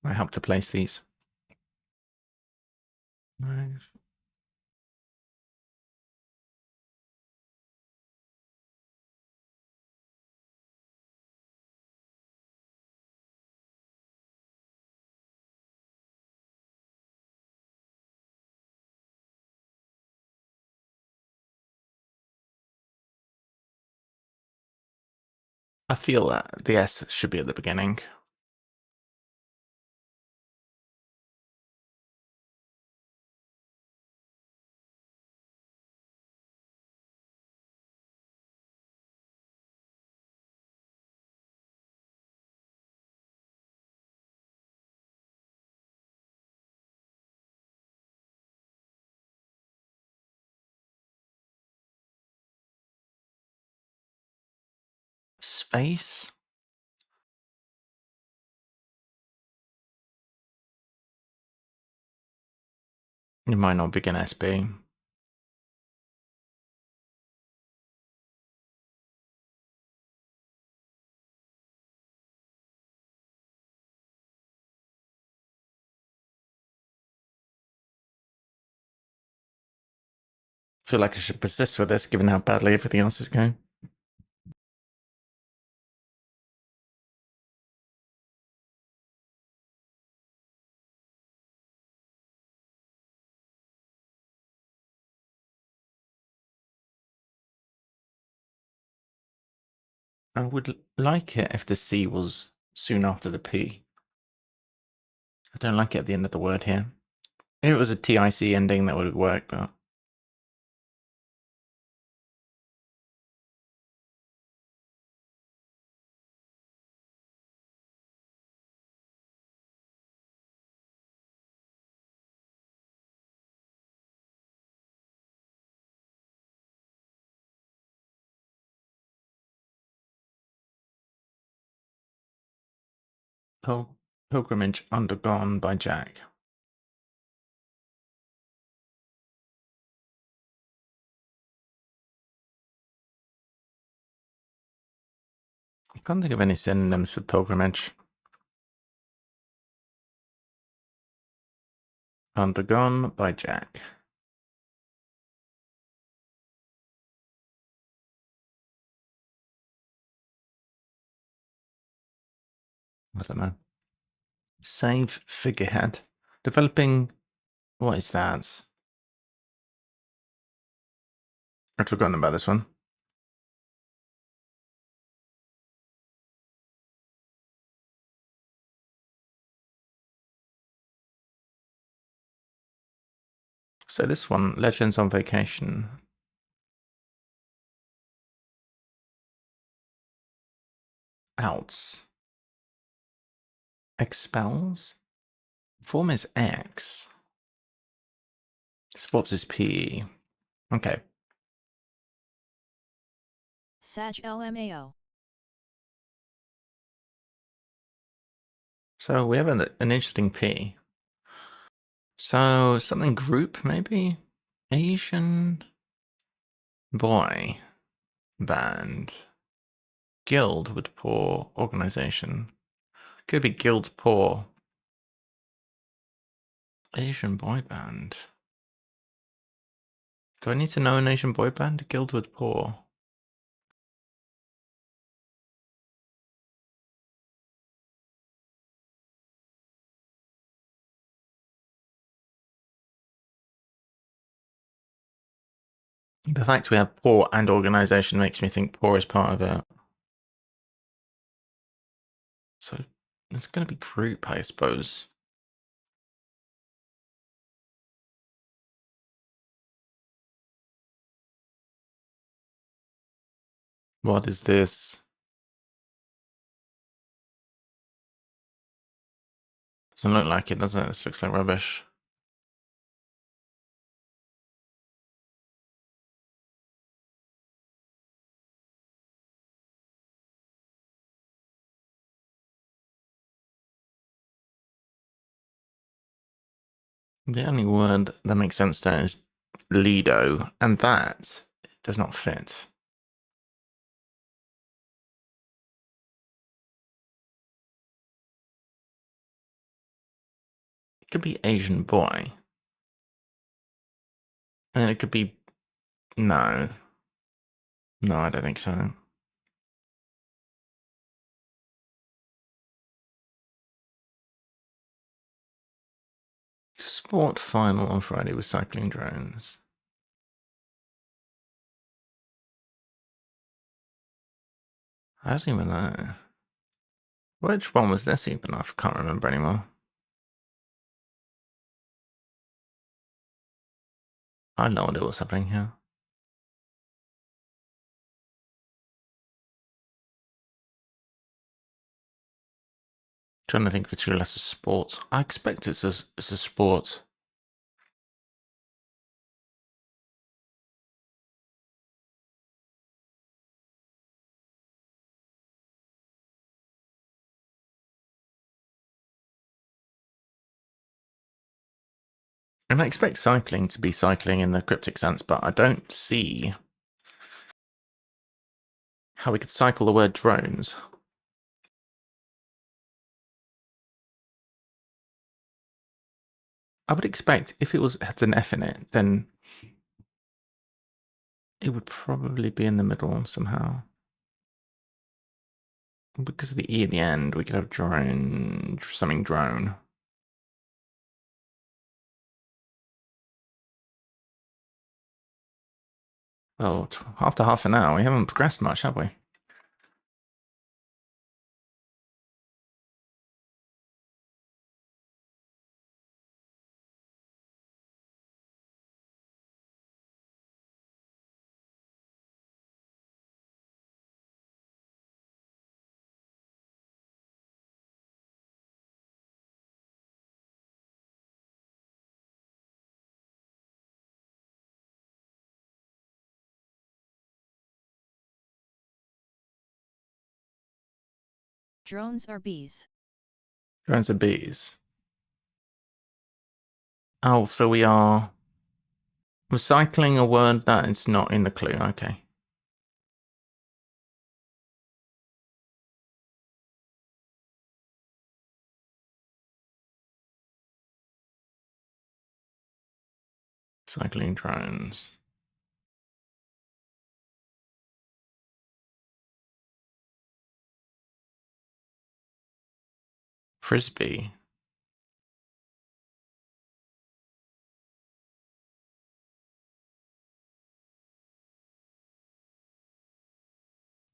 I help to place these. I feel that the S should be at the beginning. Ace. It might not begin SB. I feel like I should persist with this, given how badly everything else is going. I would like it if the C was soon after the P. I don't like it at the end of the word here. If it was a TIC ending, that would work, but... Pilgrimage undergone by Jack. I can't think of any synonyms for pilgrimage. Undergone by Jack. I don't know. Save figurehead. Developing... What is that? I'd forgotten about this one. So this one, Legends on Vacation. Outs. Expels. Form is X. Sports is P. Okay. Sag LMAO. So we have an interesting P. So something group, maybe? Asian boy band. Guild with poor organization. Could be guild poor. Asian boy band. Do I need to know an Asian boy band? Guild with poor. The fact we have poor and organization makes me think poor is part of it. So it's going to be group, I suppose. What is this? Doesn't look like it, does it? This looks like rubbish. The only word that makes sense there is Lido, and that does not fit. It could be Asian boy. And it could be... No. No, I don't think so. Sport final on Friday with cycling drones. I don't even know. Which one was this even? I can't remember anymore. I had no idea what's happening here. Trying to think if it's really less a sport. I expect it's a sport. And I expect cycling to be cycling in the cryptic sense, but I don't see how we could cycle the word drones. I would expect if it had an F in it, then it would probably be in the middle somehow. Because of the E at the end, we could have drone, something drone. Well, after half an hour, we haven't progressed much, have we? Drones are bees. Drones are bees. Oh, so we're recycling a word that is not in the clue. Okay. Cycling drones. Frisbee.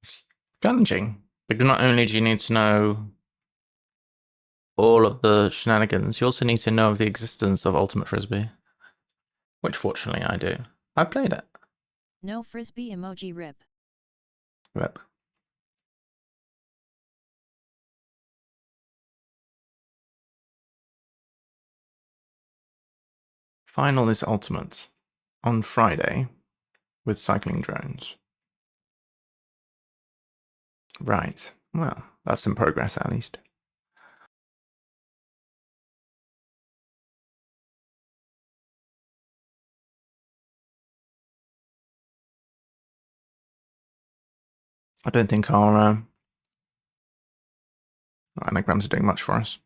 It's challenging. Because not only do you need to know all of the shenanigans, you also need to know of the existence of Ultimate Frisbee. Which fortunately I do. I played it. No frisbee emoji rip. Rip. Final is Ultimate on Friday with cycling drones. Right. Well, that's in progress at least. I don't think our anagrams are doing much for us.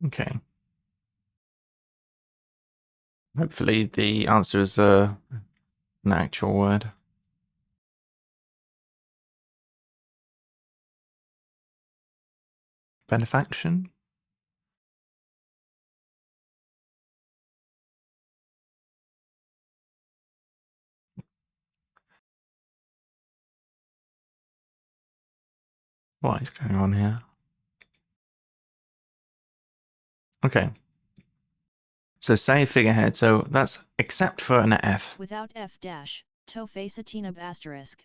Okay. Hopefully the answer is an actual word. Benefaction? What is going on here? Okay. So say figurehead, so that's except for an F. Without F dash, 𝘤𝘳𝘰𝘴𝘴𝘸𝘰𝘳𝘥𝘴 asterisk.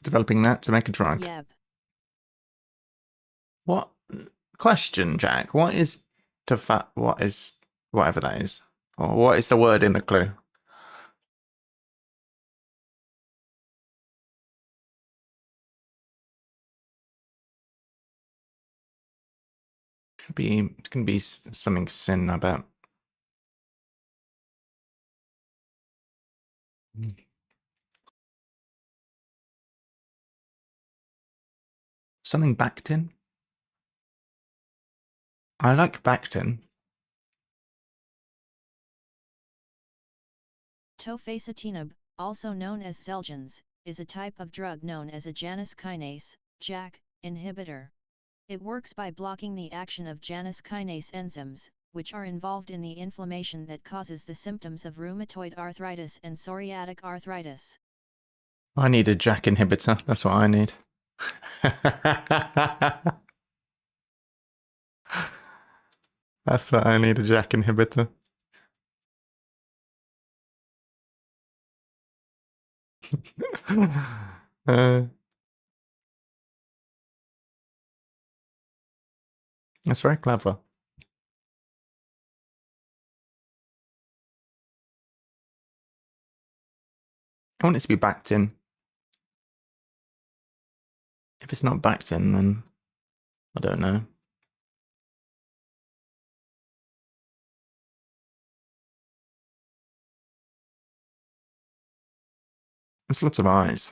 Developing that to make a drug. Yep. What? Question, Jack. What is what is whatever that is? Or what is the word in the clue? It can be something sin, I bet. Something Bactin? I like Bactin. 𝘤𝘳𝘰𝘴𝘴𝘸𝘰𝘳𝘥𝘴, also known as Xelgens, is a type of drug known as a Janus kinase (JAK) inhibitor. It works by blocking the action of Janus kinase enzymes, which are involved in the inflammation that causes the symptoms of rheumatoid arthritis and psoriatic arthritis. I need a JAK inhibitor. That's what I need. That's what I need, a JAK inhibitor. That's very clever. I want it to be backed in. If it's not backed in, then I don't know. There's lots of eyes.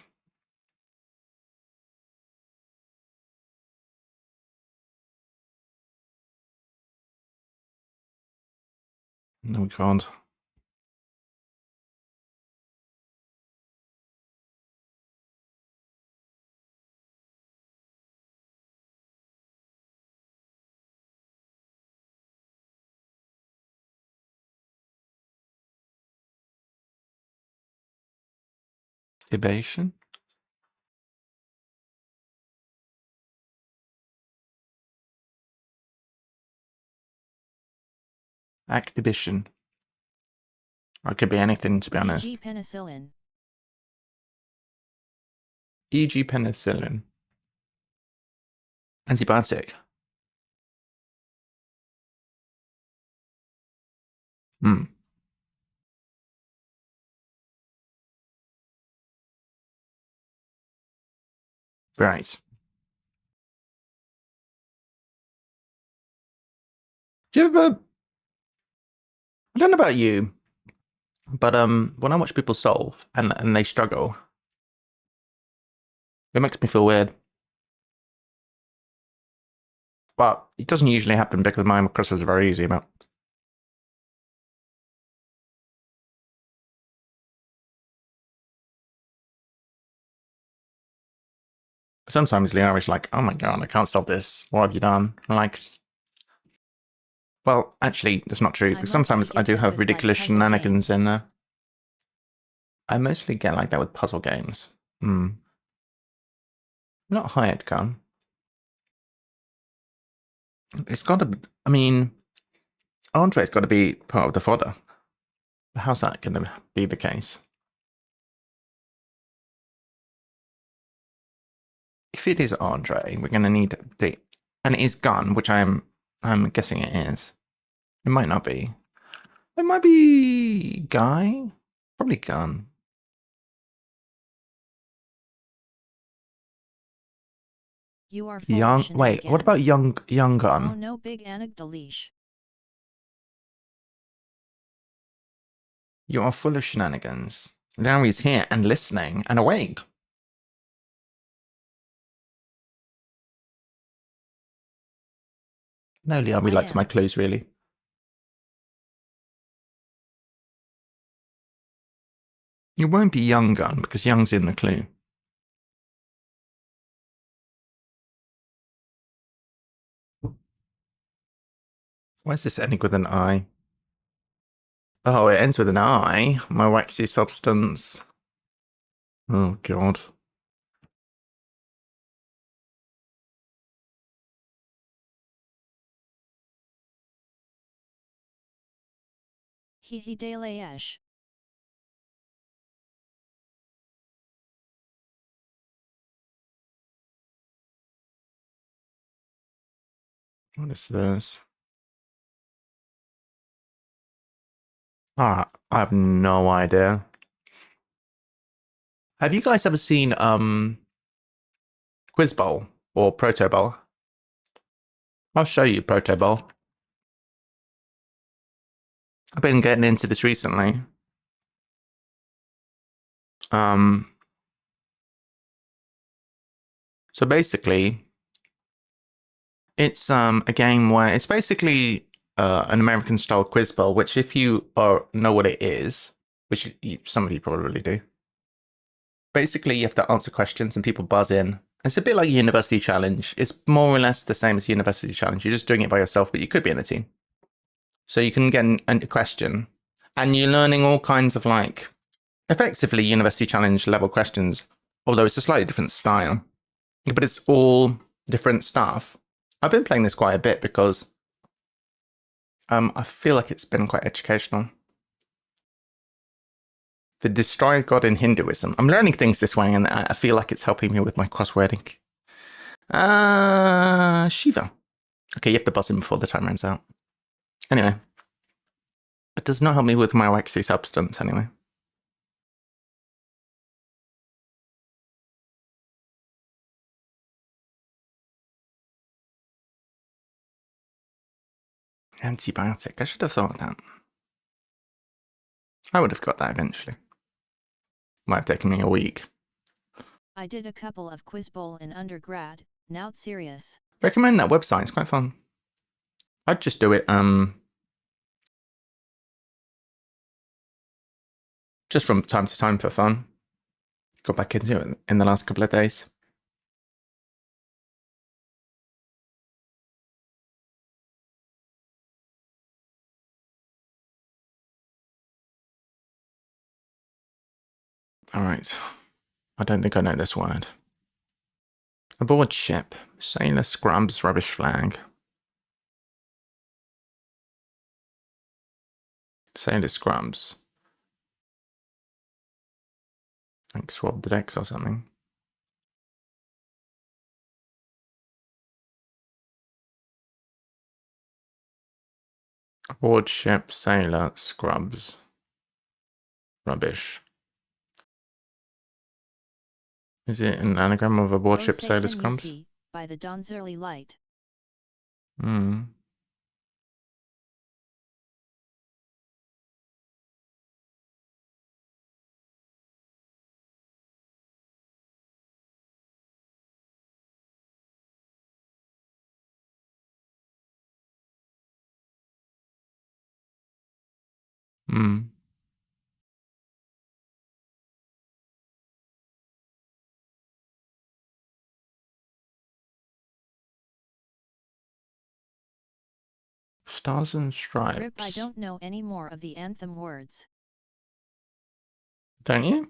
Oh god. Activation. Activation. Or it could be anything, to be honest. E.g. penicillin. E.g. penicillin. Antibiotic. Hmm. Right. Do you ever... I don't know about you, but when I watch people solve and they struggle, it makes me feel weird. But it doesn't usually happen because my crosswords are very easy, but sometimes the Irish like, oh my god, I can't solve this. What have you done? I'm like, well, actually, that's not true. Because sometimes I do have ridiculous shenanigans in there. I mostly get like that with puzzle games. Not hired gun. It's got to. I mean, entree's got to be part of the fodder. How's that going to be the case? If it is entree, we're going to need the, and it is gun, which I'm guessing it is. It might not be. It might be guy. Probably gun. You are Young. Wait, what about young gun? Oh no, big 𝘰𝘳𝘰𝘴𝘴𝘸𝘰𝘳𝘥𝘴. You are full of shenanigans. Now he's here and listening and awake. No, Leon, we liked my clues, really. You won't be young gun because young's in the clue. Why is this ending with an I? Oh, it ends with an I. My waxy substance. Oh, God. 𝘰𝘳𝘷𝘢. What is this? Ah, I have no idea. Have you guys ever seen Quiz Bowl or Proto Bowl? I'll show you Proto Bowl. I've been getting into this recently. So basically, it's a game where it's basically an American style quiz bowl, which if you know what it is, which some of you probably do, basically you have to answer questions and people buzz in. It's a bit like a university challenge. It's more or less the same as a university challenge. You're just doing it by yourself, but you could be in a team. So you can get a question and you're learning all kinds of like effectively university challenge level questions, although it's a slightly different style, but it's all different stuff. I've been playing this quite a bit because I feel like it's been quite educational. The destroyer god in Hinduism. I'm learning things this way and I feel like it's helping me with my crosswording. Shiva. Okay, you have to buzz in before the time runs out. Anyway. It does not help me with my waxy substance, anyway. Antibiotic. I should have thought of that. I would have got that eventually. Might have taken me a week. I did a couple of quiz bowl in undergrad, now serious. Recommend that website, it's quite fun. I'd just do it, just from time to time for fun. Got back into it in the last couple of days. Alright. I don't think I know this word. Aboard ship. Sailor scrubs rubbish flag. Sailor scrubs. Like swab the decks or something. Aboard ship, sailor, scrubs. Rubbish. Is it an anagram of aboard ship, sailor, scrubs? By the dawn's early light. Hmm. Hmm. Stars and stripes. Rip, I don't know any more of the anthem words. Don't you?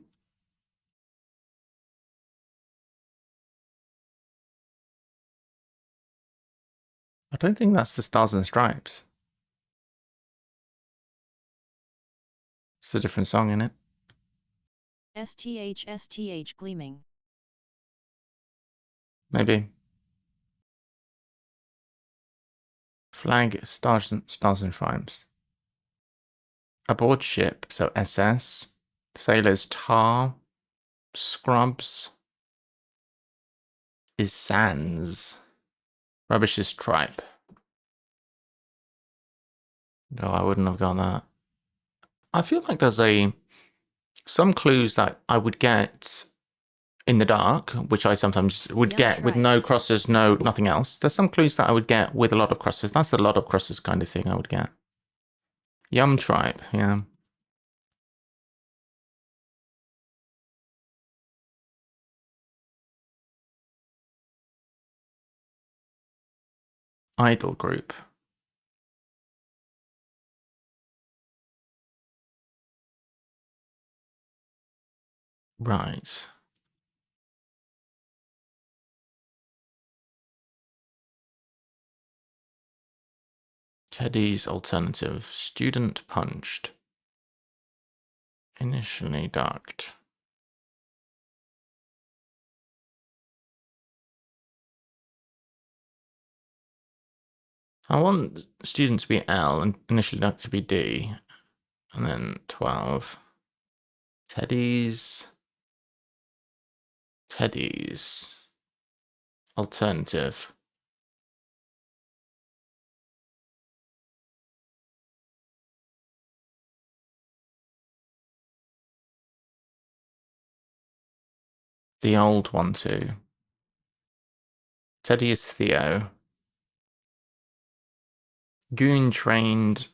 I don't think that's the Stars and Stripes. It's a different song, isn't it? STH gleaming. Maybe. Flag, stars and stripes. Aboard ship, so SS. Sailors, tar. Scrubs is sands. Rubbish is tripe. No, I wouldn't have got that. I feel like there's some clues that I would get in the dark, which I sometimes would get with no crosses, nothing else. There's some clues that I would get with a lot of crosses. That's a lot of crosses kind of thing I would get. Yum tripe, yeah. Idol group. Right. Teddy's alternative. Student punched. Initially ducked. I want student to be L and initially ducked to be D. And then 12. Teddy's alternative. The old one too. Teddy is Theo. Goon trained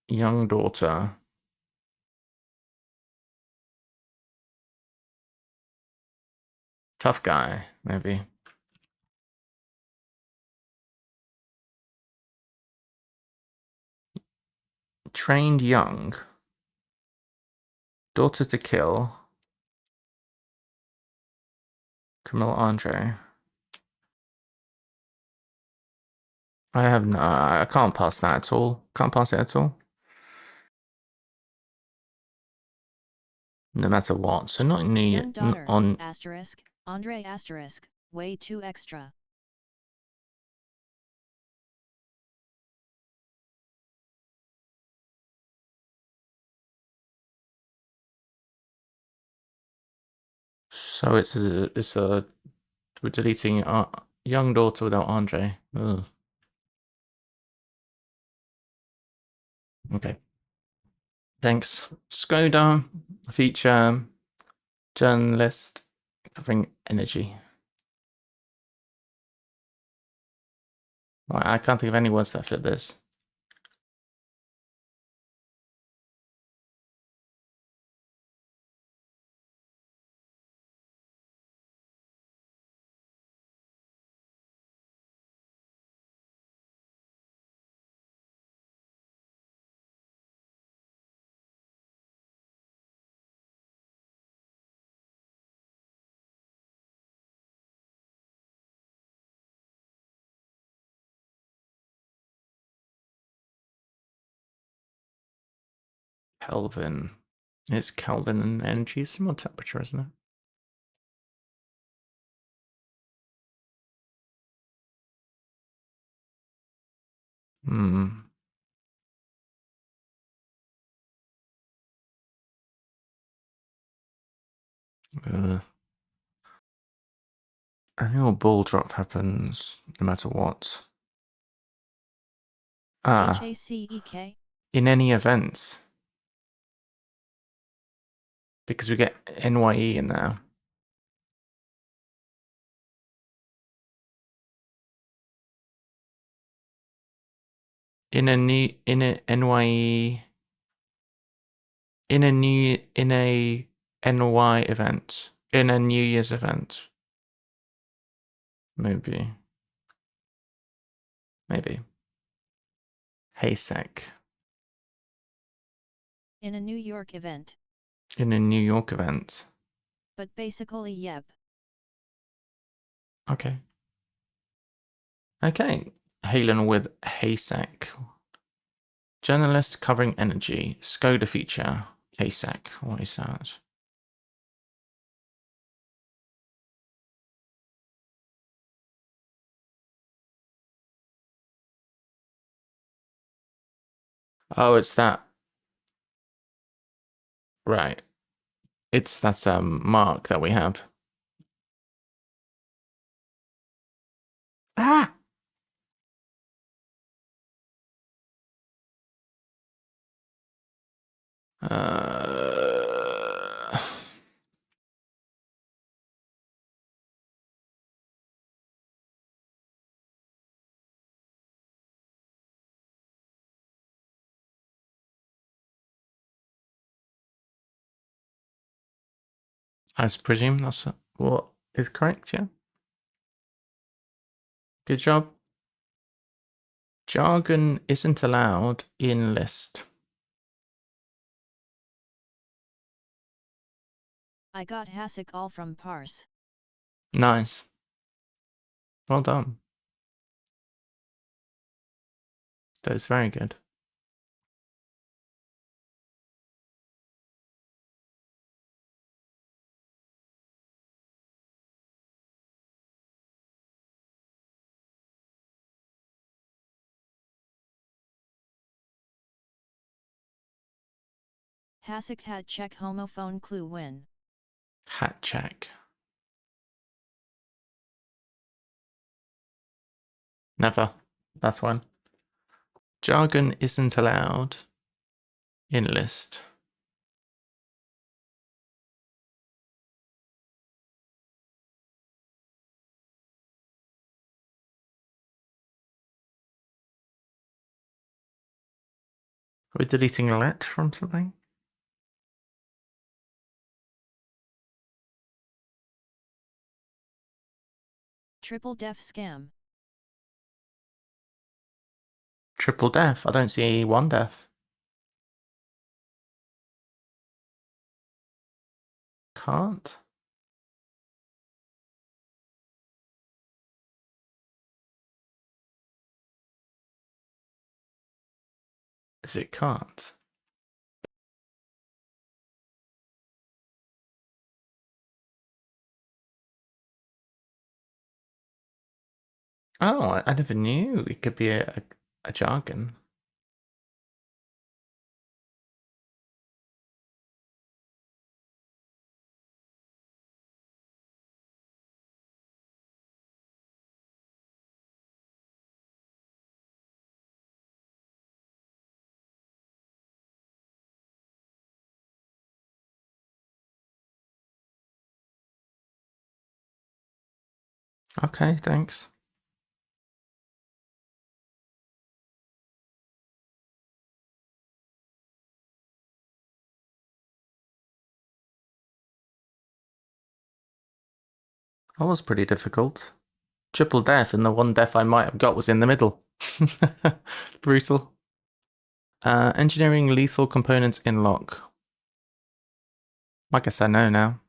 young daughter. Tough guy, maybe. Trained young. Daughter to kill. Camille Andre. I can't pass that at all. Can't pass it at all. No matter what. So not near Daughter, on asterisk, Andre asterisk, way too extra. So we're deleting our young daughter without Andre. Ugh. Okay. Thanks. 𝘰𝘳𝘷𝘢 feature journalist covering energy. Right, I can't think of any words that fit this. Kelvin. It's Kelvin and energy, similar temperature, isn't it? Hmm. Annual ball drop happens no matter what. HACEK. In any event. Because we get NYE in there. In a NYE in a NY event. In a New Year's event. Maybe. HACEK. In a New York event. In a New York event. But basically, yep. Okay. Halen with HACEK. Journalist covering energy. 𝘰𝘳𝘷𝘢 feature. HACEK. What is that? Oh, it's that. Right. That's mark that we have. Ah! I presume that's what is correct, yeah? Good job. Jargon isn't allowed in list. I got HACEK all from parse. Nice. Well done. That is very good. HACEK hat check homophone clue win. Hat check. Never. That's one. Jargon isn't allowed in list. Are we deleting let from something? Triple def scam. Triple def. I don't see one def. Can't. Is it can't? Oh, I never knew it could be a jargon. Okay, thanks. That was pretty difficult. Triple death, and the one death I might have got was in the middle. Brutal. Engineering lethal components in lock. I guess I know now.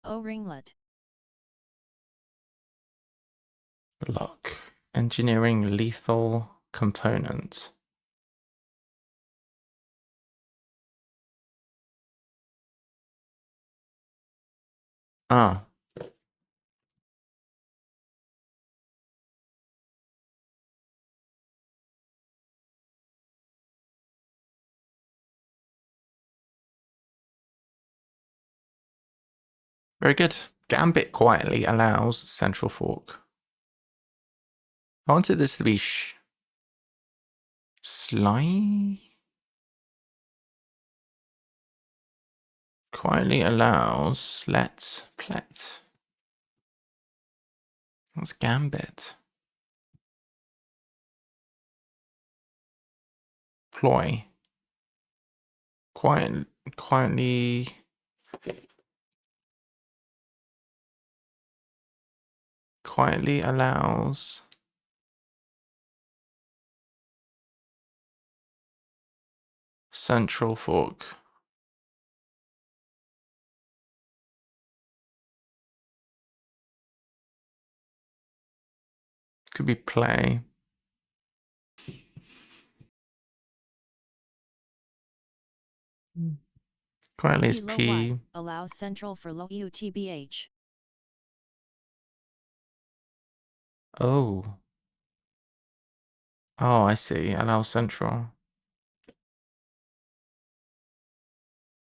𝘤𝘳𝘰𝘷𝘢. Lock. Engineering lethal component. Ah. Very good. Gambit quietly allows central fork. I wanted this to be sly. Quietly allows let's plet. What's gambit? Ploy. Quietly allows central fork. Could be play. Quietly is P. Allows central for 𝘤𝘳𝘰𝘴𝘴𝘸𝘰𝘳𝘥𝘴. Oh. Oh, I see. Allow central.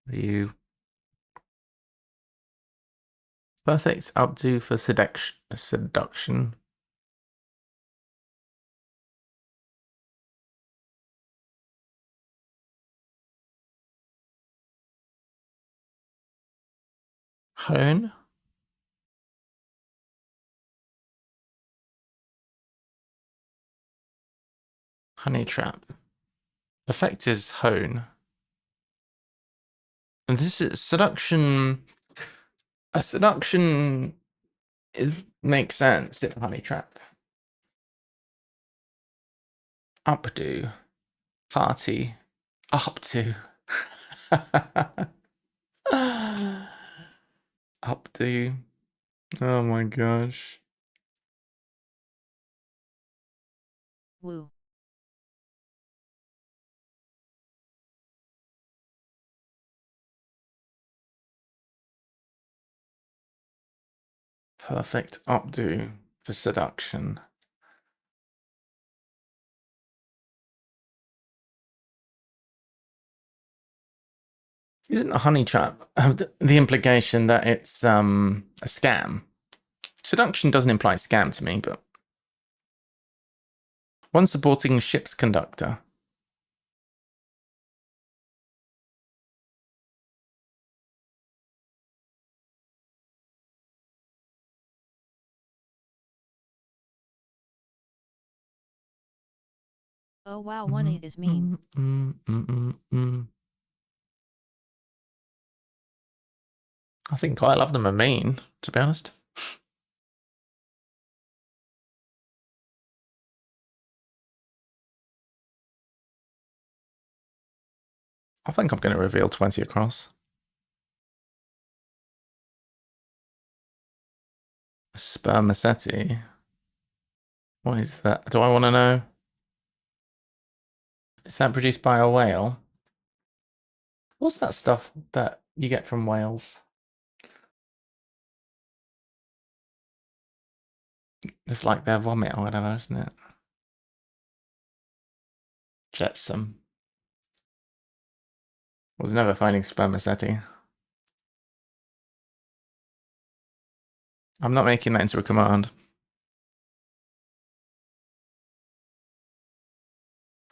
View. Perfect. Updo for seduction. Hone. Honey trap. Effect is hone. And this is seduction. A seduction makes sense in honey trap. Updo. Party. Up to. Updo. Oh my gosh. Woo. Perfect updo for seduction. Isn't a honey trap have the implication that it's a scam? Seduction doesn't imply scam to me, but one supporting ship's conductor. Oh wow, one is mean. I think quite a lot of them are mean, to be honest. I think I'm going to reveal 20 across. Spermaceti. What is that? Do I want to know? Is that produced by a whale? What's that stuff that you get from whales? It's like their vomit or whatever, isn't it? Jetsam. Was never finding spermaceti. I'm not making that into a command.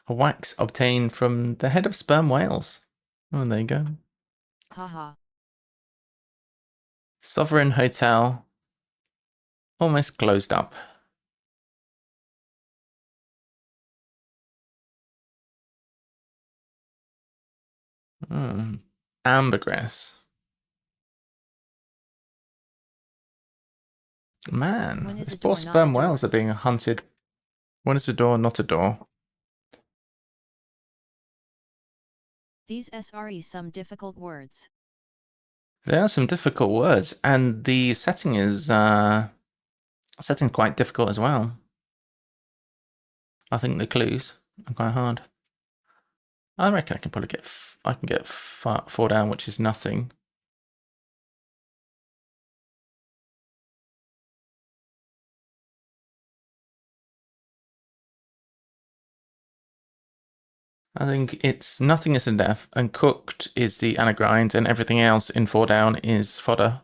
A wax obtained from the head of sperm whales. Oh, there you go. Haha. Sovereign Hotel. Almost closed up. Ambergris. Man, these poor sperm whales are being hunted. When is a door not a door? These SRE some difficult words. There are some difficult words, and the setting is quite difficult as well. I think the clues are quite hard. I reckon I can probably get four down, which is nothing. I think it's nothing is a death, and cooked is the anagrind, and everything else in 4 down is fodder.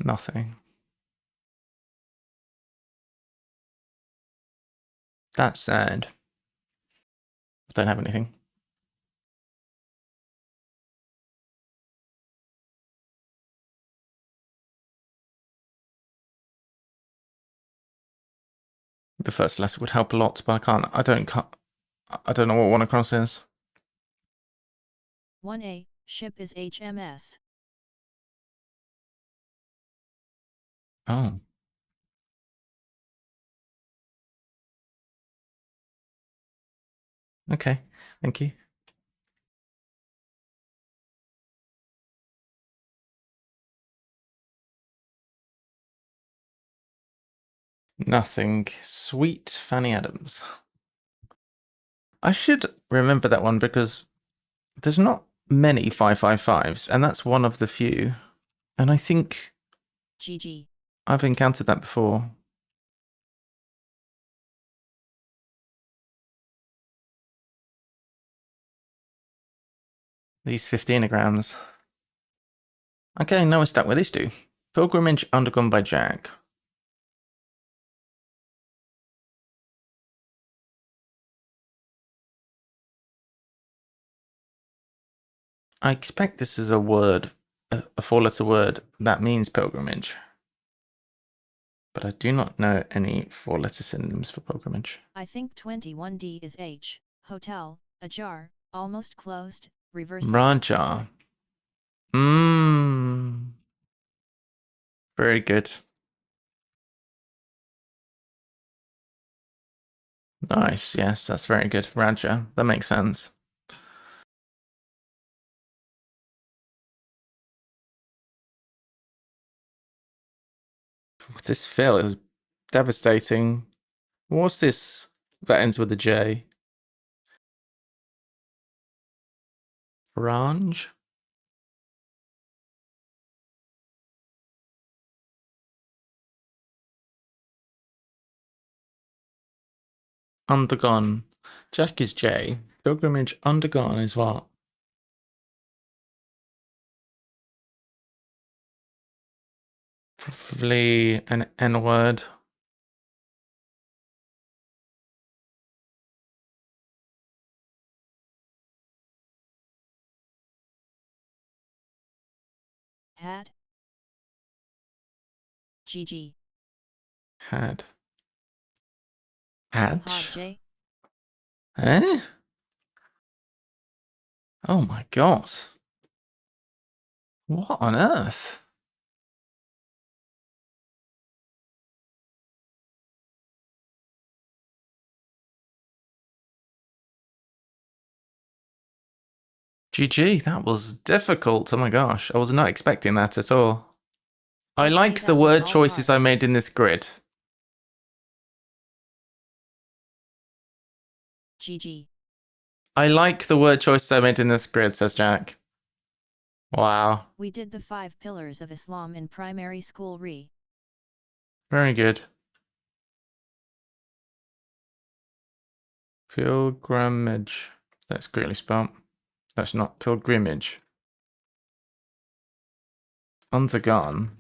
Nothing. That's sad. I don't have anything. The first letter would help a lot, but I don't know what 1 across is. 1A, ship is HMS. Oh. Okay, thank you. Nothing. Sweet Fanny Adams. I should remember that one because there's not many 555s, and that's one of the few. And I think GG. I've encountered that before. These 15grams. Okay, now we're stuck with these two. Pilgrimage undergone by Jack. I expect this is a word, a 4-letter word that means pilgrimage. But I do not know any 4-letter synonyms for pilgrimage. I think 21D is H, hotel, ajar, almost closed, reverse. Raja. Very good. Nice, yes, that's very good. Raja, that makes sense. This fail is devastating. What's this that ends with a J? Ranj? Undergone. Jack is J. Pilgrimage undergone is what? Probably an N word. Had. GG. Had. Had. Pod J. Eh? Oh my god. What on earth? GG, that was difficult. Oh my gosh, I was not expecting that at all. I like the word choices I made in this grid. GG. I like the word choices I made in this grid, says Jack. Wow. We did the 5 pillars of Islam in primary school re. Very good. Pilgrimage. That's greatly spelled. That's not pilgrimage. Undergone.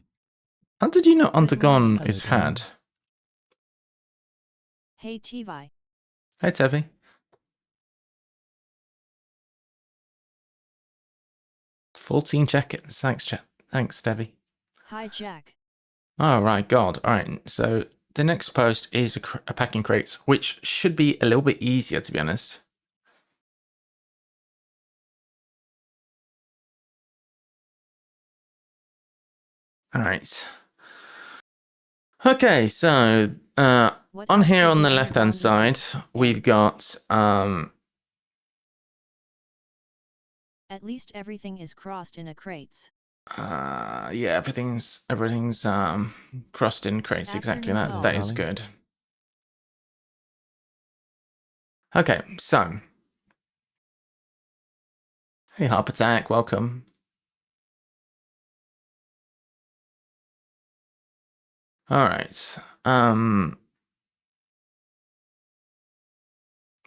How did you know undergone Hello, is Dad. had? Hey 𝘰𝘳𝘃. Hey, Tevi. 14 check-ins. Thanks, Thanks, Tevi. Hi Jack. Oh, right, God. All right, so the next post is a packing crates, which should be a little bit easier, to be honest. All right. Okay, so What on else here did on you the do left-hand on your side, we've got At least everything is crossed in a crates. yeah, everything's crossed in crates. Exactly Afternoon that. all. That is darling. good. Okay, so hey, Harp Attack, welcome. All right.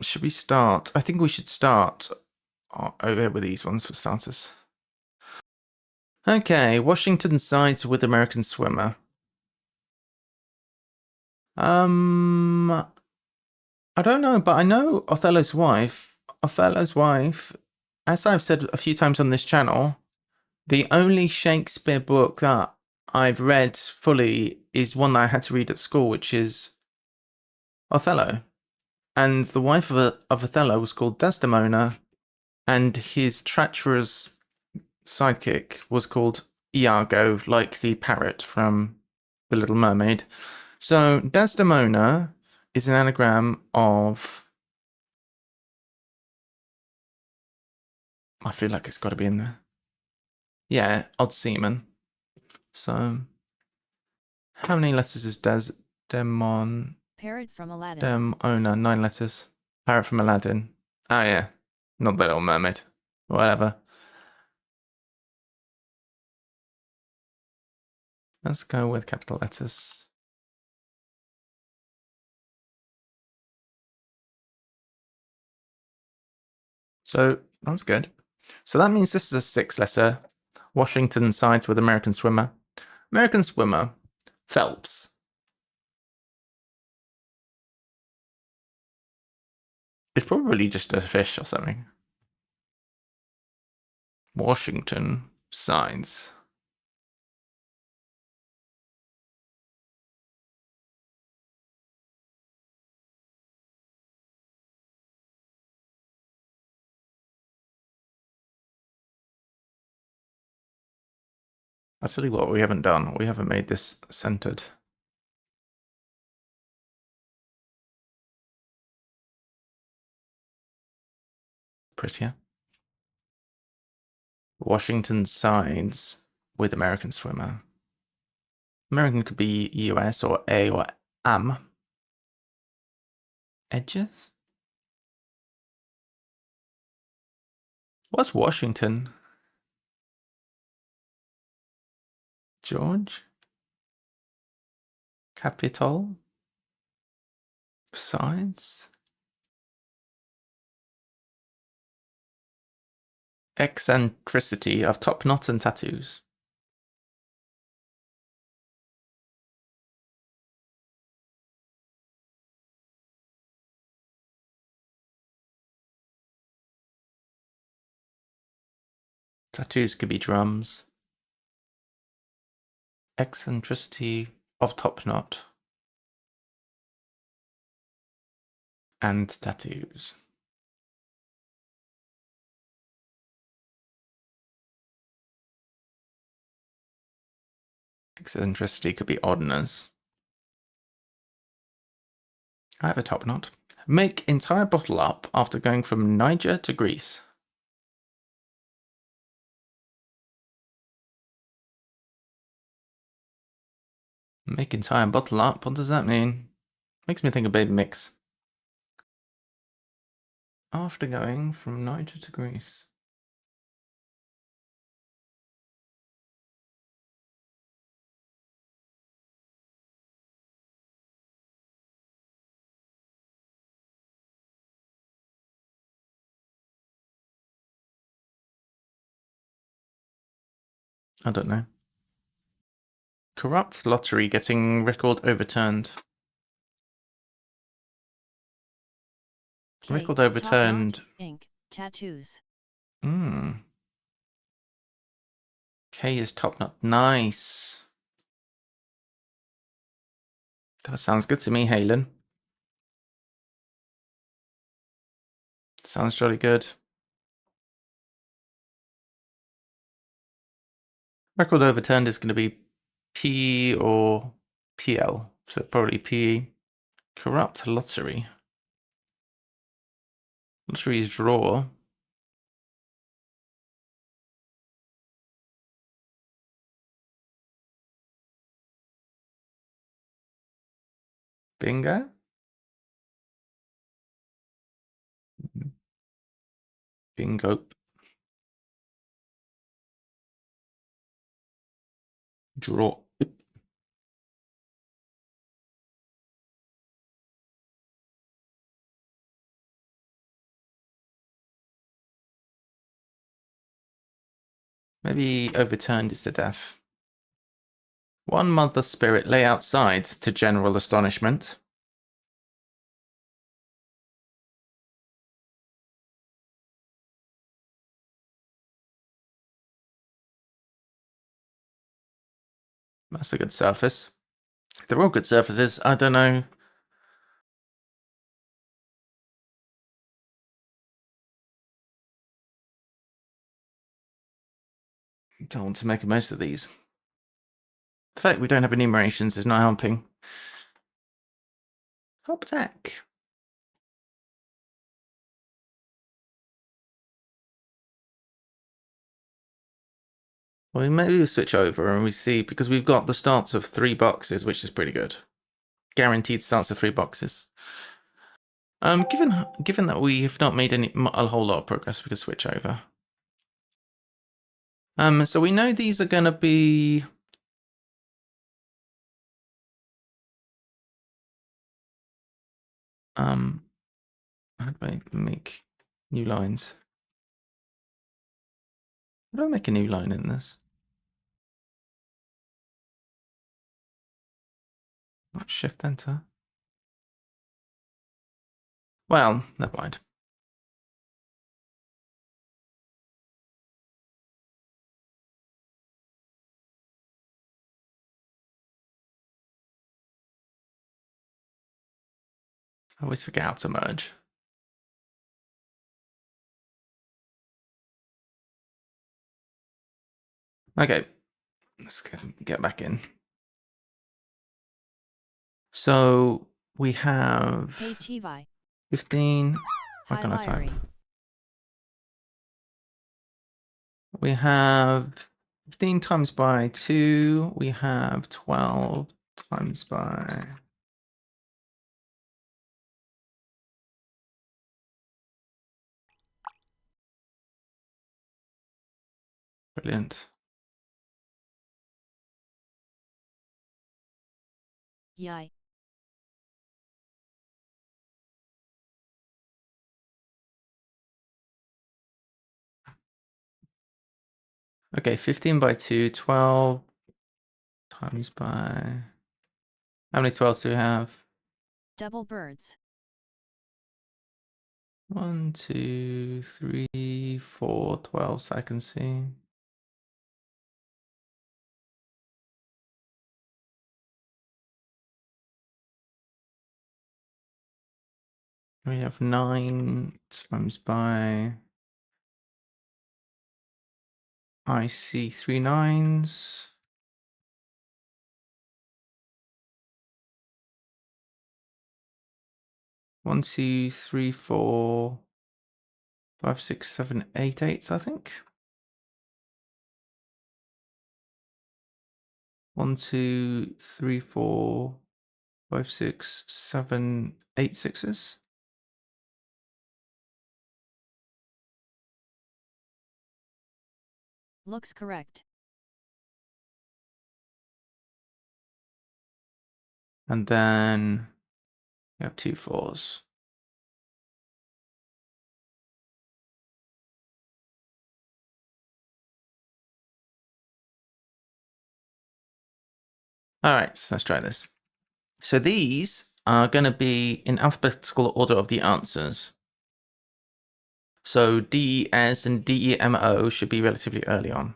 Should we start? I think we should start over with these ones for starters. Okay, Washington sides with American swimmer. I don't know, but I know Othello's wife. Othello's wife, as I've said a few times on this channel, the only Shakespeare book that I've read fully is one that I had to read at school, which is Othello. And the wife of Othello was called Desdemona, and his treacherous sidekick was called Iago, like the parrot from The Little Mermaid. So Desdemona is an anagram of... I feel like it's got to be in there. Yeah, odd seaman. So how many letters is Desdemon? Parrot from Aladdin. Demona, 9 letters. Parrot from Aladdin. Oh yeah, not The Little Mermaid. Whatever. Let's go with capital letters. So that's good. So that means this is a 6-letter. Washington sides with American swimmer. American swimmer. Phelps. It's probably just a fish or something. Washington sides. I'll tell you what we haven't done. We haven't made this centered. Prettier. Washington sides with American swimmer. American could be US or A or AM. Edges? What's Washington? George? Capital? Sides? Eccentricity of top knots and tattoos. Tattoos could be drums. Eccentricity of top knot. And tattoos. Eccentricity could be oddness. I have a top knot. Make entire bottle up after going from Niger to Greece. Make entire bottle up? What does that mean? Makes me think of Baby Mix. After going from Niger to Greece. I don't know. Corrupt lottery getting record overturned. K. Record overturned. Top knot, ink, tattoos. Hmm. K is top knot. Nice. That sounds good to me, Halen. Sounds jolly good. Record overturned is going to be P or PL. So probably P. Corrupt lottery. Lottery's draw. Bingo. Bingo. Draw. Maybe overturned is the death. One mother spirit lay outside to general astonishment. That's a good surface. They're all good surfaces. I don't know. Don't want to make the most of these. The fact we don't have enumerations is not helping. Hop attack. Well, maybe we switch over and we see, because we've got the starts of 3 boxes, which is pretty good. Guaranteed starts of 3 boxes. Given that we have not made a whole lot of progress, we could switch over. So we know these are going to be how do I make new lines? How do I make a new line in this? Not Shift Enter. Well, never mind. I always forget how to merge. Okay, let's get back in. So we have ATV. 15. What can I type? Highlighting. We have 15 times by 2. We have 12 times by... Brilliant. Yay. Okay, 15 by 2, 12 times by... How many 12s do we have? Double birds. 1, 2, 3, 4, 12s I can see. We have 9 times by... I see 3 9s. 1, 2, 3, 4, 5, 6, 7, 8 8s, I think. 1, 2, 3, 4, 5, 6, 7, 8 6s. Looks correct. And then we have 2 4s. All right, so let's try this. So these are going to be in alphabetical order of the answers. So DES and DEMO should be relatively early on.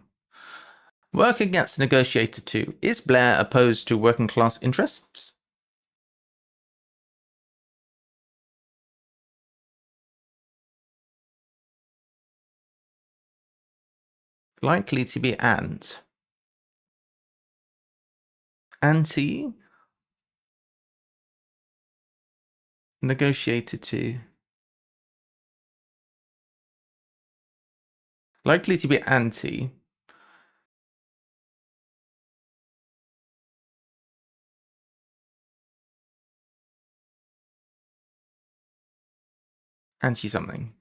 Working gets negotiated to. Is Blair opposed to working class interests? Likely to be and. Anti. Negotiated to. Likely to be anti. Anti something.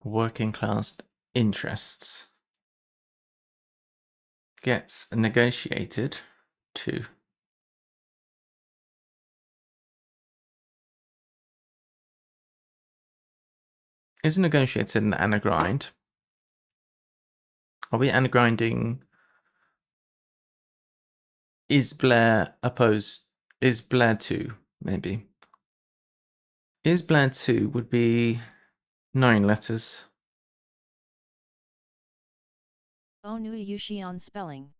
Working class interests. Gets negotiated to. Is negotiated an anagrind? Are we anagrinding? Is Blair opposed? Is Blair to, maybe? Is Blair to would be 9 letters. 𝘤𝘳𝘰𝘴𝘴𝘸𝘰𝘳𝘥𝘴 on spelling.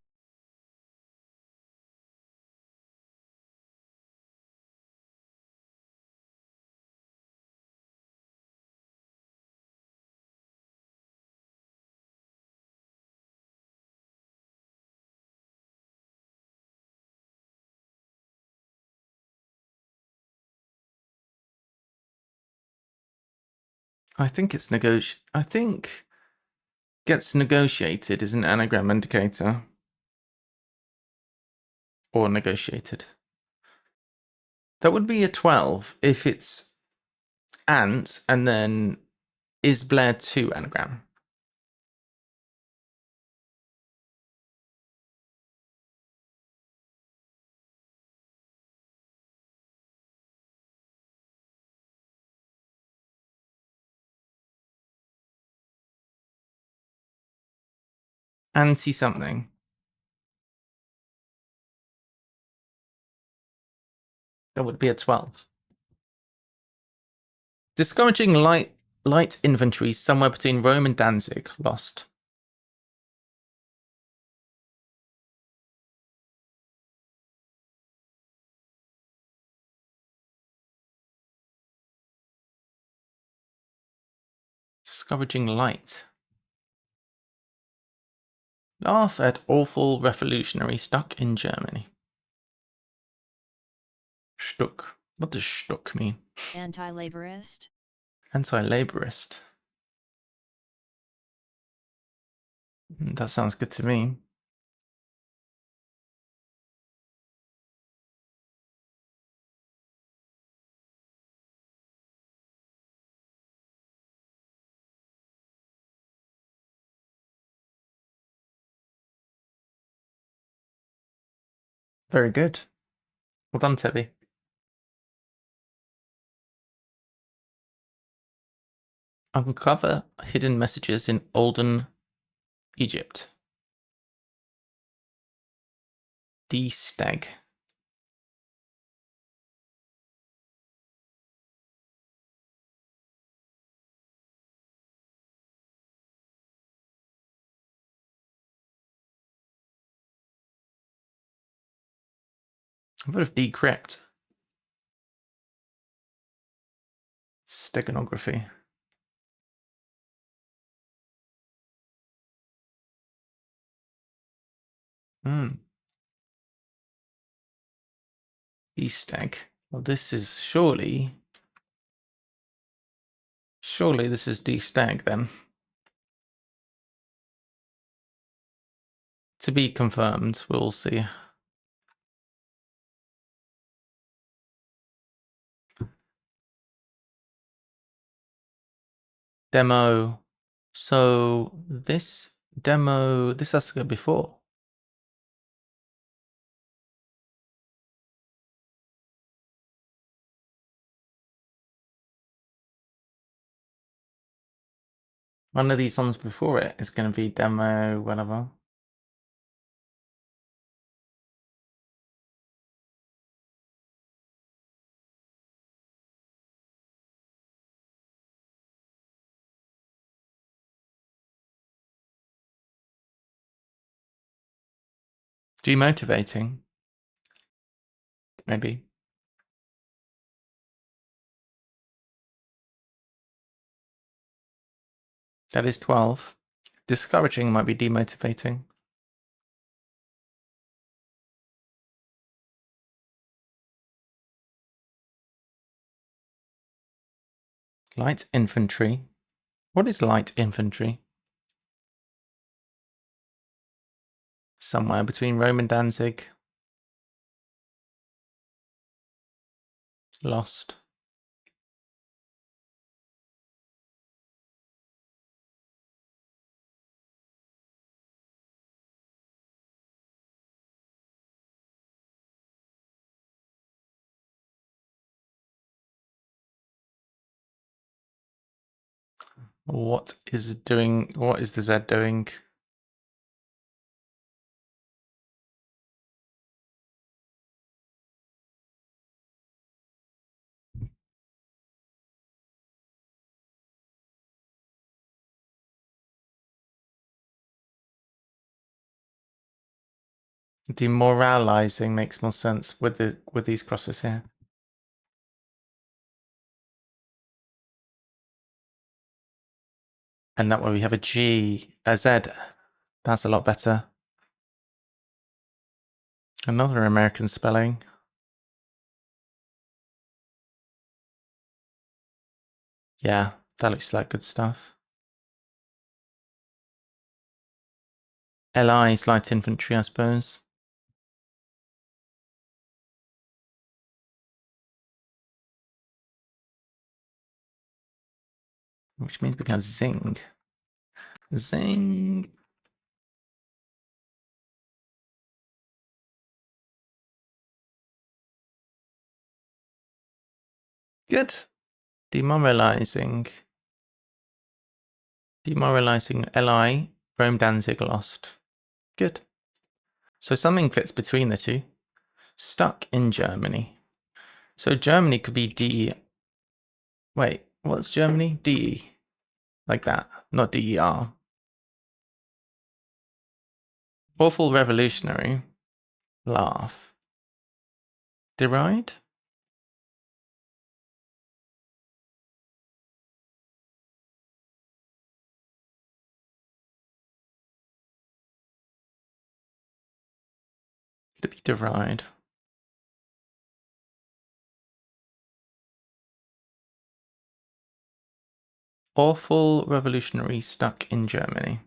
I think it's I think gets negotiated is an anagram indicator. Or negotiated. That would be a 12 if it's ant and then is Blair 2 anagram. Anti something. That would be a 12. Discouraging light infantry somewhere between Rome and Danzig. Lost. Discouraging light. Laugh at awful revolutionary stuck in Germany. Stuck. What does stuck mean? Anti-laborist. Anti-laborist. That sounds good to me. Very good. Well done, Tebby. Uncover hidden messages in olden Egypt. D-stag. What if decrypt? Steganography. D-stag. Well, this is surely this is D-stag then. To be confirmed, we'll see. Demo. So this demo, this has to go before. One of these ones before it is going to be demo, whatever. Demotivating. Maybe. That is 12. Discouraging might be demotivating. Light infantry. What is light infantry? Somewhere between Rome and Danzig. Lost. What is the Z doing? Demoralizing makes more sense with these crosses here. And that way we have a G, a Z. That's a lot better. Another American spelling. Yeah, that looks like good stuff. LI is light infantry, I suppose. Which means it becomes zing. Zing. Good. Demoralizing. Demoralizing LI. Rome Danzig lost. Good. So something fits between the two. Stuck in Germany. So Germany could be D. Wait, what's Germany? DE. Like that. Not DER. Awful revolutionary. Laugh. Deride? Could it be deride? Awful revolutionary stuck in Germany.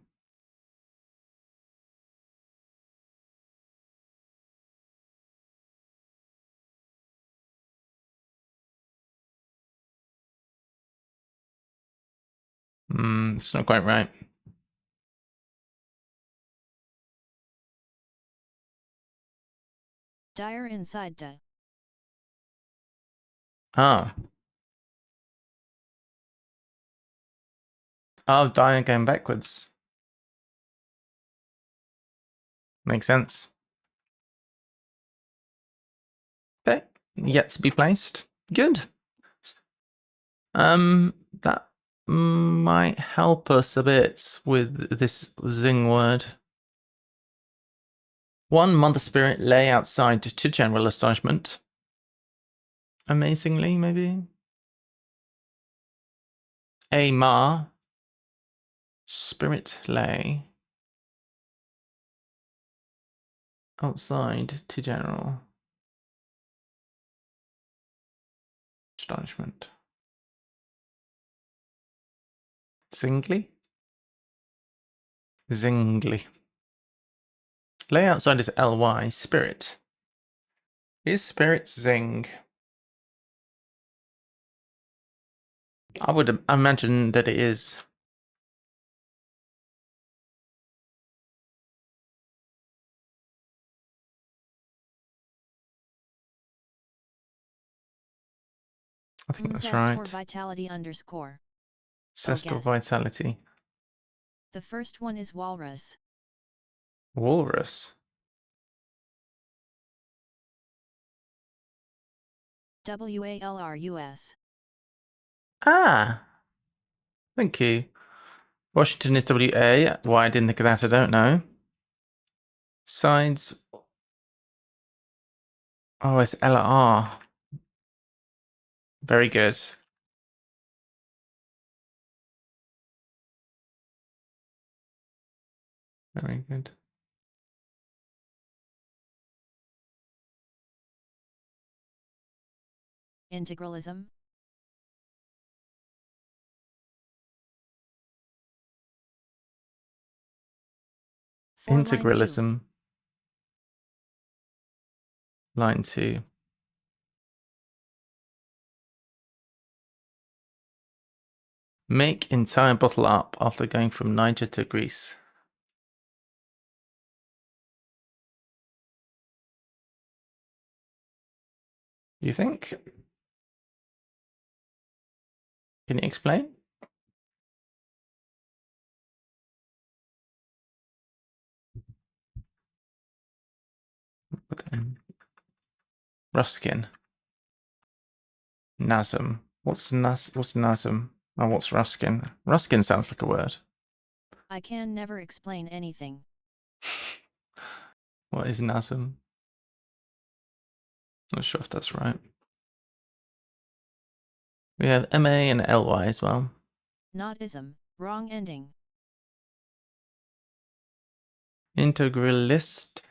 It's not quite right. Dire inside da. Ah. Oh, dire going backwards. Makes sense. Okay, yet to be placed. Good. That might help us a bit with this zing word. One mother spirit lay outside to general astonishment. Amazingly, maybe. A ma spirit lay outside to general astonishment. Zingly? Zingly. Lay outside is ly, spirit. Is spirit zing? I would imagine that it is. I think that's Zest or right. vitality underscore. Zest or guess. vitality. The first one is walrus. Walrus. WALRUS. Ah, thank you. Washington is WA. Why I didn't think of that, I don't know. Sides. Oh, it's LR. Very good. Very good. Integralism. Integralism. Line 2. Make entire bottle up after going from Niger to Greece. You think? Can you explain? Ruskin. Nasm. What's Nasm? Oh, what's Ruskin? Ruskin sounds like a word. I can never explain anything. What is Nasm? Not sure if that's right. We have MA and LY as well. Not ism. Wrong ending. Integralist.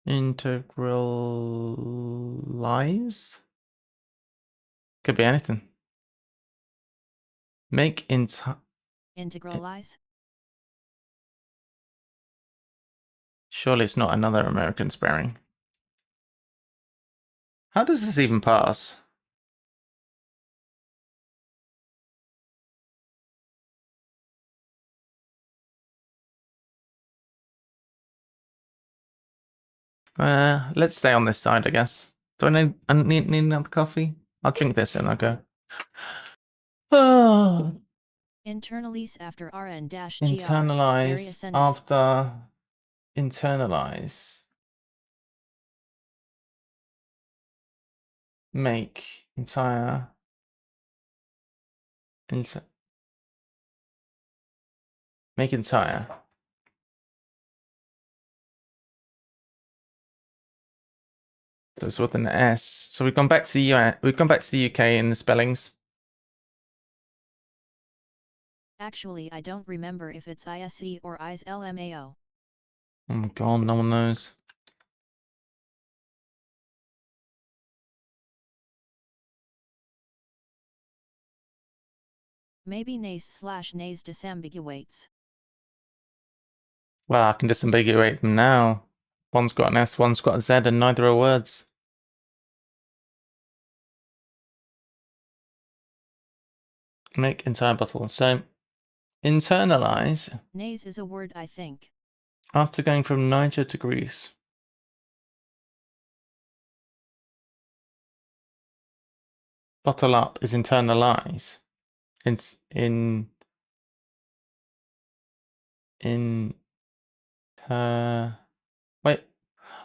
Integralize? Could be anything. Make Integralize? Surely it's not another American spelling. How does this even pass? Let's stay on this side, I guess. Do I need another coffee? I'll drink this and I'll go. Oh. Internalize after RN-GR. Internalize after internalize. Make entire. Make entire. So it's with an S. So we've gone back to the US, we've gone back to the UK in the spellings. Actually, I don't remember if it's ISE or ISLMAO. Oh my god, no one knows. Maybe nays/nays disambiguates. Well, I can disambiguate them now. One's got an S, one's got a Z, and neither are words. Make entire bottle. So, internalize. Nays is a word, I think. After going from Niger to Greece. Bottle up is internalize. Wait.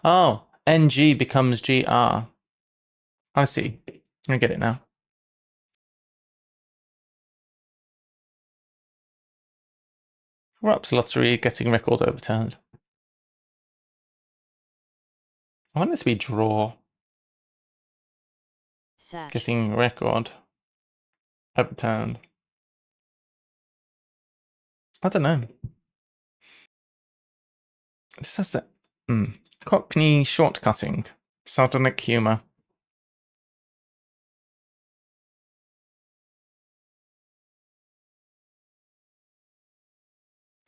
Oh, NG becomes GR. I see. I get it now. Rups lottery getting record overturned. I want this to be draw. Sash. Getting record overturned. I don't know. This has that Cockney shortcutting, sardonic humour.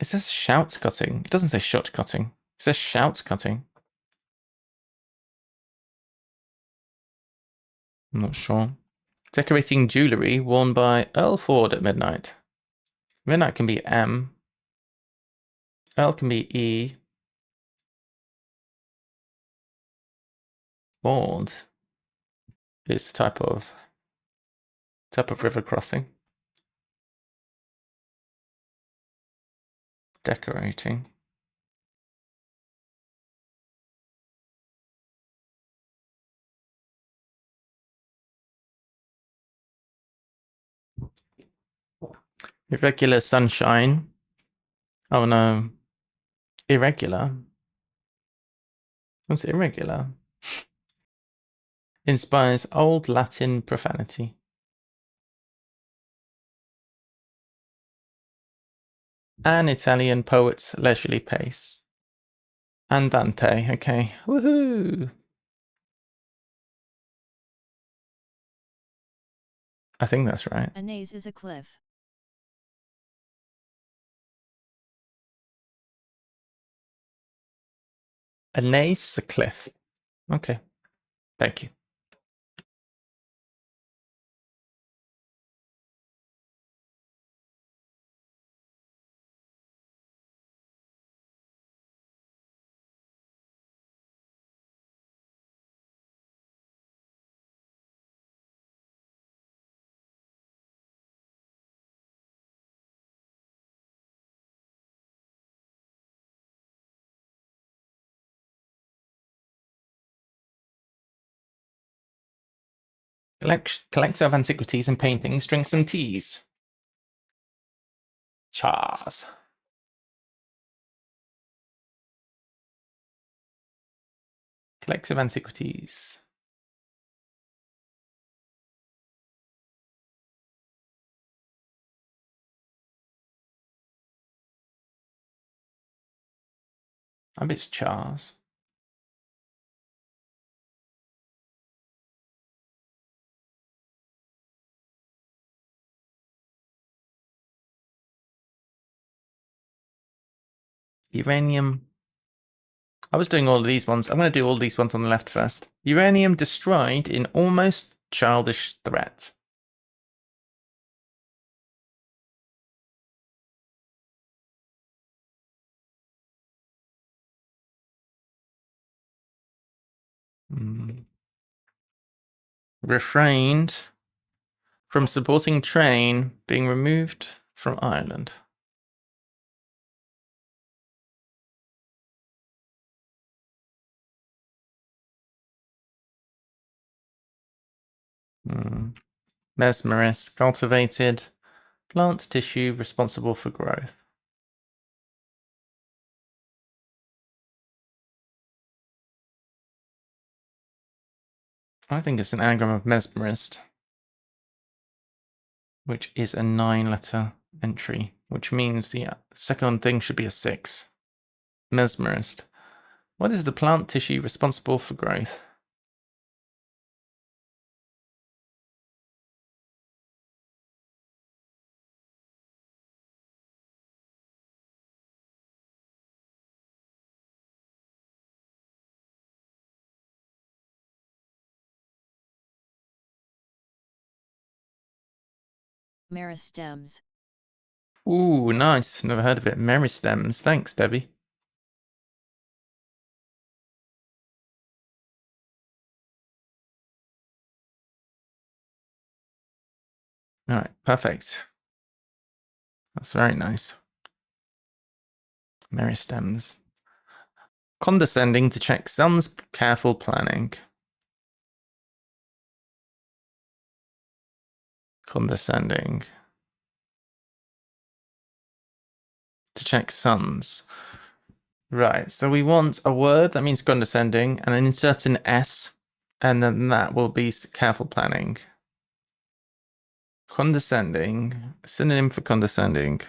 It says shout cutting. It doesn't say shot cutting. It says shout cutting. I'm not sure. Decorating jewellery worn by Earl Ford at midnight. Midnight can be M. Earl can be E. Ford is type of river crossing. Decorating. Irregular sunshine. Oh no. Irregular? What's irregular? Inspires old Latin profanity. An Italian poet's leisurely pace. Andante, okay. Woohoo! I think that's right. A naze is a cliff. A naze is a cliff. Okay. Thank you. Collector of antiquities and paintings, drink some teas. Chars. Collector of antiquities. I bet it's chars. Uranium. I was doing all of these ones. I'm going to do all these ones on the left first. Uranium destroyed in almost childish threat. Refrained from supporting train being removed from Ireland. Mesmerist, cultivated plant tissue responsible for growth. I think it's an anagram of mesmerist, which is a 9-letter entry, which means the second thing should be a 6. Mesmerist. What is the plant tissue responsible for growth? Meristems. Ooh, nice. Never heard of it. Meristems. Thanks, Debbie. All right, perfect. That's very nice. Meristems. Condescending to check son's careful planning. Condescending. To check sons. Right, so we want a word that means condescending and then insert an S, and then that will be careful planning. Condescending. Synonym for condescending.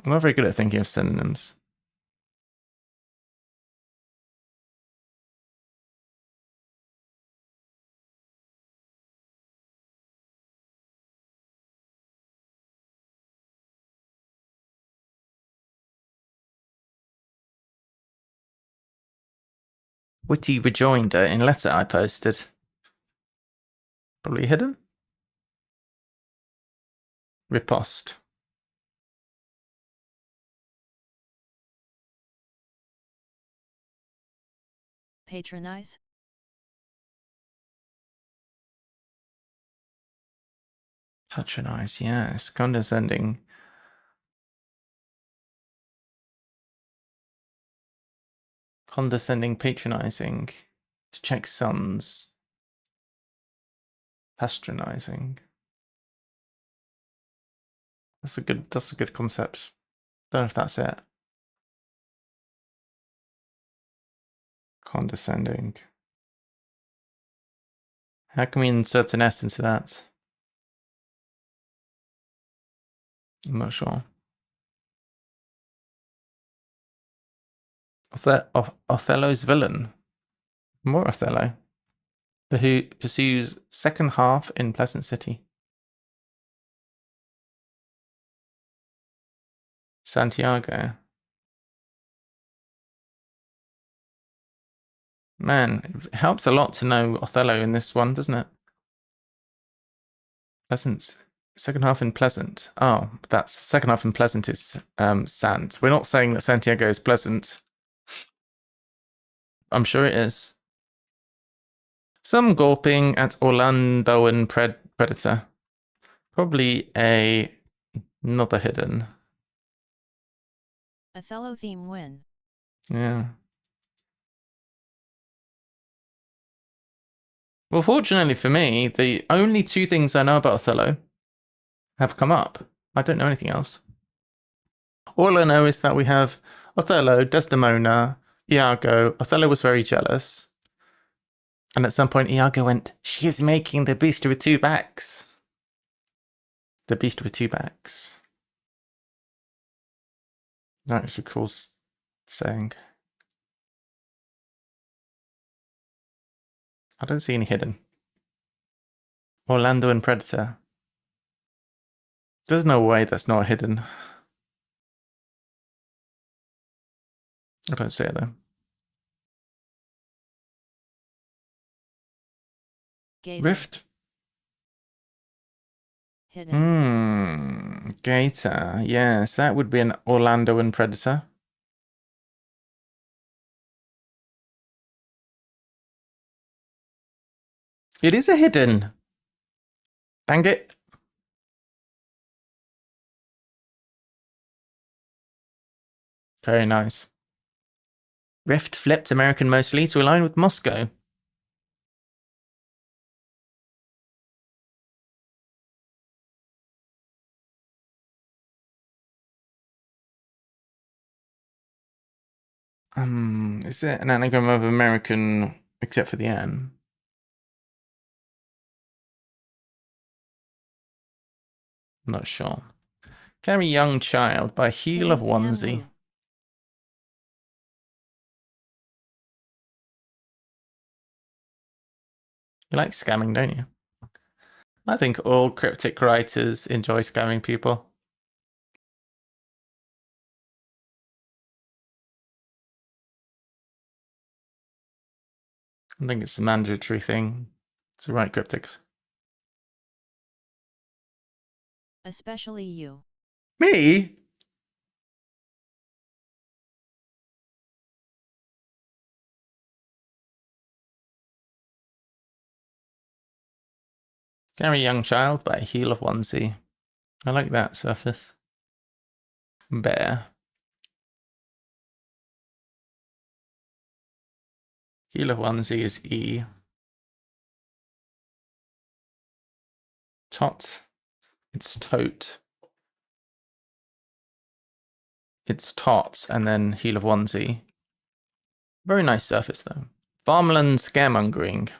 I'm not very good at thinking of synonyms. Witty rejoinder in letter I posted. Probably hidden. Riposte. Patronize? Patronize, yes. Condescending. Condescending, patronizing. To check sons. Patronizing. That's a good concept. Don't know if that's it. Condescending. How can we insert an S into that? I'm not sure. Othello's villain. More Othello. Who pursues second half in Pleasant City. Santiago. Man, it helps a lot to know Othello in this one, doesn't it? Pleasant. Second half in Pleasant. Oh, that's second half in Pleasant is Sant. We're not saying that Santiago is pleasant. I'm sure it is. Some gawping at Orlandoan predator. Probably another hidden. Othello theme win. Yeah. Well, fortunately for me, the only two things I know about Othello have come up. I don't know anything else. All I know is that we have Othello, Desdemona, Iago. Othello was very jealous. And at some point, Iago went, "She is making the beast with two backs." The beast with two backs. That's a cool saying. I don't see any hidden. Orlando and Predator. There's no way that's not hidden. I don't see it though. Gator. Rift. Hidden. Gator. Yes, that would be an Orlando and Predator. It is a hidden. Dang it. Very nice. Rift flipped American mostly to align with Moscow. Is it an anagram of American except for the N? I'm not sure. Carry young child by heel of onesie. You like scamming, don't you? I think all cryptic writers enjoy scamming people. I think it's a mandatory thing to write cryptics. Especially you. Me? Carry young child by heel of onesie. I like that surface. Bear. Heel of onesie is E. Tot. It's tote. It's tots and then heel of onesie. Very nice surface though. Farmland scaremongering.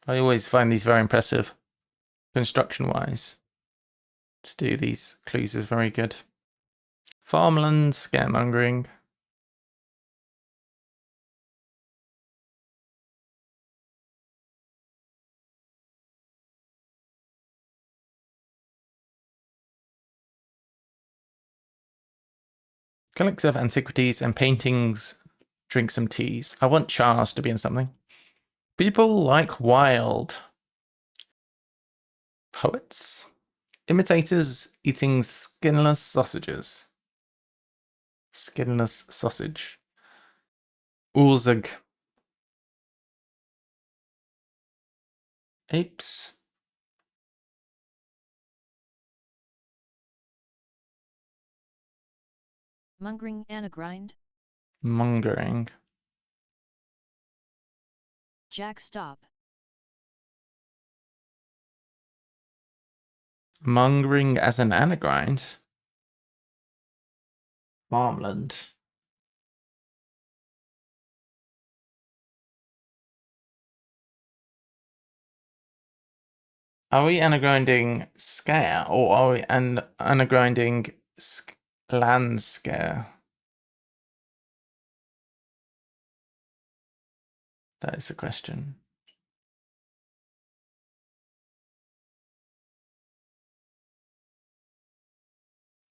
I always find these very impressive, construction-wise. To do these clues is very good. Farmland scaremongering. Collective antiquities and paintings. Drink some teas. I want Charles to be in something. People like wild. Poets. Imitators eating skinless sausages. Skinless sausage. 𝘯𝘰𝘷𝘢. Apes. Mongering anagrind. Mongering. Jack stop. Mongering as an anagrind. Farmland. Are we anagrinding scare or are we anagrinding land scare? That is the question.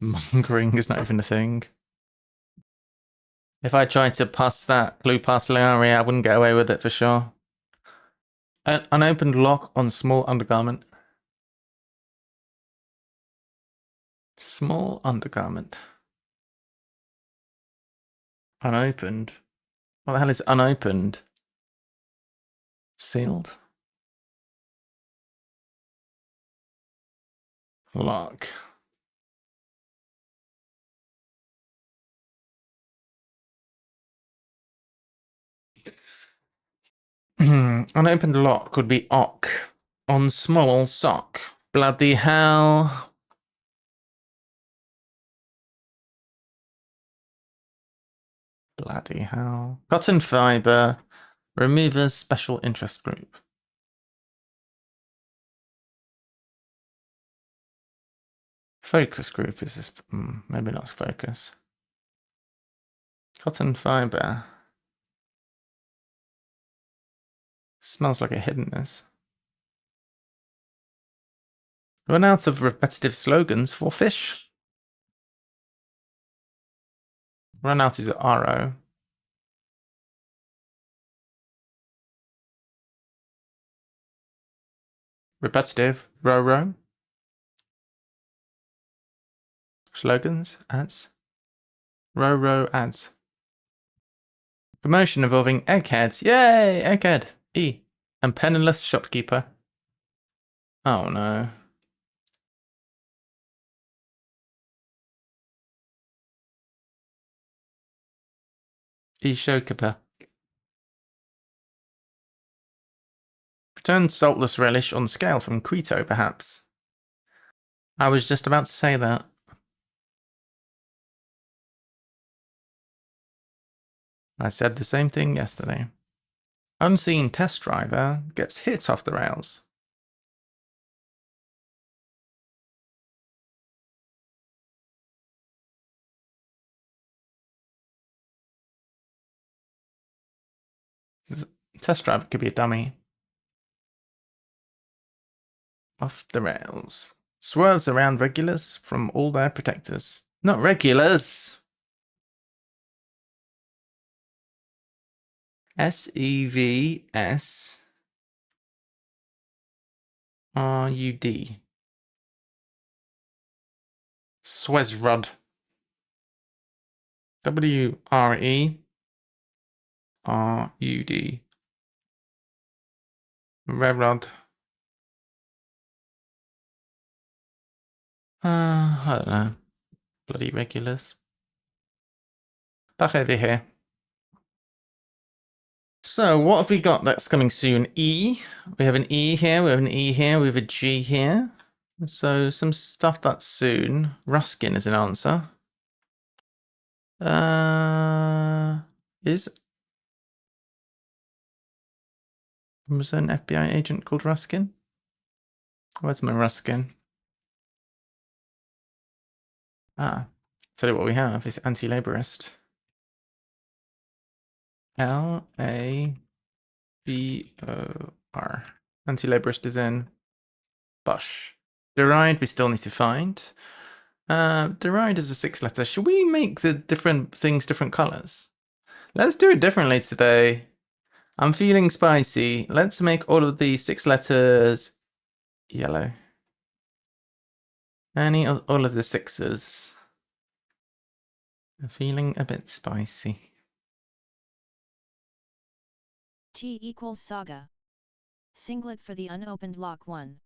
Mongering is not even a thing. If I tried to pass that clue past Larry, I wouldn't get away with it for sure. An unopened lock on small undergarment. Small undergarment. Unopened. What the hell is unopened? Sealed? Lock. Unopened lock could be ock. On small sock. Bloody hell. Bloody hell. Cotton fibre. Removers special interest group. Focus group is this? Maybe not focus. Cotton fibre. Smells like a hiddenness. Run out of repetitive slogans for fish. Run out is RO. Repetitive. Row. Slogans. Ads. Row ads. Promotion involving eggheads. Yay! Egghead. E. And penniless shopkeeper. Oh no. E. Showkeeper. Returned saltless relish on scale from Quito, perhaps. I was just about to say that. I said the same thing yesterday. Unseen test driver gets hit off the rails. Test driver could be a dummy. Off the rails. Swerves around regulars from all their protectors. Not regulars! SEVSRUD. Swezrud. WRERUD. Rerod. I don't know. Bloody regulars. Back over here. So, what have we got that's coming soon? E. We have an E here, we have an E here, we have a G here. So, some stuff that's soon. Ruskin is an answer. Was there an FBI agent called Ruskin? Where's my Ruskin? Tell you what we have is anti-laborist. LABOR. Anti-laborist is in Bush. Deride we still need to find. deride is a 6-letter. Should we make the different things different colors? Let's do it differently today. I'm feeling spicy. Let's make all of the 6 letters yellow. All of the 6s. I'm feeling a bit spicy. T equals saga. Singlet for the unopened lock 1.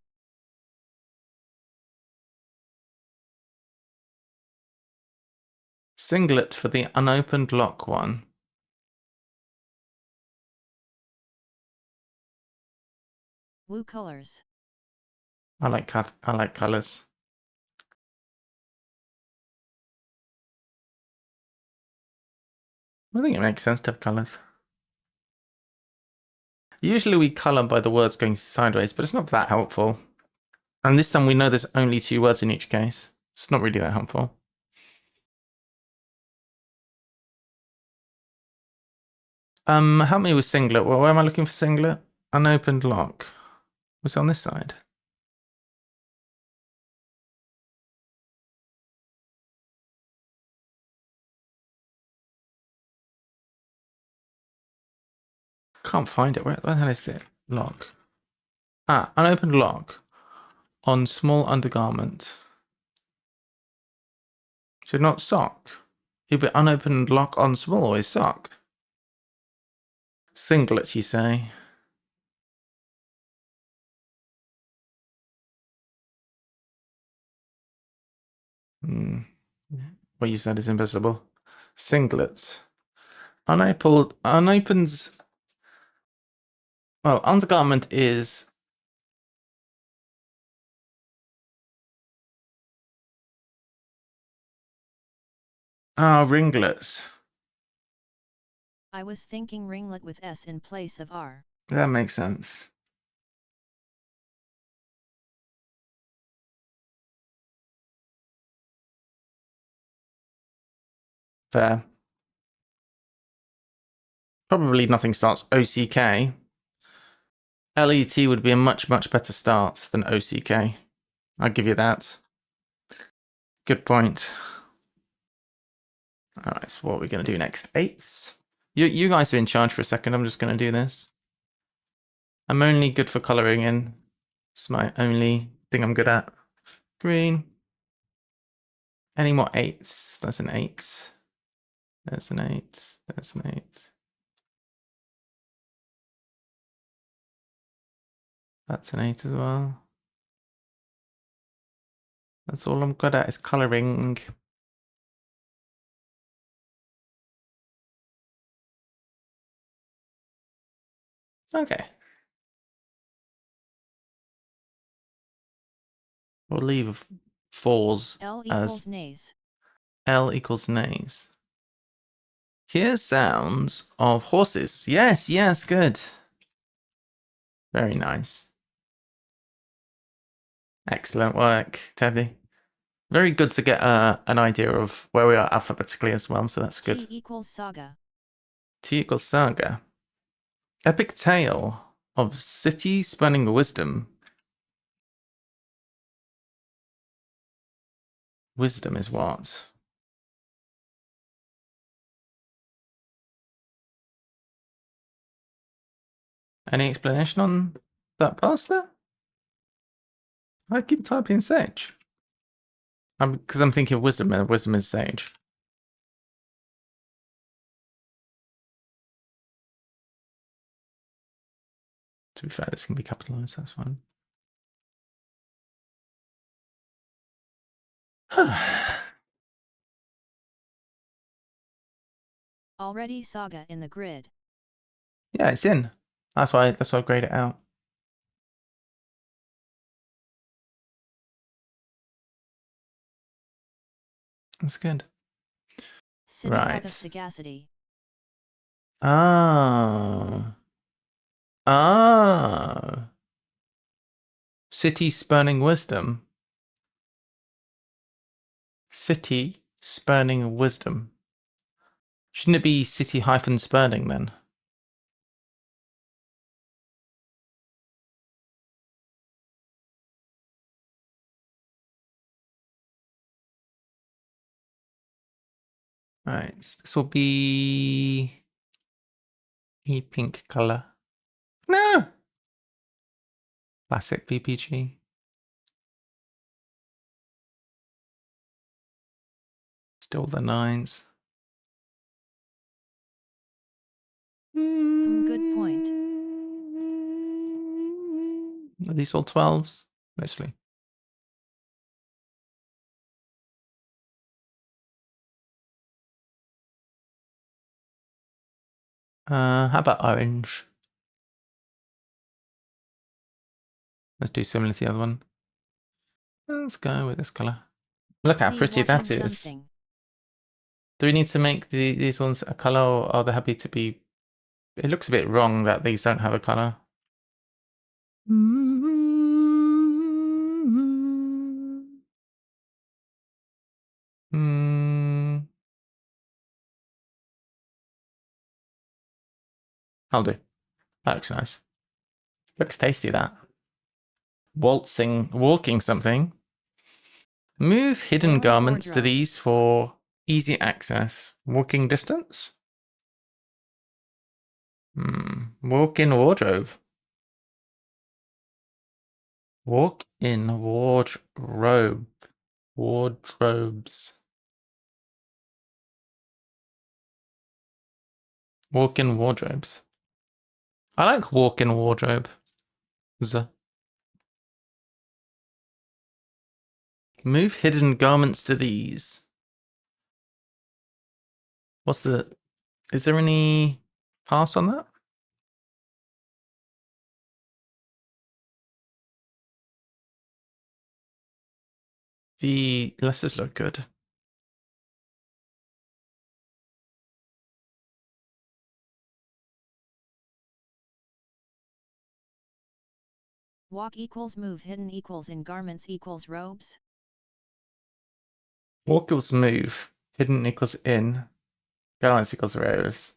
Singlet for the unopened lock 1. Woo colors. I like colors. I think it makes sense to have colors. Usually we color by the words going sideways, but it's not that helpful. And this time we know there's only 2 words in each case. It's not really that helpful. Help me with singlet. Well, where am I looking for singlet? Unopened lock. Was it on this side? Can't find it. Where the hell is it? Lock. Ah, unopened lock on small undergarment. So not sock. You'll be unopened lock on small is sock. Singlet, you say? What you said is invisible. Singlet. Unopens. Well, undergarment is. Ringlets. I was thinking ringlet with S in place of R. That makes sense. Fair. Probably nothing starts OCK. LET would be a much, much better start than OCK. I'll give you that. Good point. Alright, so what are we going to do next? 8s. You guys are in charge for a second. I'm just going to do this. I'm only good for colouring in. It's my only thing I'm good at. Green. Any more 8s? That's an 8. There's an 8. There's an 8. That's an 8 as well. That's all I'm good at is colouring. Okay. We'll leave 4s L as equals nays. L equals nays. Hear sounds of horses. Yes, yes, good. Very nice. Excellent work, Teddy. Very good to get an idea of where we are alphabetically as well, so that's good. T equals saga. T equals saga. Epic tale of city spanning wisdom. Wisdom is what? Any explanation on that past there? I keep typing sage. Because I'm thinking of wisdom, and wisdom is sage. To be fair, this can be capitalized, that's fine. Already saga in the grid. Yeah, it's in. That's why I grade it out. That's good. City out of Right. sagacity. Ah. Ah. City spurning wisdom. City spurning wisdom. Shouldn't it be city hyphen spurning then? Right, this will be a pink color. No! Classic PPG. Still the 9s. Good point. Are these all 12s? Mostly. How about orange? Let's do similar to the other one. Let's go with this color. Look how See, pretty watching that is. something. Do we need to make these ones a color, or are they happy to be... It looks a bit wrong that these don't have a color. I'll do. That looks nice. Looks tasty, that. Walking something. Move hidden Or garments to wardrobe. these for easy access. Walking distance? Walk-in wardrobe. Walk-in wardrobe. Wardrobes. Walk-in wardrobes. I like walk-in wardrobe. Move hidden garments to these. What's the... Is there any pass on that? The letters look good. Walk equals move, hidden equals in, garments equals robes. Walk equals move, hidden equals in, garments equals robes.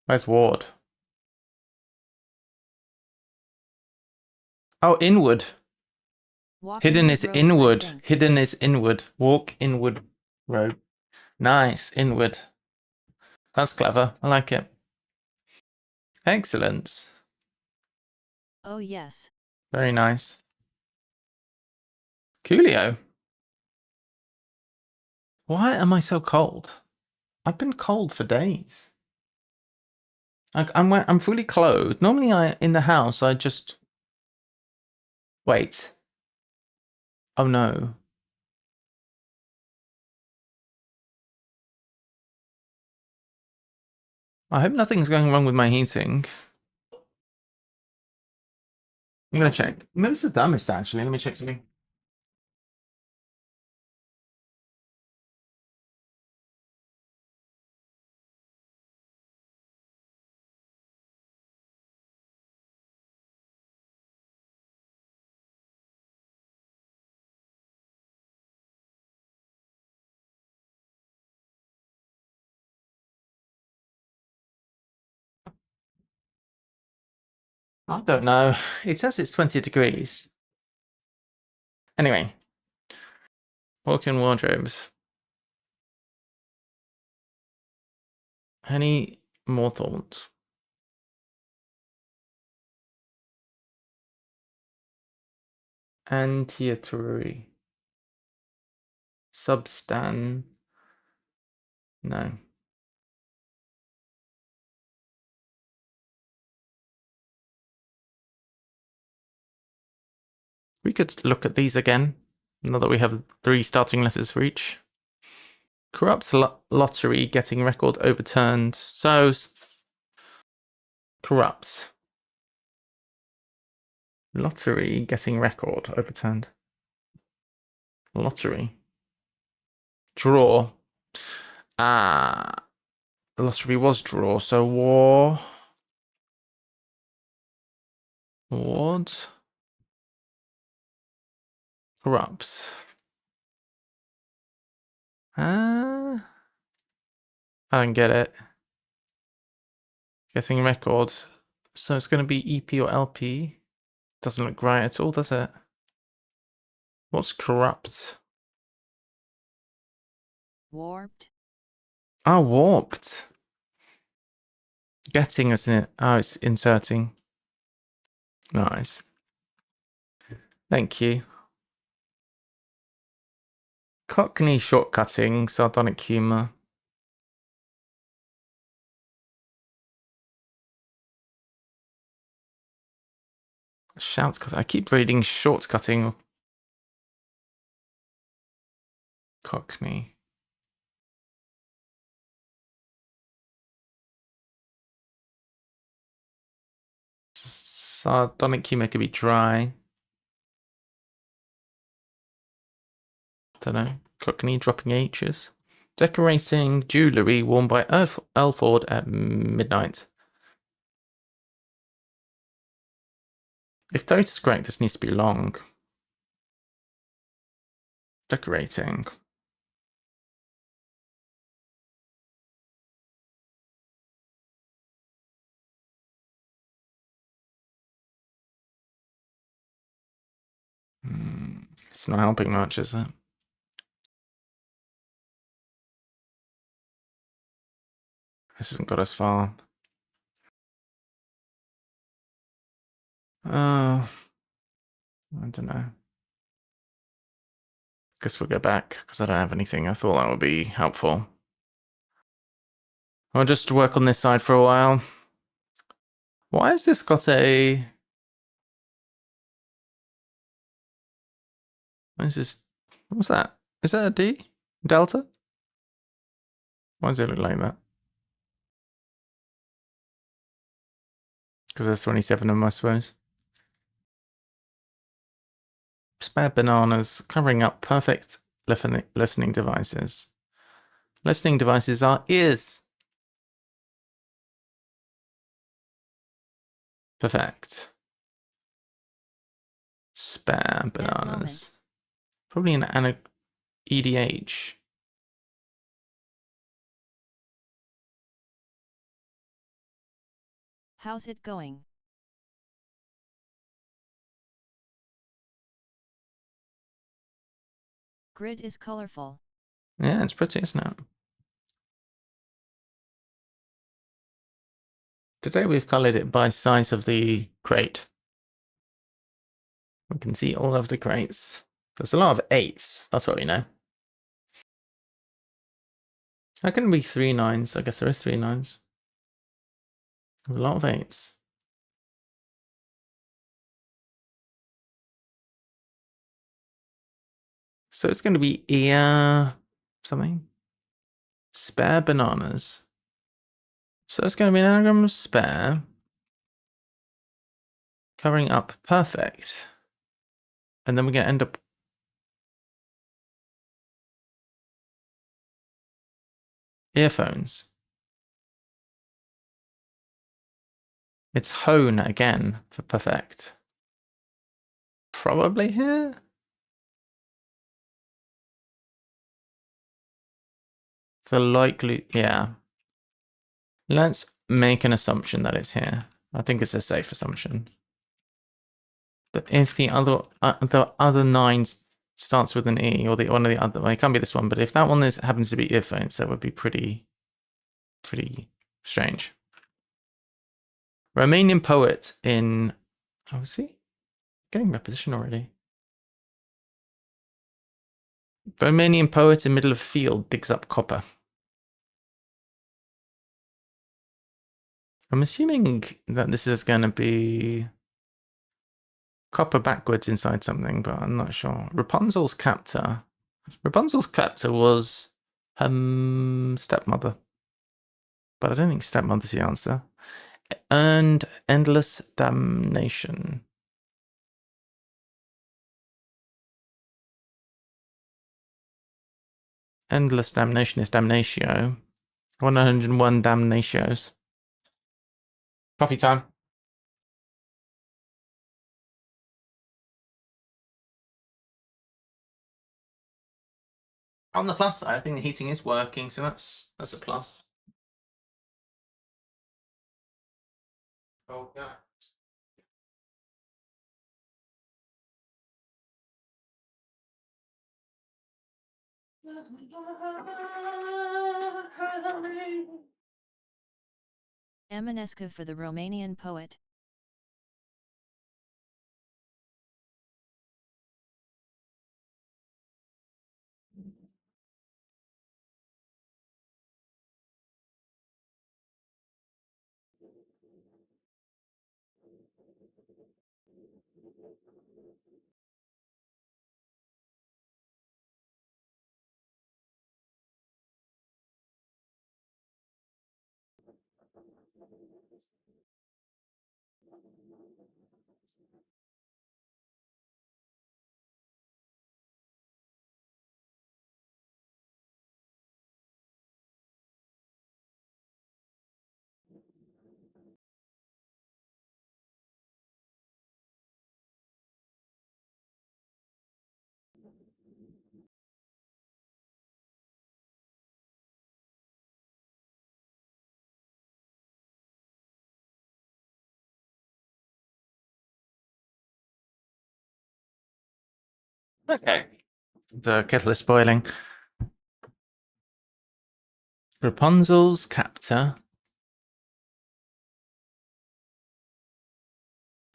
Where's ward? Oh, inward. Walk Hidden inward is robes, inward. I think. Hidden is inward. Walk inward robe. Nice, inward. That's clever. I like it. Excellent. Oh yes. Very nice. Coolio. Why am I so cold? I've been cold for days. I'm fully clothed. Normally, in the house, I just... Wait. Oh no. I hope nothing's going wrong with my heating. I'm gonna check. Maybe it's the thermostat, actually. Let me check something. I don't know. It says it's 20 degrees. Anyway. Walk-in wardrobes. Any more thoughts? Antiatory. Substan. No. We could look at these again, now that we have 3 starting letters for each. Corrupts lottery, getting record overturned. So, corrupts. Lottery, getting record overturned. Lottery. Draw. The lottery was draw, so ward. Corrupts. I don't get it. Getting record. So it's going to be EP or LP. Doesn't look right at all, does it? What's corrupt? warped, Ah, warped. Getting, isn't it? Oh, it's inserting. Nice. Thank you. Cockney shortcutting, sardonic humour. Shouts cut. I keep reading shortcutting. Cockney. Sardonic humour could be dry. Don't know. Cockney dropping H's. Decorating jewellery worn by Elford at midnight. If Toad's correct, this needs to be long. Decorating. It's not helping much, is it? This hasn't got us far. I don't know. Guess we'll go back, because I don't have anything. I thought that would be helpful. I'll just work on this side for a while. Why has this got a... What is this? What's that? Is that a D? Delta? Why does it look like that? Because there's 27 of them, I suppose. Spare bananas, covering up perfect listening devices. Listening devices are ears. Perfect. Spare bananas. Probably an EDH. How's it going? Grid is colorful. Yeah, it's pretty, isn't it? Today we've colored it by size of the crate. We can see all of the crates. There's a lot of 8s, that's what we know. How can it be 3 9s? I guess there is 3 9s. A lot of 8s. So it's going to be ear something. Spare bananas. So it's going to be an anagram of spare. Covering up perfect. And then we're going to end up... earphones. It's hone again for perfect. Probably here? The likely... yeah. Let's make an assumption that it's here. I think it's a safe assumption. But if the other 9 starts with an E, or the one of the other... well, it can't be this one, but if that one happens to be earphones, that would be pretty strange. Romanian poet in... oh, is he? Getting repetition already. Romanian poet in middle of field digs up copper. I'm assuming that this is going to be copper backwards inside something, but I'm not sure. Rapunzel's captor. Rapunzel's captor was her stepmother. But I don't think stepmother's the answer. Earned endless damnation. Endless damnation is damnatio. 101 damnatios. Coffee time. On the plus side, I think the heating is working, so that's a plus. Oh, yeah. Eminescu for the Romanian poet. Okay. The kettle is boiling. Rapunzel's captor.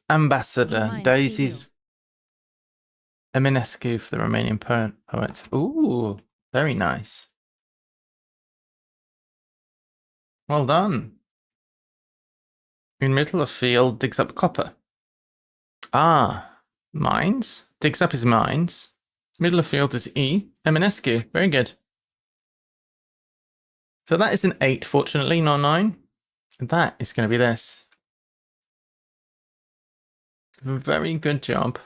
Ambassador. E-mine Daisy's Eminescu for the Romanian poet. Ooh, very nice. Well done. In middle of field, digs up copper. Ah, mines. Digs up his mines. Middle of field is E. Eminescu. Very good. So that is an 8, fortunately, not 9. And that is going to be this. Very good job.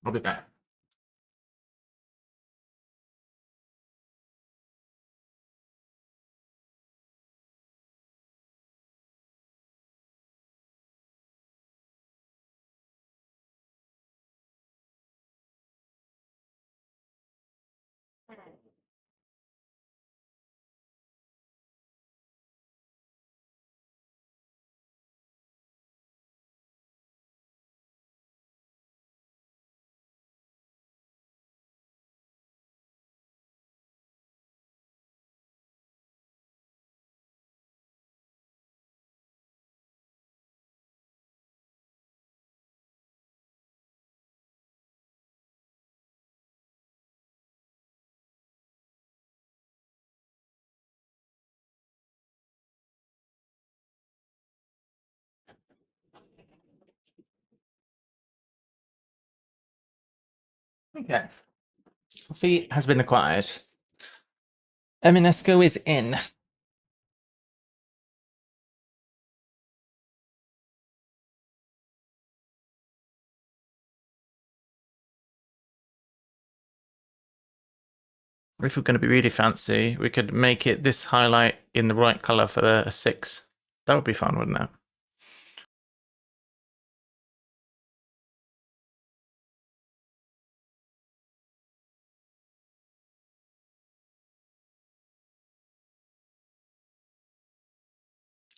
I'll be back. Okay. Coffee has been acquired. Eminescu is in. If we're going to be really fancy, we could make it this highlight in the right color for a 6. That would be fun, wouldn't it?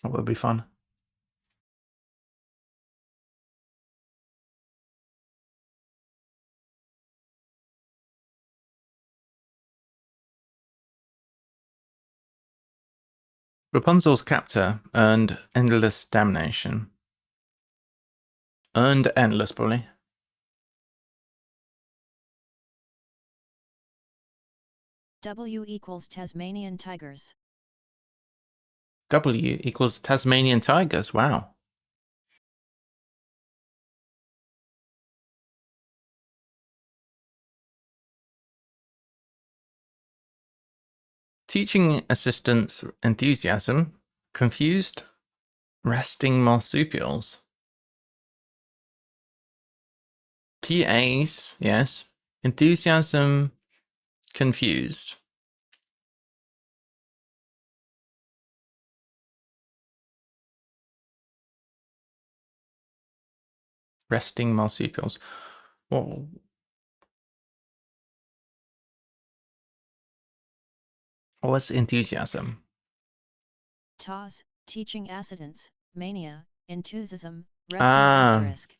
That would be fun. Rapunzel's captor earned endless damnation. Earned endless, probably. W equals Tasmanian tigers. W equals Tasmanian tigers. Wow. Teaching assistants enthusiasm. Confused. Resting marsupials. Key A's, yes. Enthusiasm. Confused. Resting marsupials. Well, what's enthusiasm? TAS, teaching assistants, mania, enthusiasm, resting Ah. asterisk.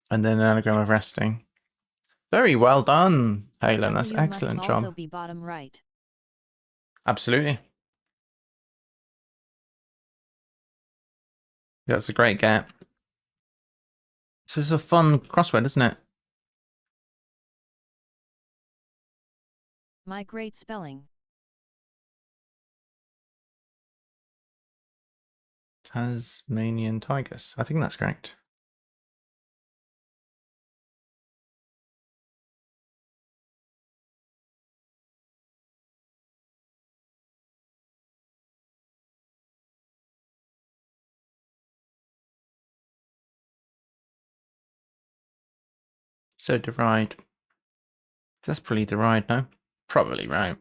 And then an anagram of resting. Very well done, Halen. That's W excellent must also job. be bottom right. Absolutely. That's a great get. This is a fun crossword, isn't it? My great spelling. Tasmanian tigers. I think that's correct. So deride. That's probably deride, no? Probably right.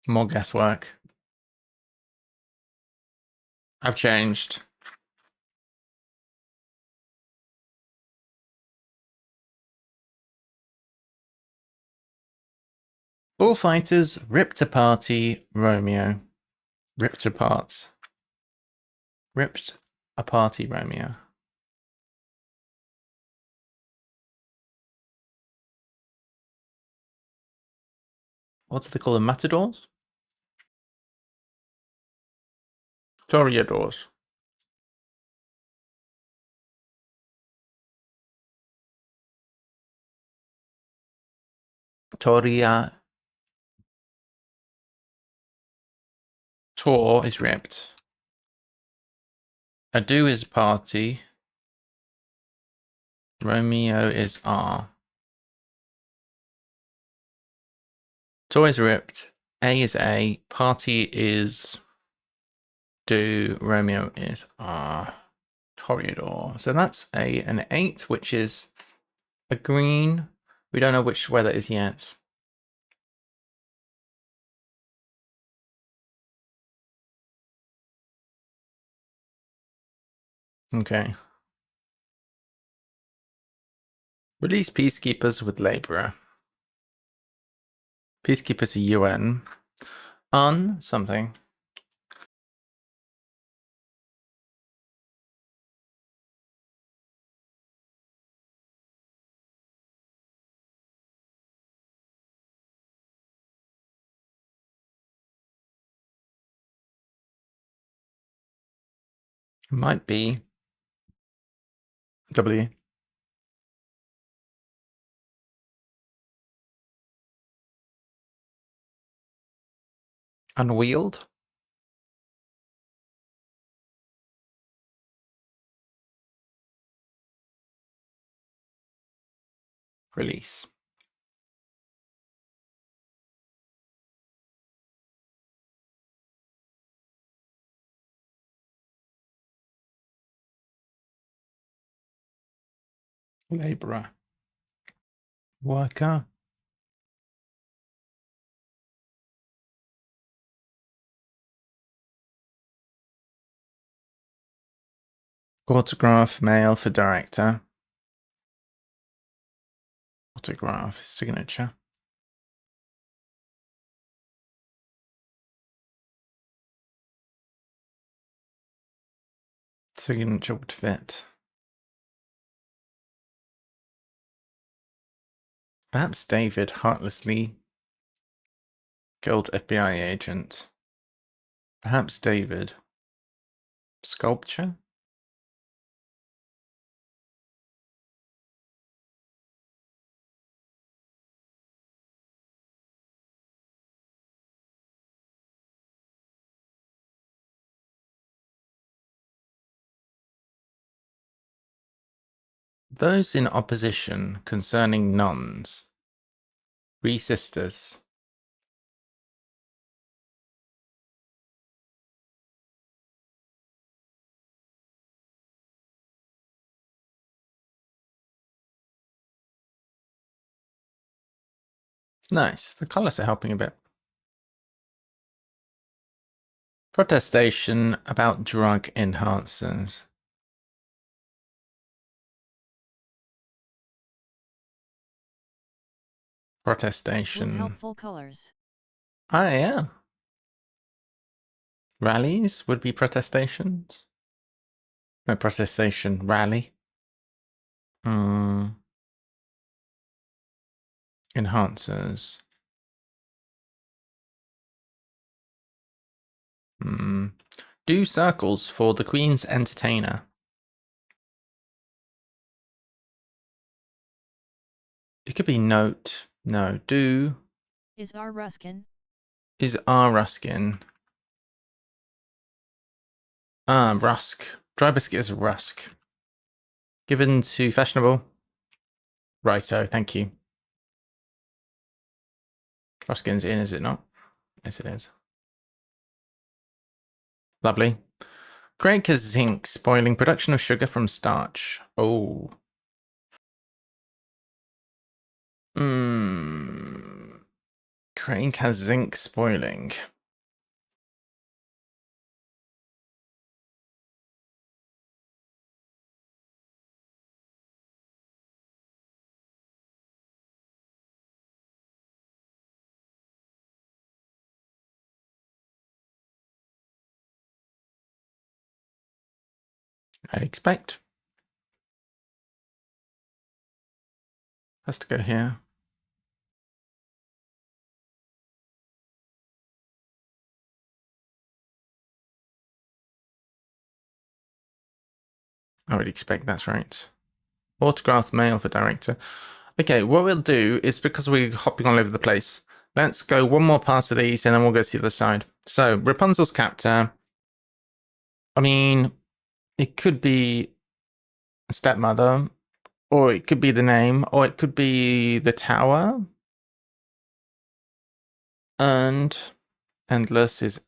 More guesswork. I've changed. Bullfighters ripped aparty Romeo. Ripped apart. Ripped aparty Romeo. What do they call them? Matadors? Toreadors. Toria. Tor is ripped. Ado is party. Romeo is R. Tor is ripped. A is A. Party is do. Romeo is R. Toreador. So that's an 8, which is a green. We don't know which where that is yet. Okay. Release peacekeepers with laborer. Peacekeepers are UN. On something. Might be W. Unwheeled. Release. Laborer. Worker. Autograph mail for director. Autograph signature. Signature would fit. Perhaps David heartlessly killed FBI agent. Perhaps David. Sculpture? Those in opposition concerning nuns. Resisters. Nice. The colours are helping a bit. Protestation about drug enhancers. Protestation. Helpful colors. Ah, yeah. Rallies would be protestations. No, protestation, rally. Enhancers. Do circles for the Queen's entertainer. It could be note. No. Do. Is R Ruskin? Is R Ruskin. Rusk. Dry biscuit is rusk. Given to fashionable. Righto, thank you. Ruskin's in, is it not? Yes, it is. Lovely. Craig has zinc, spoiling production of sugar from starch. Oh. Craig has zinc spoiling. I expect. Has to go here. I would expect that's right. Autographed mail for director. Okay, what we'll do is, because we're hopping all over the place, let's go one more pass of these and then we'll go to the other side. So, Rapunzel's captor. I mean, it could be a stepmother, or it could be the name, or it could be the tower. Earned. Endless is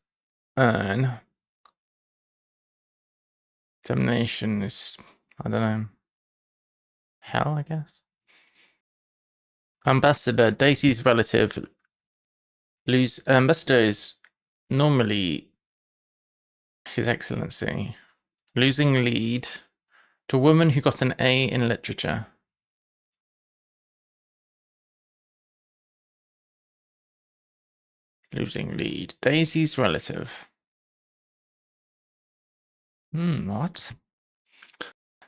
earn. Damnation is, I don't know, hell, I guess. Ambassador, Daisy's relative. Ambassador is normally His Excellency. Losing lead to a woman who got an A in literature. Losing lead. Daisy's relative. What?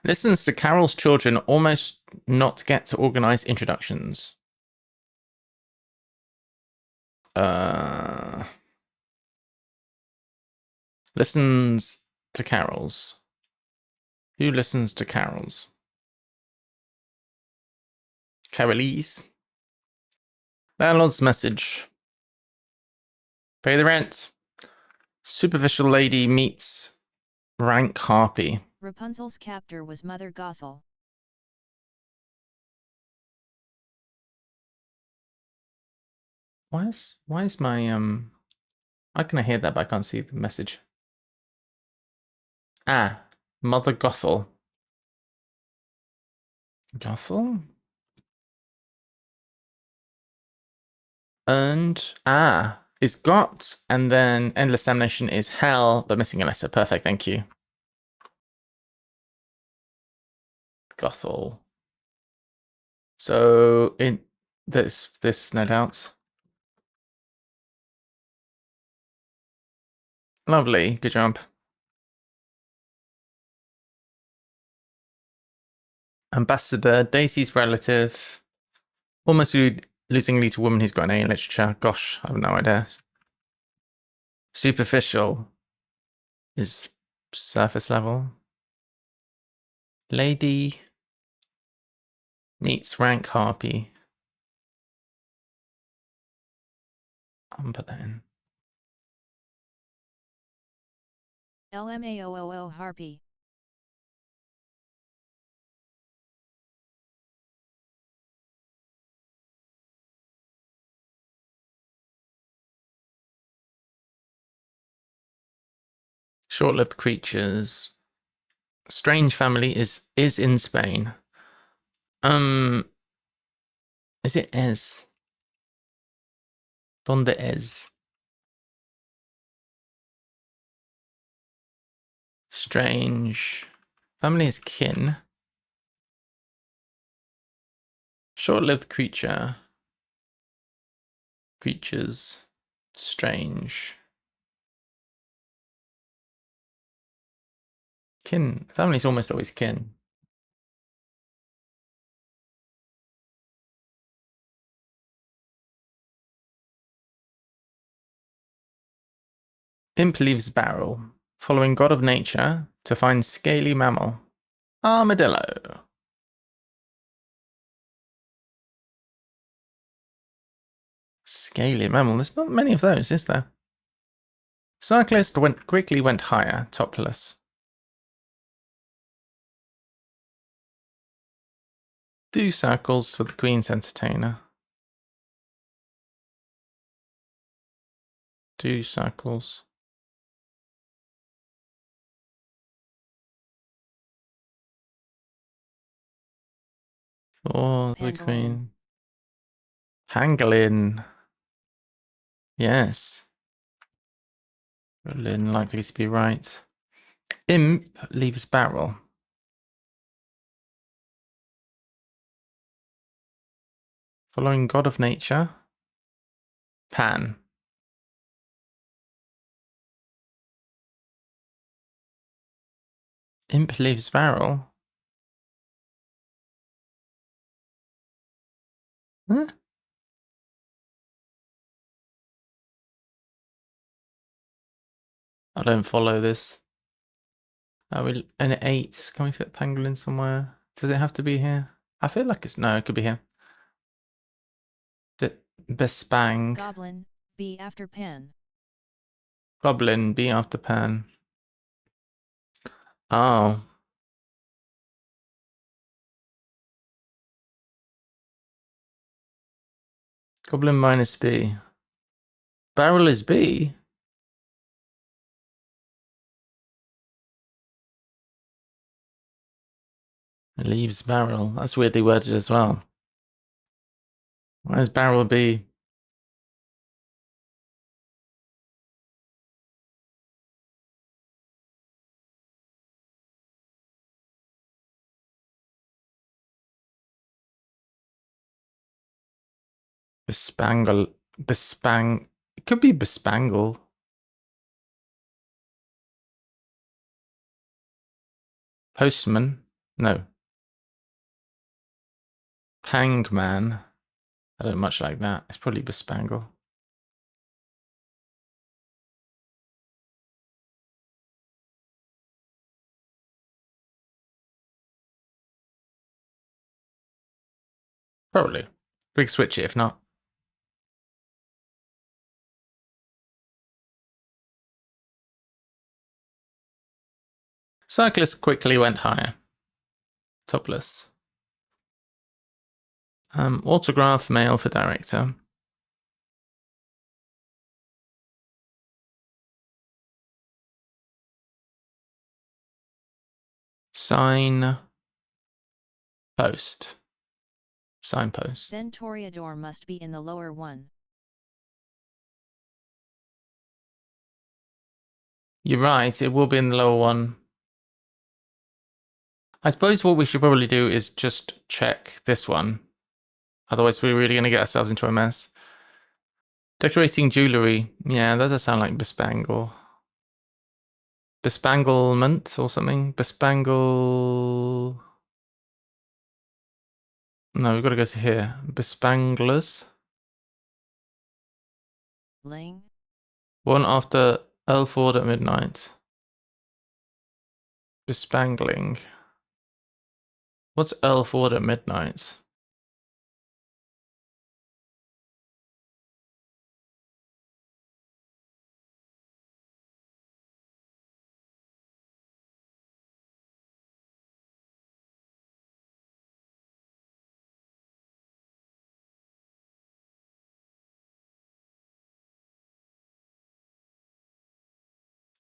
Listens to Carol's children almost not get to organize introductions. Listens to Carol's. Who listens to Carol's? Carolese. Landlord's message. Pay the rent. Superficial lady meets rank harpy. Rapunzel's captor was Mother Gothel. Why is my how can I hear that but I can't see the message? Mother Gothel. Gothel? Earned is got, and then endless damnation is hell, but missing a letter. Perfect, thank you. Gothel. So in this no doubt. Lovely, good job. Ambassador, Daisy's relative. Almost losing lead to a woman who's got an A in literature. Gosh, I have no idea. Superficial is surface level. Lady meets rank harpy. I'll put that in. LMAOOO harpy. Short-lived creatures. Strange family is in Spain. Is it es? Donde es? Strange. Family is kin. Short-lived creature. Creatures. Strange. Kin. Family's almost always kin. Imp leaves barrel, following god of nature to find scaly mammal. Armadillo. Scaly mammal. There's not many of those, is there? Cyclist quickly went higher, topless. Do circles for the Queen's entertainer. Do circles. For the Queen. Pangolin. Yes. Berlin likely to be right. Imp leaves barrel. Following god of nature. Pan. Imp leaves barrel. Huh? I don't follow this. Are we an 8? Can we fit pangolin somewhere? Does it have to be here? I feel like it's no, it could be here. Bespang. Goblin, B after pan. Goblin, B after pan. Oh. Goblin minus B. Barrel is B. It leaves barrel. That's weirdly worded as well. Why is barrel B? Bespangle. Bespang. It could be bespangle. Postman. No. Hangman. I don't much like that. It's probably bespangle. Probably. We can switch it if not. Cyclist quickly went higher. Topless. Autograph mail for director. Sign. Post. Signpost. Then 𝘰𝘷𝘢 must be in the lower one. You're right, it will be in the lower one. I suppose what we should probably do is just check this one. Otherwise we're really going to get ourselves into a mess. Decorating jewellery. Yeah, that does sound like bespangle. Bespanglement or something? Bespangle... No, we've got to go to here. Bespanglers. Ling. One after 𝘯𝘰𝘷𝘢 at midnight. Bespangling. What's 𝘯𝘰𝘷𝘢 at midnight?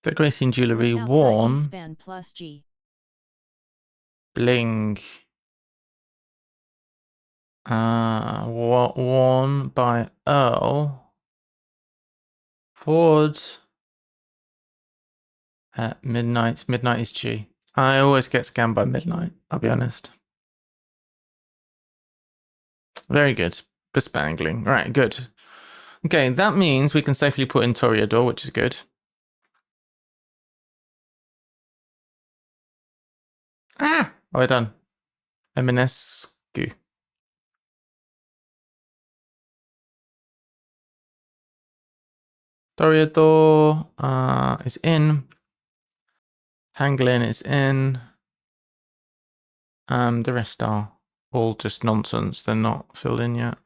Decorating jewellery Outside worn. E-span plus G. Bling. Worn by Earl. Ford. At midnight. Midnight is G. I always get scammed by midnight, I'll be honest. Very good. Bespangling. Right, good. Okay, that means we can safely put in 𝘰𝘷𝘢, which is good. Ah! Oh, we're done. Eminescu. 𝘰𝘳𝘰𝘴𝘴 is in. Hangling is in. The rest are all just nonsense. They're not filled in yet.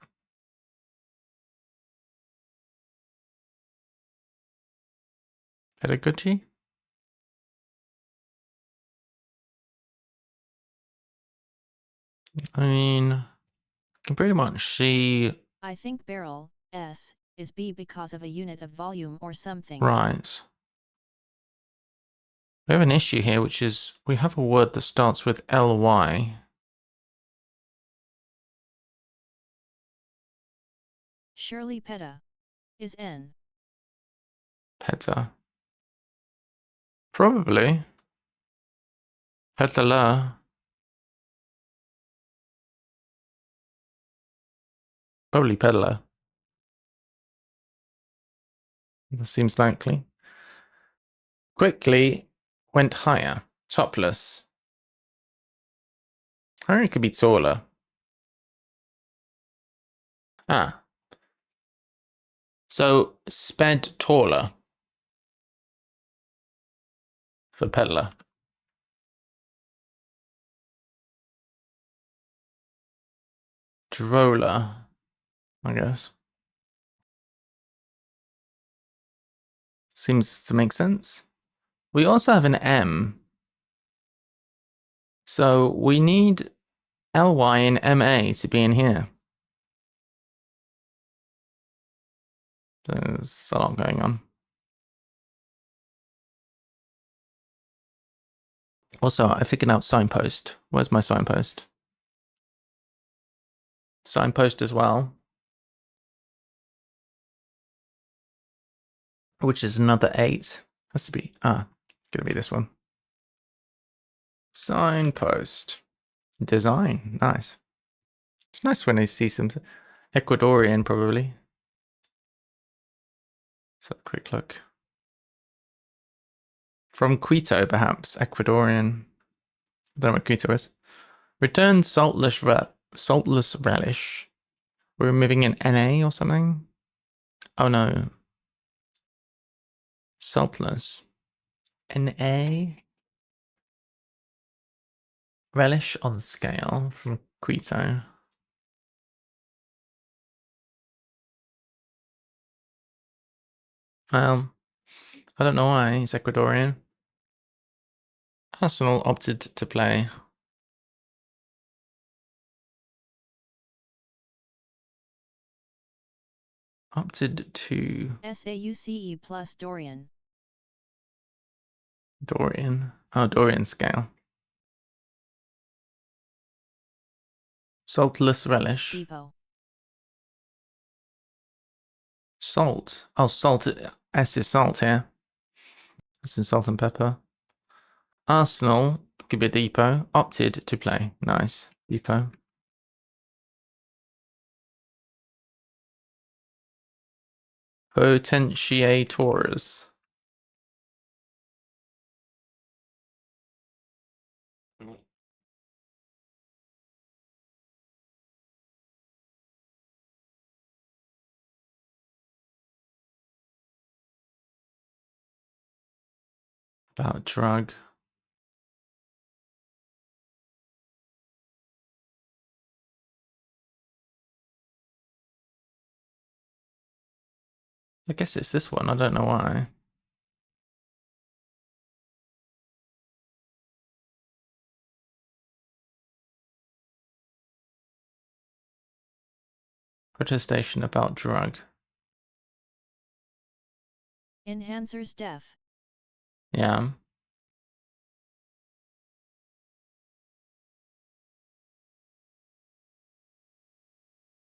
Pedagogy? I mean, you can pretty much see. I think barrel, S, is B because of a unit of volume or something. Right. We have an issue here, which is we have a word that starts with ly. Surely peta is N. Peta. Probably. Petala. Probably peddler. That seems likely. Quickly went higher. Topless. I think it could be taller. Ah. So sped taller for peddler. Droller, I guess. Seems to make sense. We also have an M. So we need ly and ma to be in here. There's a lot going on. Also, I figured out signpost. Where's my signpost? Signpost as well. Which is another 8. Has to be, gonna be this one. Signpost. Design, nice. It's nice when I see some Ecuadorian, probably. Let's have a quick look. From Quito, perhaps. Ecuadorian. I don't know what Quito is. Return saltless relish. We're removing an NA or something? Oh no. Saltless. NA? Relish on scale from Quito. I don't know why he's Ecuadorian. Arsenal opted to play. Opted to SAUCE plus Dorian. Dorian. Oh, Dorian scale. Saltless relish. Depot. Salt. Oh, salt. S is salt here. This is salt and pepper. Arsenal could be a depot. Opted to play. Nice. Depot. 𝘰𝘳𝘰𝘴𝘴𝘸𝘰𝘳𝘥𝘴. About drug. I guess it's this one. I don't know why. Protestation about drug. Enhancers def. Yeah.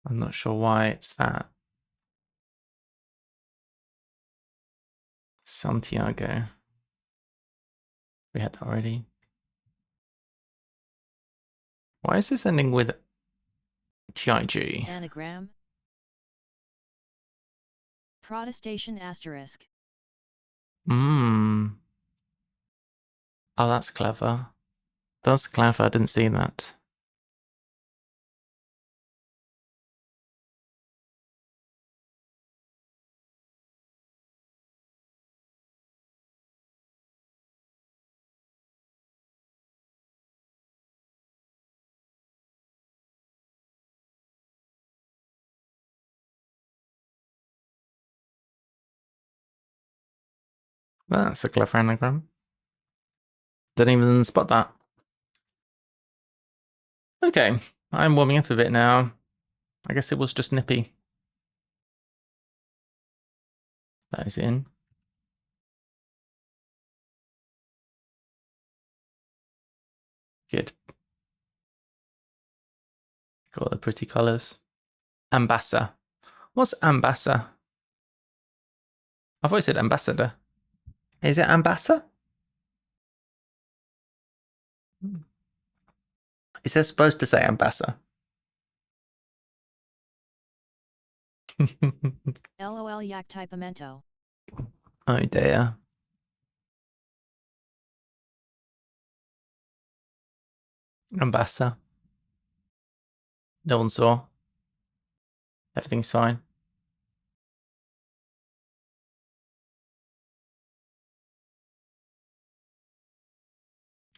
I'm not sure why it's that. Santiago. We had that already. Why is this ending with TIG? Anagram. Protestation asterisk. Oh, that's clever. That's clever. I didn't see that. That's a clever anagram. Didn't even spot that. Okay, I'm warming up a bit now. I guess it was just nippy. That is in. Good. Got all the pretty colours. Ambassa. What's ambassa? I've always said ambassador. Is it ambassa? Is it supposed to say ambassa? 𝘯𝘯𝘰𝘴𝘴𝘸𝘰𝘳𝘥𝘴. Oh dear. Ambassa. No one saw. Everything's fine.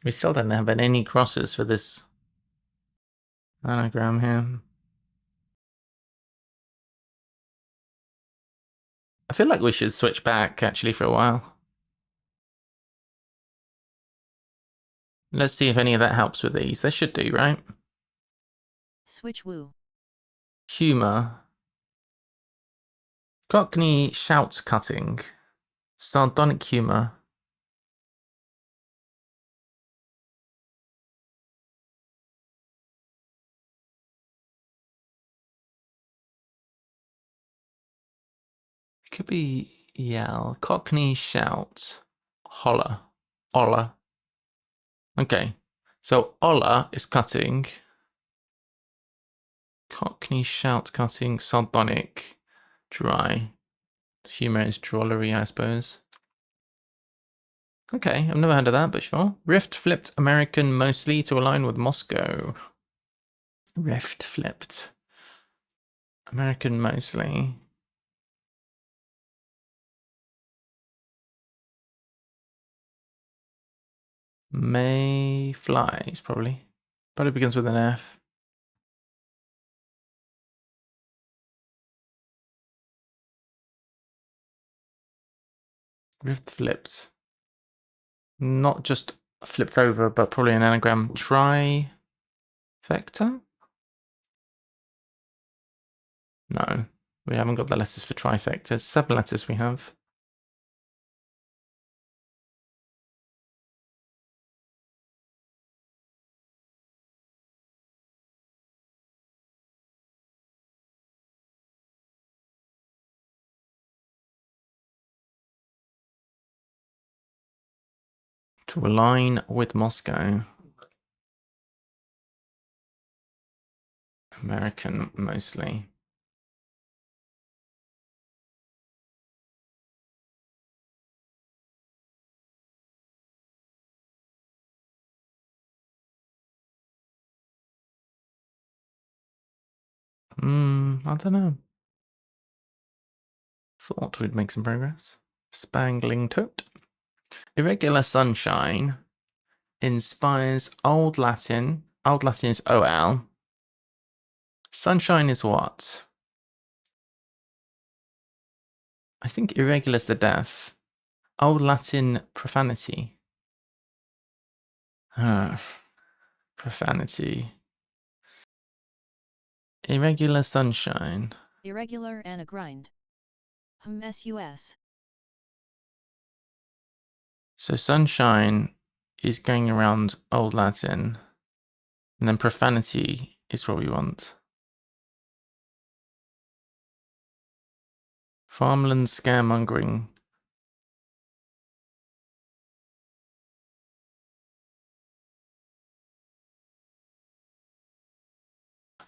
We still don't have any crosses for this anagram here. I feel like we should switch back actually for a while. Let's see if any of that helps with these. They should do, right? Switch woo. Humour. Cockney shout cutting. Sardonic humour. It could be yell. Cockney shout. Holler. Oller. Okay. So oller is cutting. Cockney shout cutting. Sardonic. Dry. Humour is drollery, I suppose. Okay, I've never heard of that, but sure. Rift flipped American mostly to align with Moscow. Rift flipped American mostly. May flies, probably. Probably begins with an F. Rift flipped. Not just flipped over, but probably an anagram. Trifecta? No, we haven't got the letters for trifectas. 7 letters we have. To align with Moscow. American mostly. I don't know. Thought we'd make some progress. Spangling tote. Irregular sunshine inspires Old Latin. Old Latin is OL. Sunshine is what? I think irregular is the death. Old Latin profanity. Profanity. Irregular sunshine. Irregular and a grind. sus. So sunshine is going around Old Latin. And then profanity is what we want. Farmland scaremongering.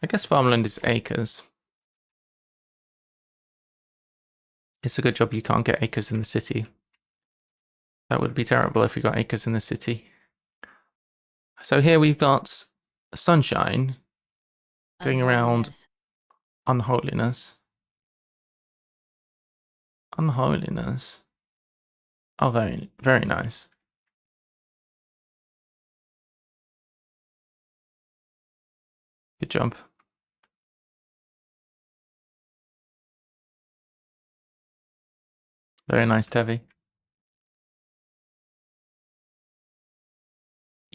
I guess farmland is acres. It's a good job you can't get acres in the city. That would be terrible if we got acres in the city. So here we've got sunshine going around unholiness. Unholiness. Oh, very, very nice. Good job. Very nice, Tevi.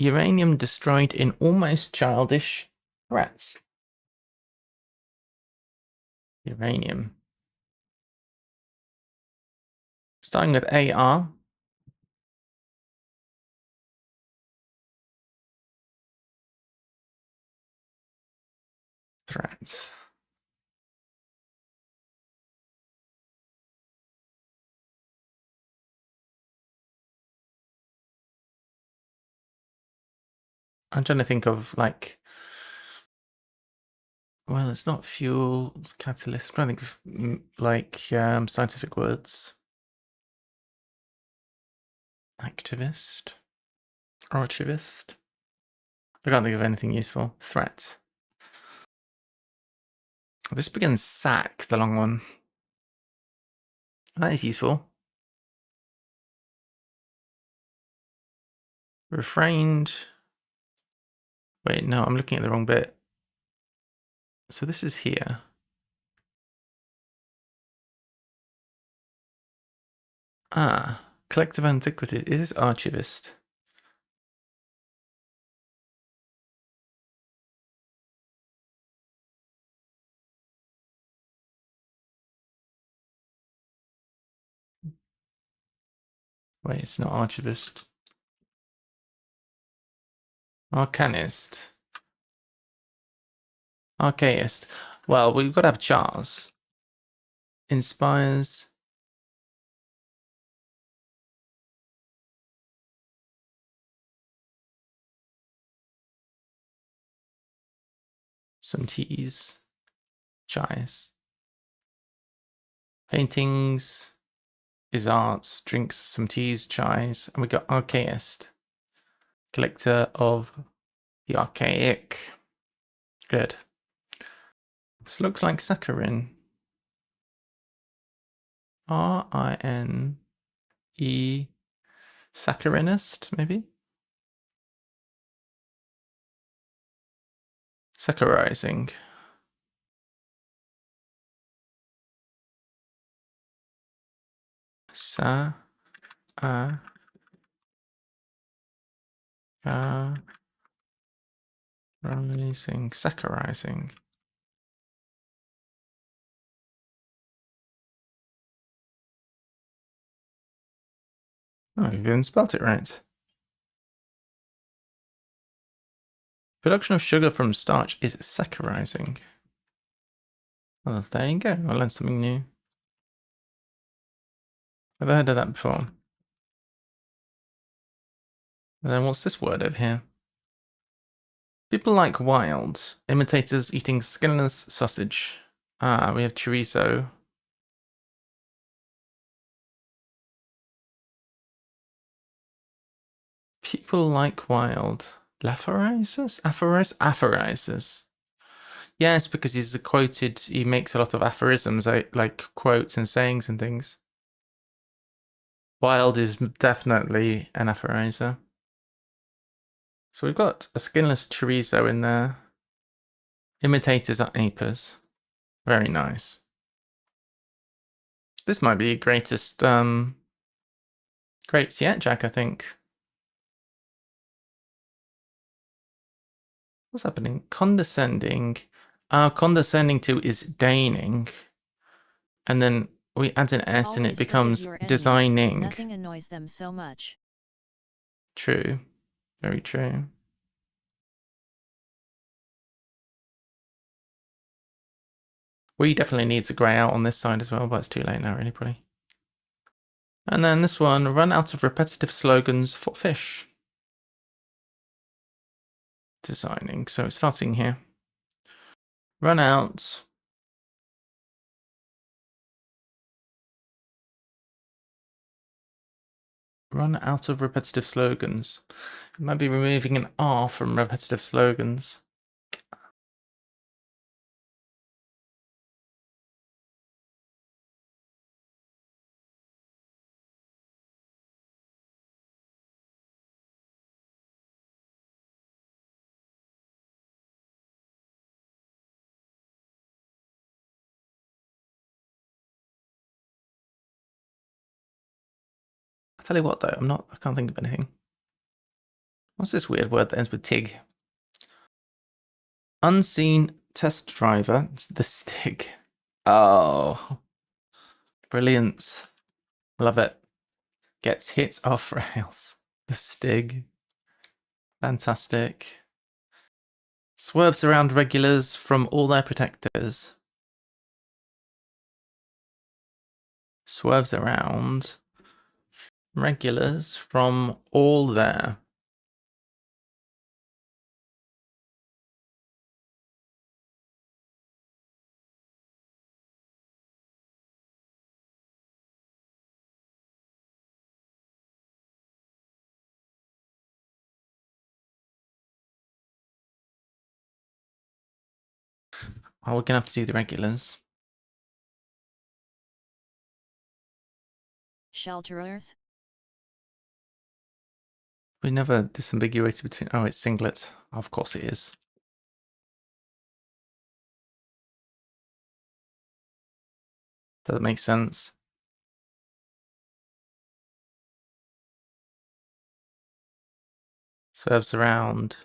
Uranium destroyed in almost childish threats. Uranium. Starting with AR. Threats. I'm trying to think of like, well, it's not fuel, it's catalyst. I'm trying to think of like scientific words. Activist. Archivist. I can't think of anything useful. Threat. This begins SAC, the long one. That is useful. Refrained. Wait, no, I'm looking at the wrong bit. So this is here. Ah, collective antiquity. It is archivist. Wait, it's not archivist. Arcanist. Archaist. Well, we've got to have Charles. Inspires. Some teas. Chais. Paintings is art. Drinks some teas, chais. And we got archaist. Collector of the archaic. Good. This looks like saccharin. R-I-N-E. Saccharinist, maybe? Saccharizing. Saccharizing. Oh, you've even spelt it right. Production of sugar from starch is saccharizing. Well, there you go. I learned something new. Never heard of that before. And then what's this word over here? People like wild. Imitators eating skinless sausage. Ah, we have chorizo. People like wild. Aphorizers? Aphorizers. Yes, because he's quoted, he makes a lot of aphorisms, like quotes and sayings and things. Wild is definitely an aphorizer. So we've got a skinless chorizo in there. Imitators are apers. Very nice. This might be the greatest greats yet, Jack, I think. What's happening? Condescending. Condescending to is deigning. And then we add an S and it Always becomes forgive your enemies. designing. Nothing annoys them so much. True. Very true. We definitely need to grey out on this side as well, but it's too late now, really, probably. And then this one, run out of repetitive slogans for fish. Designing. So it's starting here. Run out. Run out of repetitive slogans. It might be removing an R from repetitive slogans. I tell you what though, I can't think of anything. What's this weird word that ends with tig? Unseen test driver. It's the stig. Oh, brilliant. Love it. Gets hit off rails. The stig. Fantastic. Swerves around regulars from all their protectors. Swerves around regulars from all their. Oh, we're gonna have to do the regulars. Shelterers. We never disambiguated between. Oh, it's singlet. Of course it is. Does it make sense? Serves around.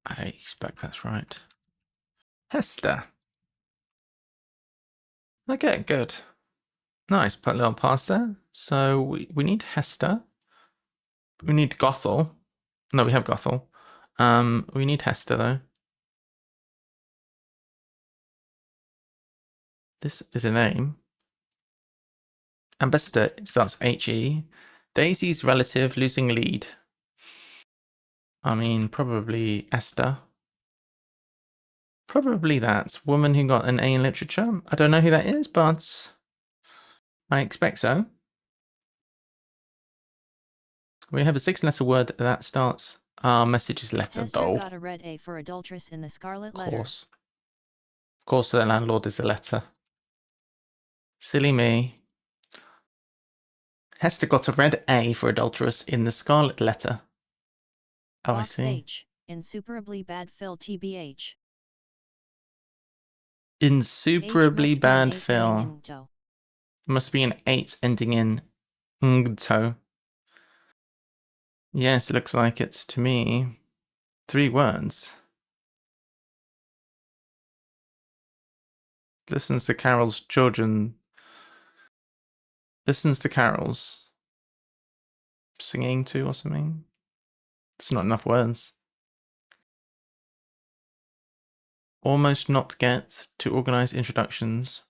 I expect that's right. Hester. Okay, good. Nice, put a little pass there. So we need Hester. We need Gothel. No, we have Gothel. We need Hester though. This is a name. Ambassador starts HE. Daisy's relative losing lead. I mean, probably Esther. Probably that woman who got an A in literature. I don't know who that is, but I expect so. We have a 6-letter word that starts our message is letter. Hester got a red A for adulteress in the Scarlet Letter. Of course, the landlord is a letter. Silly me. Hester got a red A for adulteress in the Scarlet Letter. Oh, Box I see. H, insuperably bad fill TBH. Insuperably bad fill. Must be an 8 ending in 𝘤𝘳𝘰𝘴𝘴𝘸𝘰𝘳. Yes, looks like it's to me. 3 words. Listens to Carol's children. Listens to carols. Singing to or something. It's not enough words. Almost not get to organize introductions.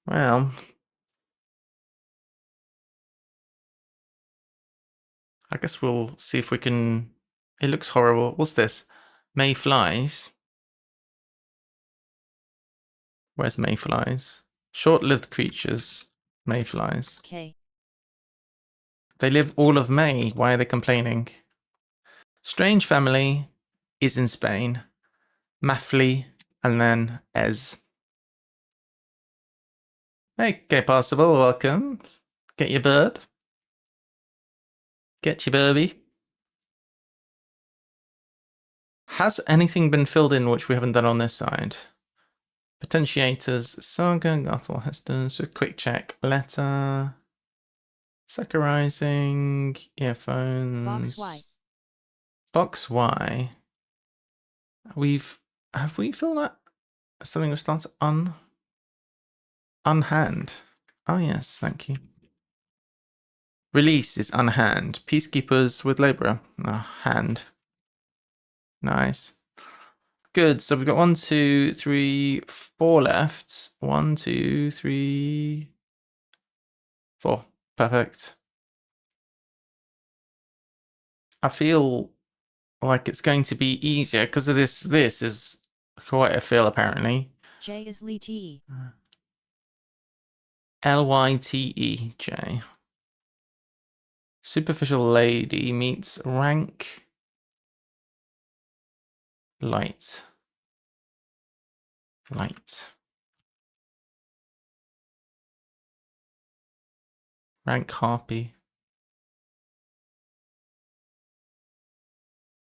Well, I guess we'll see if we can. It looks horrible. What's this? Mayflies. Where's mayflies? Short-lived creatures. Mayflies. K. They live all of May. Why are they complaining? Strange family is in Spain. Mafli and then Ez. Okay, possible. Welcome. Get your bird. Get your burby. Has anything been filled in which we haven't done on this side? Potentiators, Saga, Gothel, Hester, just a quick check. Letter, Saccharizing, earphones. Box Y. Box Y. Have we filled that? Something that starts unhand. Oh yes, thank you. Release is unhand. Peacekeepers with labourer. Hand. Nice. Good. So we've got 1, 2, 3, 4 left. 1, 2, 3, 4. Perfect. I feel like it's going to be easier because of this. This is quite a fill, apparently. J is Lyte. 𝘯𝘰𝘷𝘢. Superficial lady meets rank light. Light. Rank harpy.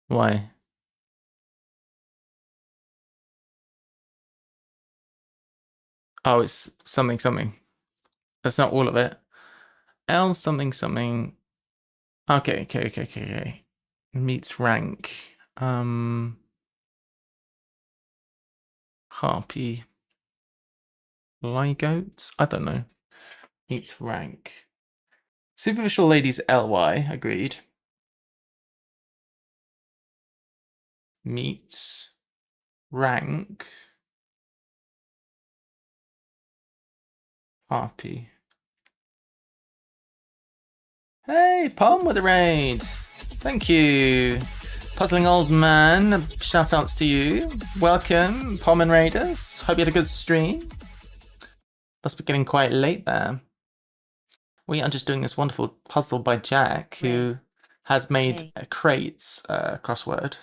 Why? Oh, it's something. That's not all of it. L something something. Okay. Meets rank. Harpy. Lygoat? I don't know. Meets rank. Superficial ladies ly, agreed. Meets rank. Harpy. Hey, Pom with the raid. Thank you. Puzzling old man, shout outs to you. Welcome, Pom and Raiders. Hope you had a good stream. Must be getting quite late there. We are just doing this wonderful puzzle by Jack, who has made a crates crossword.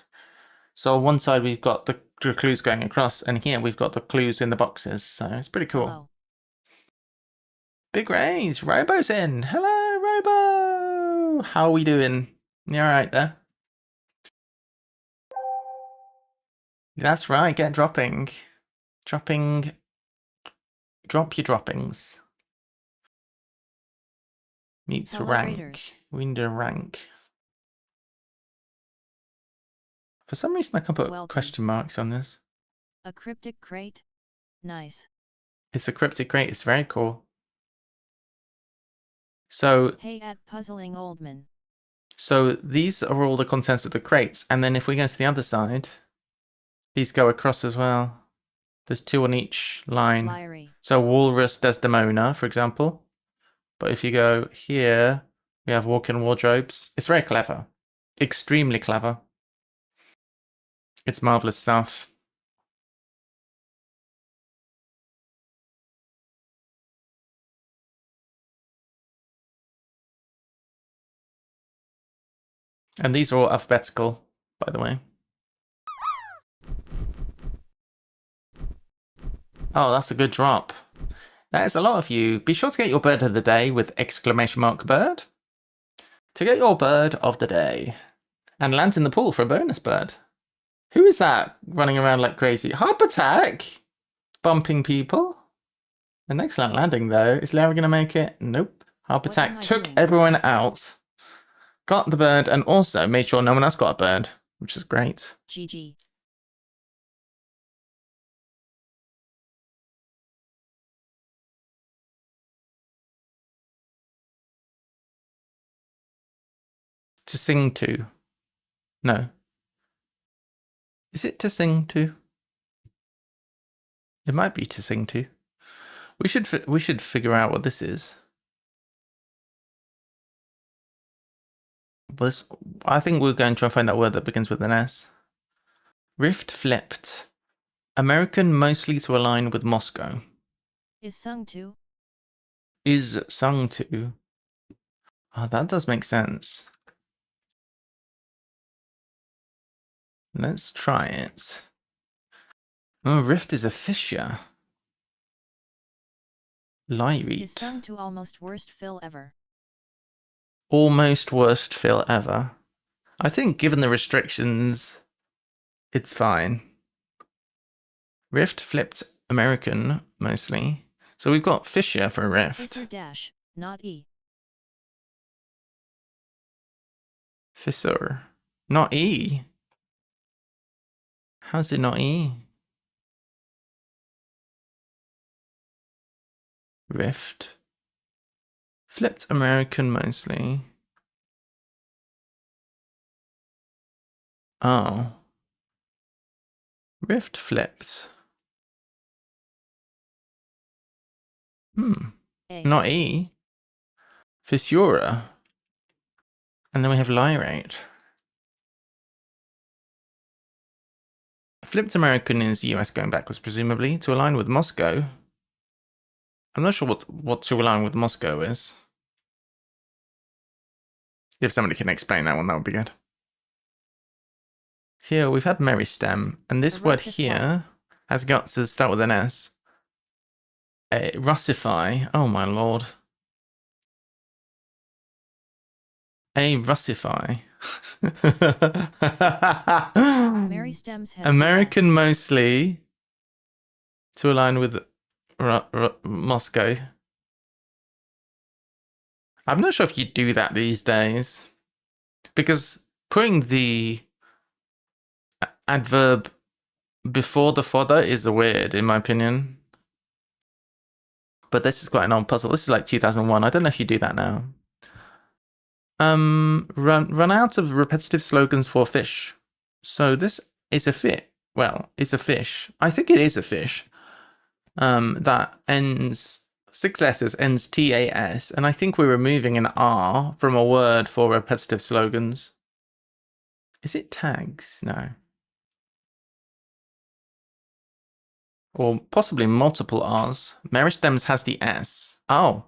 So on one side we've got the clues going across, and here we've got the clues in the boxes. So it's pretty cool. Hello. Big raise, Robo's in. Hello, Robo. How are we doing? You all right there? That's right. Get dropping. Drop your droppings. Meets Hello, rank. Raiders. We need a rank. For some reason, I can put question marks on this. A cryptic crate? Nice. It's a cryptic crate. It's very cool. So, hey at Puzzling Oldman. So these are all the contents of the crates. And then if we go to the other side, these go across as well. There's 2 on each line. Lyrie. So Walrus Desdemona, for example. But if you go here, we have walk-in wardrobes. It's very clever. Extremely clever. It's marvelous stuff. And these are all alphabetical, by the way. Oh, that's a good drop. That is a lot of you. Be sure to get your bird of the day with exclamation mark bird. To get your bird of the day. And land in the pool for a bonus bird. Who is that running around like crazy? Harp attack! Bumping people. An excellent landing though. Is Larry going to make it? Nope. Harp attack took everyone out. Got the bird and also made sure no one else got a bird. Which is great. GG. To sing to. No. Is it to sing to? It might be to sing to. We should figure out what this is. I think we're going to try and find that word that begins with an S. Rift flipped. American mostly to align with Moscow. Is sung to? Is sung to. Oh, that does make sense. Let's try it. Oh, rift is a fissure. Lyreat. Is sung to almost worst fill ever. Almost worst fill ever. I think given the restrictions, it's fine. Rift flipped American, mostly. So we've got fissure for rift. Fissure dash, not E. Fissure. Not E. How's it not E? Rift. Flipped American mostly. Oh. Rift flipped. A. Not E. Fissura. And then we have Lyreat. Flipped American is US going backwards, presumably, to align with Moscow. I'm not sure what to align with Moscow is. If somebody can explain that one, that would be good. Here, we've had Merry Stem, and this word here has got to start with an S. Russify. Oh my lord. Russify. Merry Stems has American mostly to align with Moscow. I'm not sure if you do that these days. Because putting the adverb before the fodder is weird, in my opinion. But this is quite an old puzzle. This is like 2001. I don't know if you do that now. Run out of repetitive slogans for fish. So this is a fit. Well, it's a fish. I think it is a fish. That ends 6 letters, ends TAS, and I think we're removing an R from a word for repetitive slogans. Is it tags? No. Or possibly multiple R's. Meristems has the S. Oh.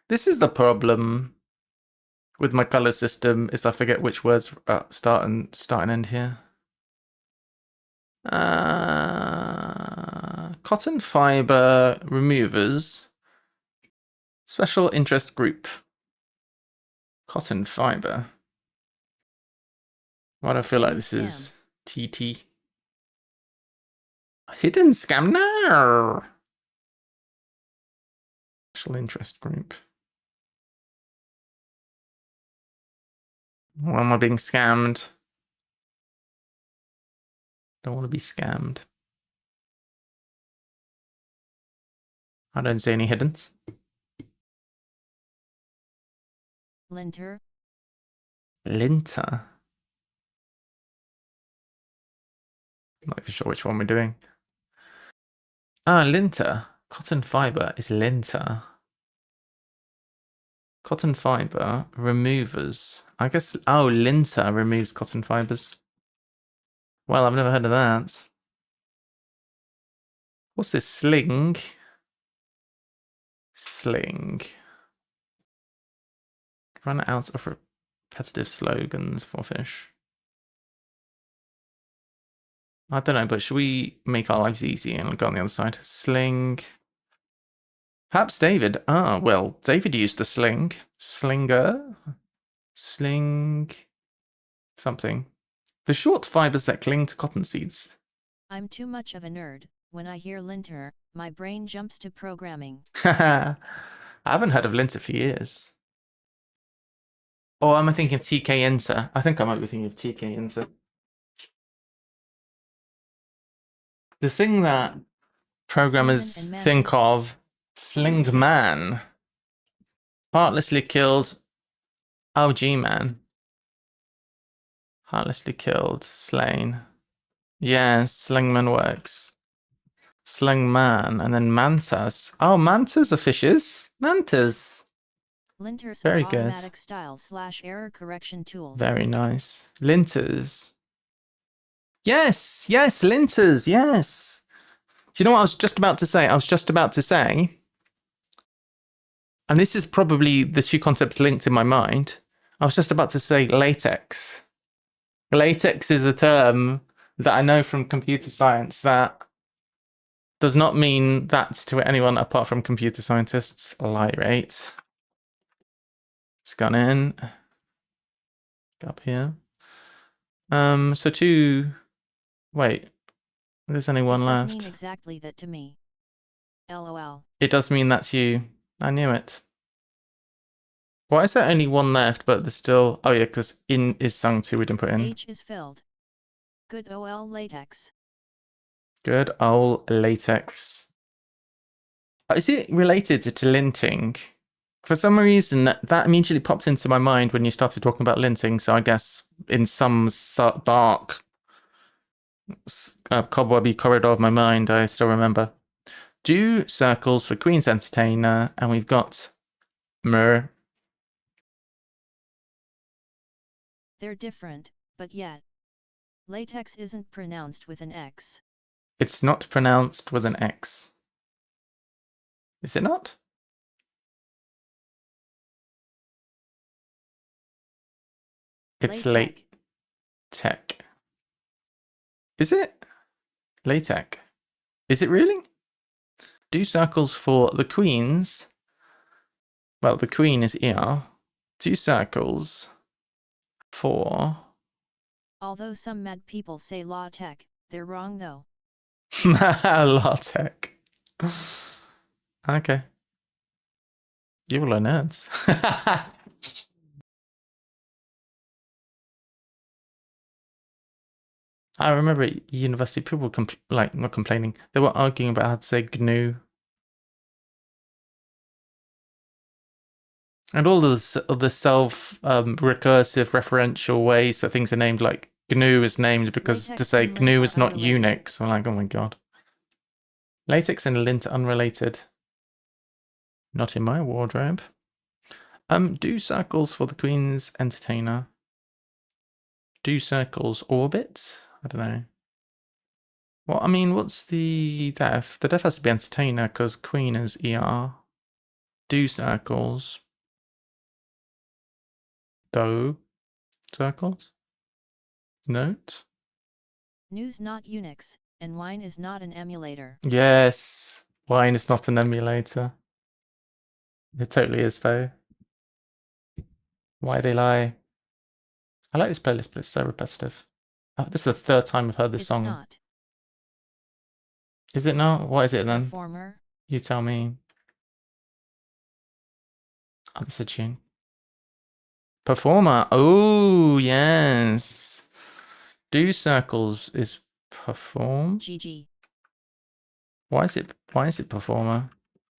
This is the problem with my color system, is I forget which words start and end here. Cotton fiber removers. Special interest group. Cotton fiber. Why do I feel like this is TT? Hidden scam? No! Special interest group. Why am I being scammed? Don't want to be scammed. I don't see any hiddens. Linter. Linter. Not even sure which one we're doing. Ah, linter. Cotton fiber is linter. Cotton fiber removers. I guess, oh, linter removes cotton fibers. Well, I've never heard of that. What's this? Sling? Sling. Run out of repetitive slogans for fish. I don't know, but should we make our lives easy and go on the other side? Sling. Perhaps David. Ah, well, David used a sling. Slinger. Sling. Something. The short fibers that cling to cotton seeds. I'm too much of a nerd. When I hear linter, my brain jumps to programming. I haven't heard of linter for years. Or am I thinking of TK enter? I think I might be thinking of TK enter. The thing that programmers think of, Sling Man. Heartlessly killed. Oh, G-Man. Heartlessly killed. Slain. Yes, Slingman works. Slingman. And then Mantas. Oh, Mantas are fishes. Mantas. Linters Very are automatic style/error correction tools. Very nice. Linters. Yes, yes, linters, yes. You know what I was just about to say? And this is probably the two concepts linked in my mind. I was just about to say latex. Latex is a term that I know from computer science that does not mean that to anyone apart from computer scientists. Light rate. It's gone in. Up here. So two. Wait. There's only one left. It does mean exactly that to me. LOL. It does mean that's you. I knew it. Why is there only one left, but there's still... Oh yeah, because in is sung to, we didn't put in. H is filled. Good OL latex. Good old latex. Is it related to linting? For some reason, that immediately popped into my mind when you started talking about linting, so I guess in some dark, cobwebby corridor of my mind, I still remember. Do circles for Queen's Entertainer, and we've got Mer. They're different, but yet. Latex isn't pronounced with an X. It's not pronounced with an X. Is it not? It's latex. Is it? Latex. Is it really? Do circles for the Queens. Well, the Queen is ER. Do circles for... Although some mad people say law-tech, they're wrong though. Law-tech. Okay. You all are nerds. I remember at university, people were like not complaining. They were arguing about how to say GNU. And all the self recursive referential ways that things are named, like GNU is named because Latex to say and lint GNU are is not unrelated. Unix. I'm like, oh my god. Latex and lint are unrelated. Not in my wardrobe. Do circles for the Queen's entertainer. Do circles orbit? I don't know. Well, I mean, what's the def? The def has to be entertainer because Queen is ER. Do circles. Do circles? Note? News not Unix, and wine is not an emulator. Yes. Wine is not an emulator. It totally is, though. Why they lie? I like this playlist, but it's so repetitive. Oh, this is the third time I've heard this It's song. not. Is it not? What is it then? Performer. You tell me. Oh, it's a tune. Performer. Oh, yes. Do circles is perform. GG. Why is it performer?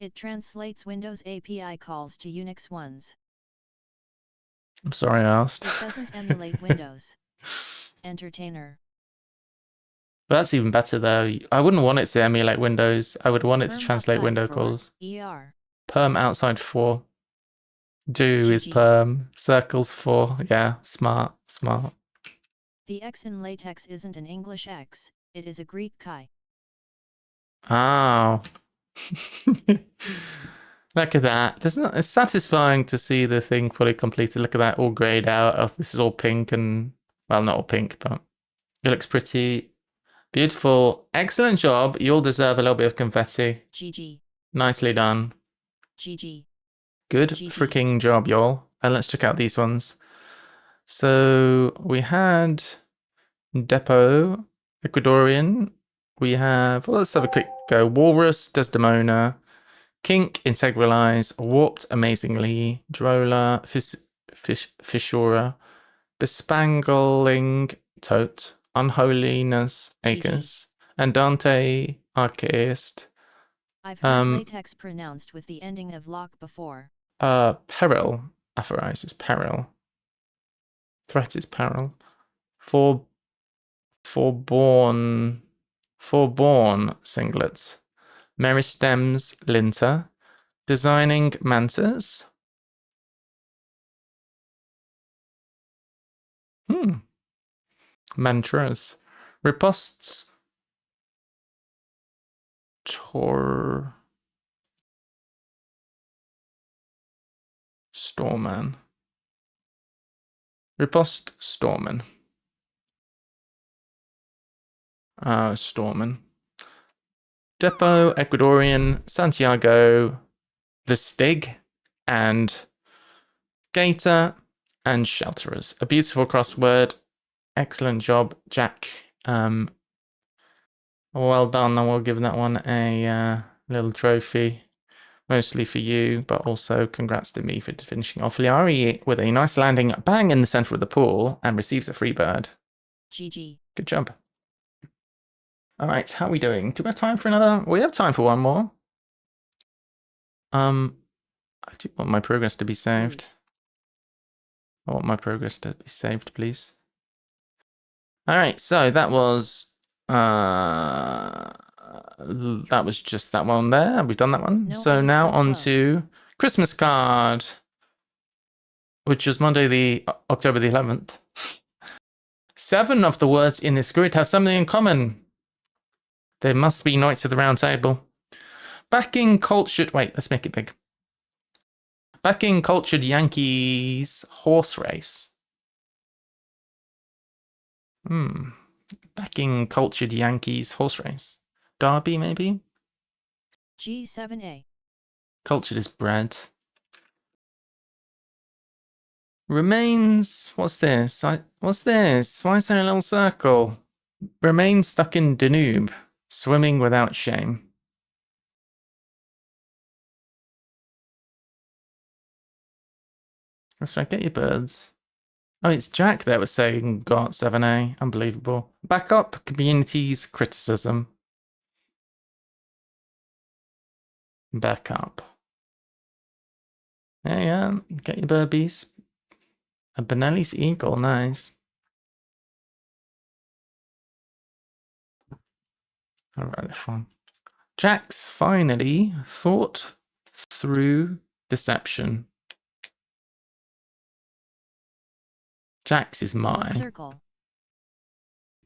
It translates Windows API calls to Unix ones. I'm sorry I asked. It doesn't emulate Windows. Entertainer. But that's even better though. I wouldn't want it to emulate Windows. I would want it to Perm translate outside window for calls. ER. Perm outside for. Do is GG. perm. Circles for. Yeah, smart, smart. The X in latex isn't an English X, it is a Greek chi. Oh. Look at that. It's satisfying to see the thing fully completed. Look at that, all grayed out. Oh, this is all pink and, well, not all pink, but it looks pretty. Beautiful. Excellent job. You all deserve a little bit of confetti. GG. Nicely done. GG. Good GG. freaking job, y'all. And let's check out these ones. So we had Depot, Ecuadorian. We have, well, let's have a quick go. Walrus, Desdemona, Kink, Integralize, Warped Amazingly, Drola, Fishura, Bespangling, Tote, Unholiness, Acres, and Dante, Archaist. I've heard latex pronounced with the ending of lock before. Peril, Aphorize is Peril. Threat is Peril. Forborn singlets. Meristems linter. Designing mantas. Mantras. Riposts. Storman. Riposte Storman. Storman. Depot, Ecuadorian, Santiago, The Stig, and Gator, and Shelterers. A beautiful crossword. Excellent job, Jack. Well done. I will give that one a little trophy. Mostly for you, but also congrats to me for finishing off. Liari with a nice landing bang in the center of the pool and receives a free bird. GG. Good job. All right, how are we doing? Do we have time for another? We have time for one more. I do want my progress to be saved. I want my progress to be saved, please. All right, so that was just that one there. We've done that one. No, so now on to Christmas card, which was Monday, October the 11th. 7 of the words in this grid have something in common. There must be Knights of the Round Table. Backing cultured... Wait, let's make it big. Backing cultured Yankees horse race. Backing cultured Yankees horse race. Derby, maybe? G7A. Cultured is bread. Remains... What's this? What's this? Why is there a little circle? Remains stuck in Danube. Swimming without shame. That's right, get your birds. Oh, it's Jack that was saying got 7A. Unbelievable. Back up community's criticism. Back up. Yeah, yeah. Get your burbies. A Benelli's eagle, nice. I'll write this one. Jack's finally thought through deception. Jack's is mine. Circle.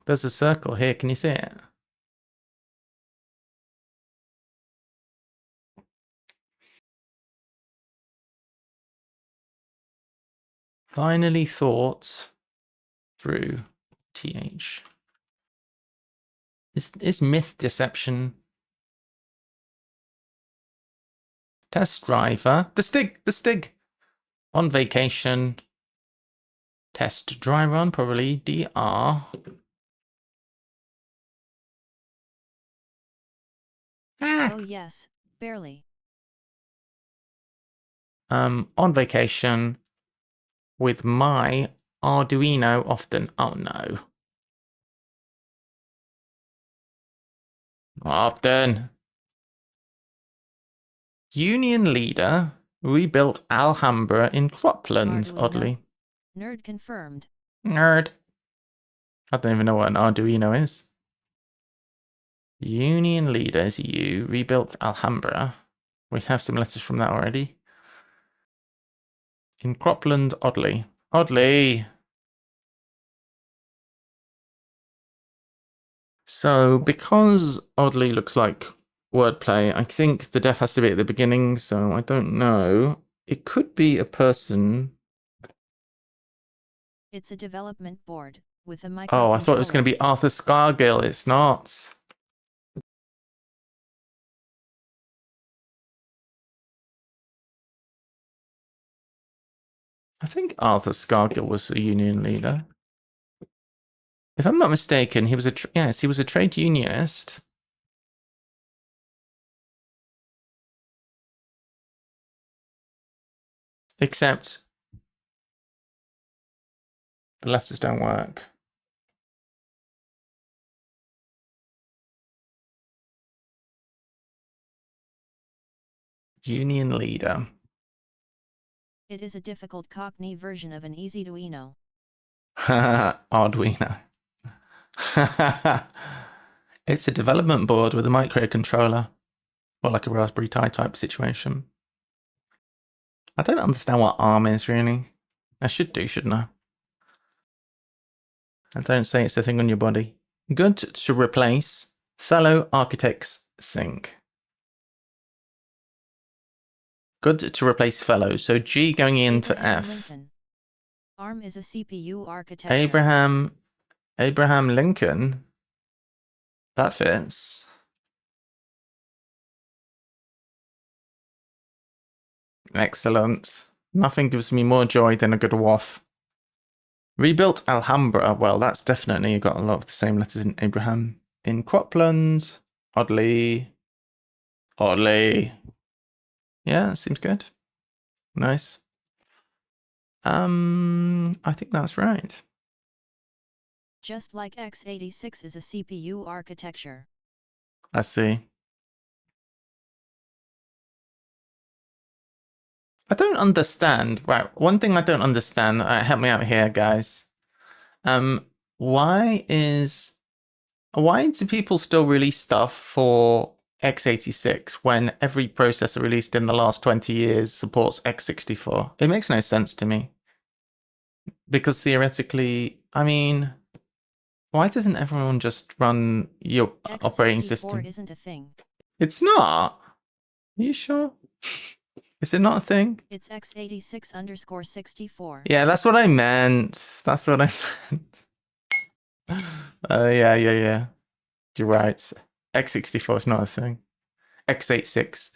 There's a circle here. Can you see it? Finally thought through TH. Is myth deception? Test driver. The Stig. On vacation. Test dry run, probably DR. Oh yes, barely. On vacation with my Arduino often. Oh no. Often. Union leader rebuilt Alhambra in croplands, Arduino? oddly. Nerd confirmed. Nerd. I don't even know what an Arduino is. Union leaders, you rebuilt Alhambra. We have some letters from that already. In cropland, oddly. Oddly. So, because oddly looks like wordplay, I think the def has to be at the beginning, so I don't know. It could be a person. It's a development board with a microcontroller. Oh, I thought it was going to be Arthur Scargill. It's not. I think Arthur Scargill was a union leader. If I'm not mistaken, he was yes, he was a trade unionist. Except the letters don't work. Union leader. It is a difficult Cockney version of an easy Arduino. Arduino. It's a development board with a microcontroller. Or like a Raspberry Pi type situation. I don't understand what ARM is, really. I should do, shouldn't I? I don't say it's the thing on your body. Good to replace. Fellow architects think. Good to replace fellow. So G going in for F. Lincoln. ARM is a CPU architecture. Abraham Lincoln. That fits. Excellent. Nothing gives me more joy than a good waff. Rebuilt Alhambra. Well, that's definitely got a lot of the same letters in Abraham. In croplands. Oddly. Yeah, seems good. Nice. I think that's right. Just like x86 is a CPU architecture. I see. I don't understand. Right, one thing I don't understand. Help me out here, guys. Why do people still release stuff for x86 when every processor released in the last 20 years supports x64? It makes no sense to me. Because theoretically, I mean, why doesn't everyone just run your operating system? x64 isn't a thing. It's not? Are you sure? Is it not a thing? It's x86_64. Yeah, that's what I meant. That's what I meant. Yeah. You're right. x64 is not a thing. x86.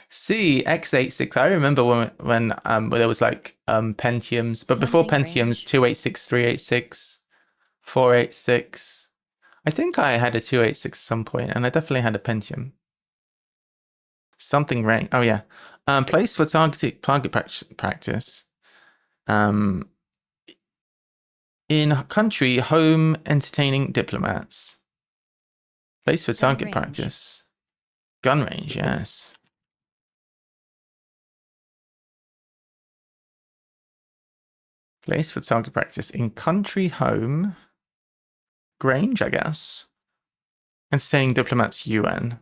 See, x86. I remember when there was like Pentiums, but before Pentiums, 286, 386, 486. I think I had a 286 at some point, and I definitely had a Pentium. Something range. Oh yeah. Place for target practice. In a country, home entertaining diplomats. Place for target range. practice. Gun range, yes. Place for target practice. In country, home. Grange, I guess. Entertaining diplomats, UN.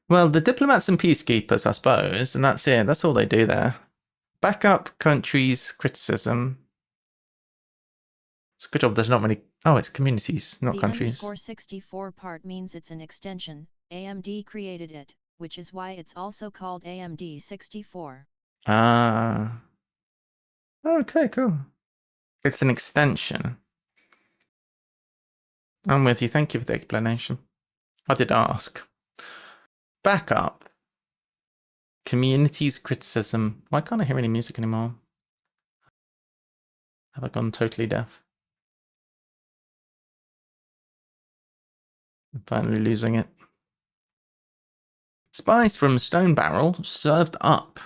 Well, the diplomats and peacekeepers, I suppose, and that's it. That's all they do there. Backup countries, criticism. It's a good job there's not many... Oh, it's communities, not countries. The _64 part means it's an extension. AMD created it, which is why it's also called AMD 64. Ah. Okay, cool. It's an extension. I'm with you. Thank you for the explanation. I did ask. Backup. Communities, criticism. Why can't I hear any music anymore? Have I gone totally deaf? I'm finally losing it. Spice from stone barrel served up.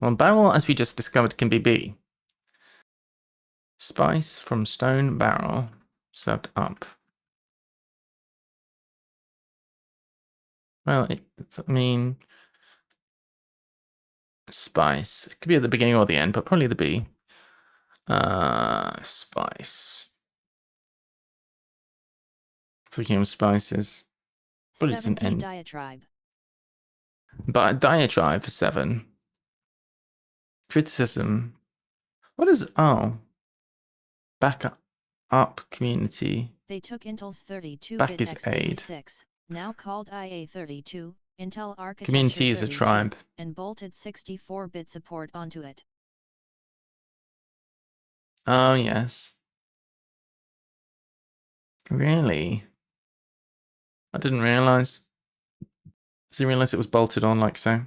Well, barrel, as we just discovered, can be B. Spice from stone barrel served up. Well, I mean, spice. It could be at the beginning or the end, but probably the B. Spice. Thinking of spices. But it's an N. Diatribe. But diatribe for 7. Criticism. What is... Oh. Back up community. They took Intel's 32-bit Back is aid. x86, now called IA32, Intel architecture Community is a 32, tribe. and bolted 64-bit support onto it. Oh, yes. Really? I didn't realize. Didn't realize it was bolted on like so.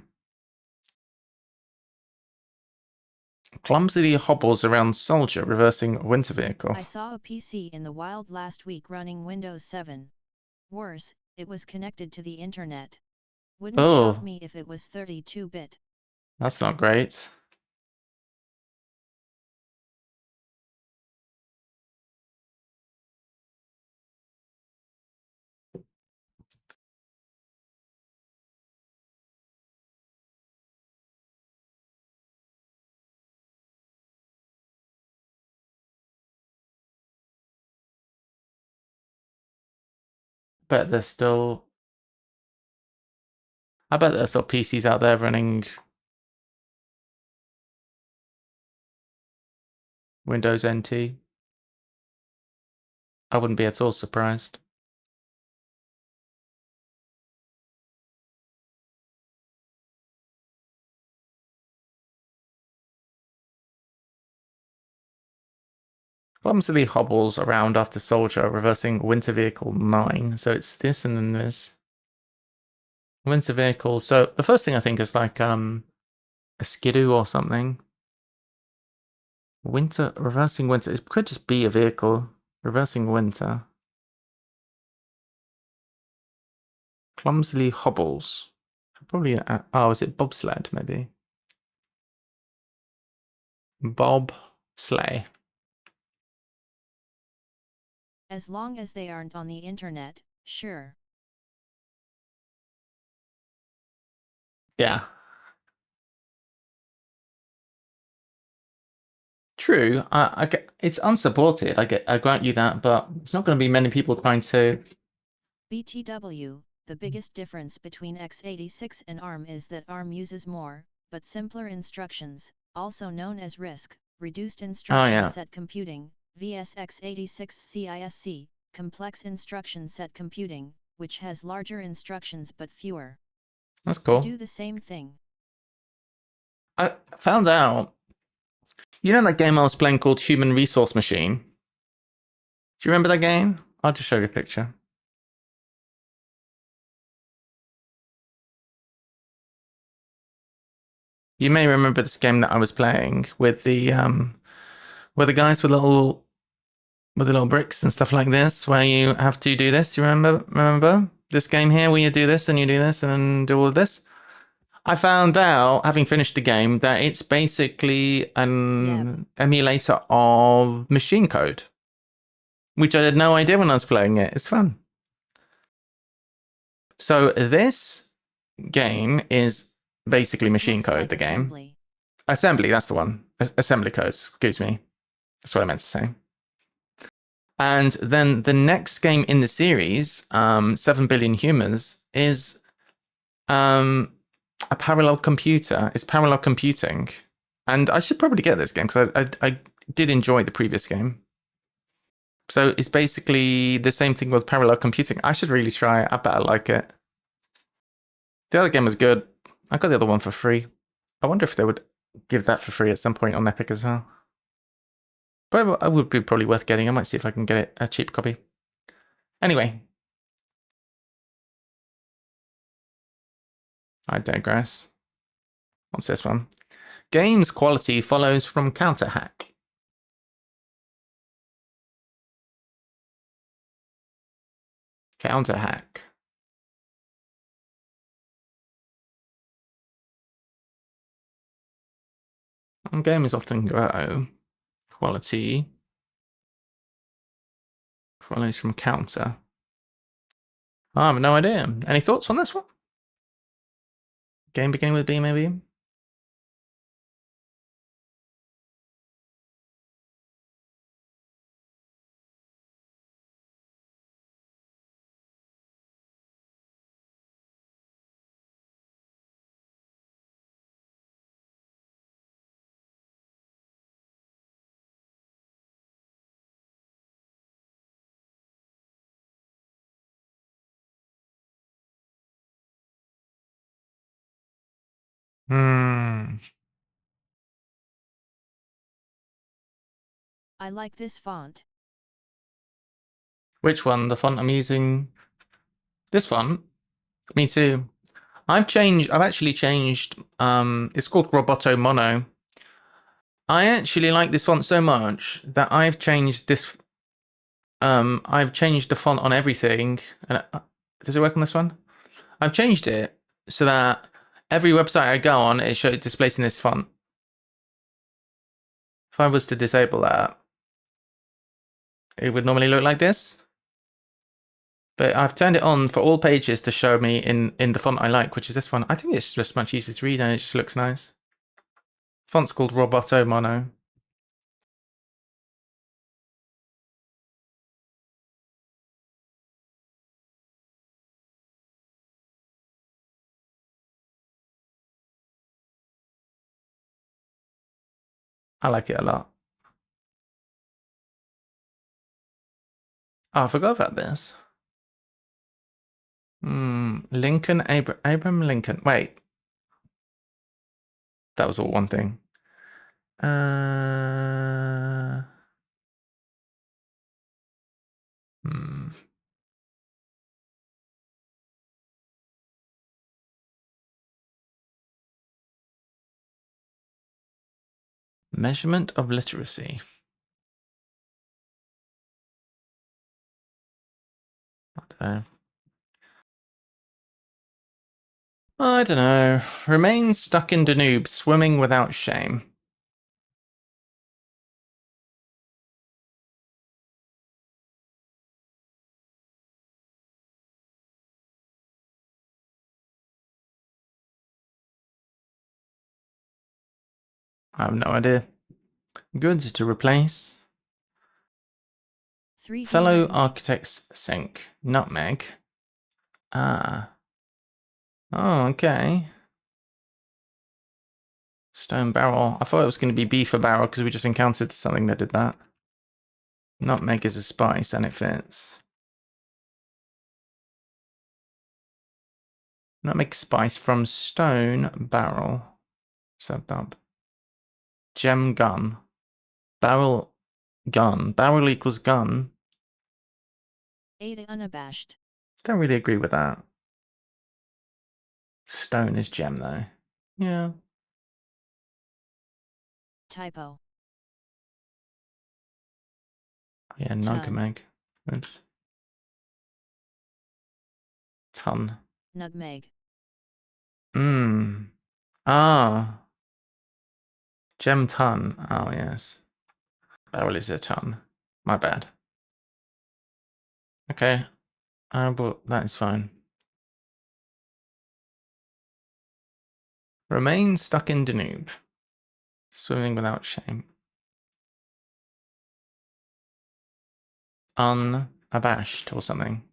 Clumsily hobbles around soldier reversing winter vehicle. I saw a PC in the wild last week running Windows 7. Worse, it was connected to the internet. Wouldn't shock me if it was 32-bit. That's not great. I bet there's still PCs out there running Windows NT. I wouldn't be at all surprised. Clumsily hobbles around after soldier reversing winter vehicle 9. So it's this and then this. Winter vehicle. So the first thing I think is like a skidoo or something. Winter, reversing winter. It could just be a vehicle. Reversing winter. Clumsily hobbles. Probably, oh, is it bobsled maybe? Bob sleigh. As long as they aren't on the internet, sure. Yeah. True. It's unsupported. I grant you that, but it's not going to be many people trying to. BTW, the biggest difference between x86 and ARM is that ARM uses more, but simpler instructions, also known as RISC, reduced instruction set computing, vs x86 CISC, complex instruction set computing, which has larger instructions but fewer. That's cool. To do the same thing. I found out. You know that game I was playing called Human Resource Machine? Do you remember that game? I'll just show you a picture. You may remember this game that I was playing with the guys with the little bricks and stuff like this, where you have to do this. You remember this game here where you do this and then do all of this? I found out, having finished the game, that it's basically an emulator of machine code, which I had no idea when I was playing it. It's fun. So this game is basically machine code, the game. Assembly, that's the one. Assembly code, excuse me. That's what I meant to say. And then the next game in the series, 7 Billion Humans, is a parallel computer. It's parallel computing. And I should probably get this game because I did enjoy the previous game. So it's basically the same thing with parallel computing. I should really try it. I bet I like it. The other game was good. I got the other one for free. I wonder if they would give that for free at some point on Epic as well. But it would be probably worth getting. I might see if I can get it a cheap copy. Anyway. I digress. What's this one? Games quality follows from counter hack. Counter hack. Games often go. Quality follows from counter. I have no idea. Any thoughts on this one? Game beginning with B, maybe? I like this font. Which one? The font I'm using? This font? Me too. I've actually changed, it's called 𝘯𝘰𝘷𝘢. I actually like this font so much that I've changed this, I've changed the font on everything. And does it work on this one? I've changed it so that every website I go on, it displays in this font. If I was to disable that, it would normally look like this. But I've turned it on for all pages to show me in the font I like, which is this one. I think it's just much easier to read and it just looks nice. Font's called 𝘯𝘯𝘷𝘢. I like it a lot. Oh, I forgot about this. Lincoln, Abraham Lincoln. Wait. That was all one thing. Measurement of literacy. I don't know. Remain stuck in Danube, swimming without shame. I have no idea. Goods to replace. 3D Fellow nutmeg. architects sink. Nutmeg. Ah. Oh, okay. Stone barrel. I thought it was going to be beef for barrel because we just encountered something that did that. Nutmeg is a spice and it fits. Nutmeg spice from stone barrel. Subbed up. Gem gun. Barrel gun. Barrel equals gun. Ada unabashed. Don't really agree with that. Stone is gem though. Yeah. Typo. Yeah, nutmeg. Oops. Ton. Nutmeg. Ah. 𝘤𝘳𝘰𝘴𝘴𝘸𝘤. Oh, yes. Barrel is a ton. My bad. Okay. But that is fine. Remain stuck in Danube. Swimming without shame. Unabashed or something.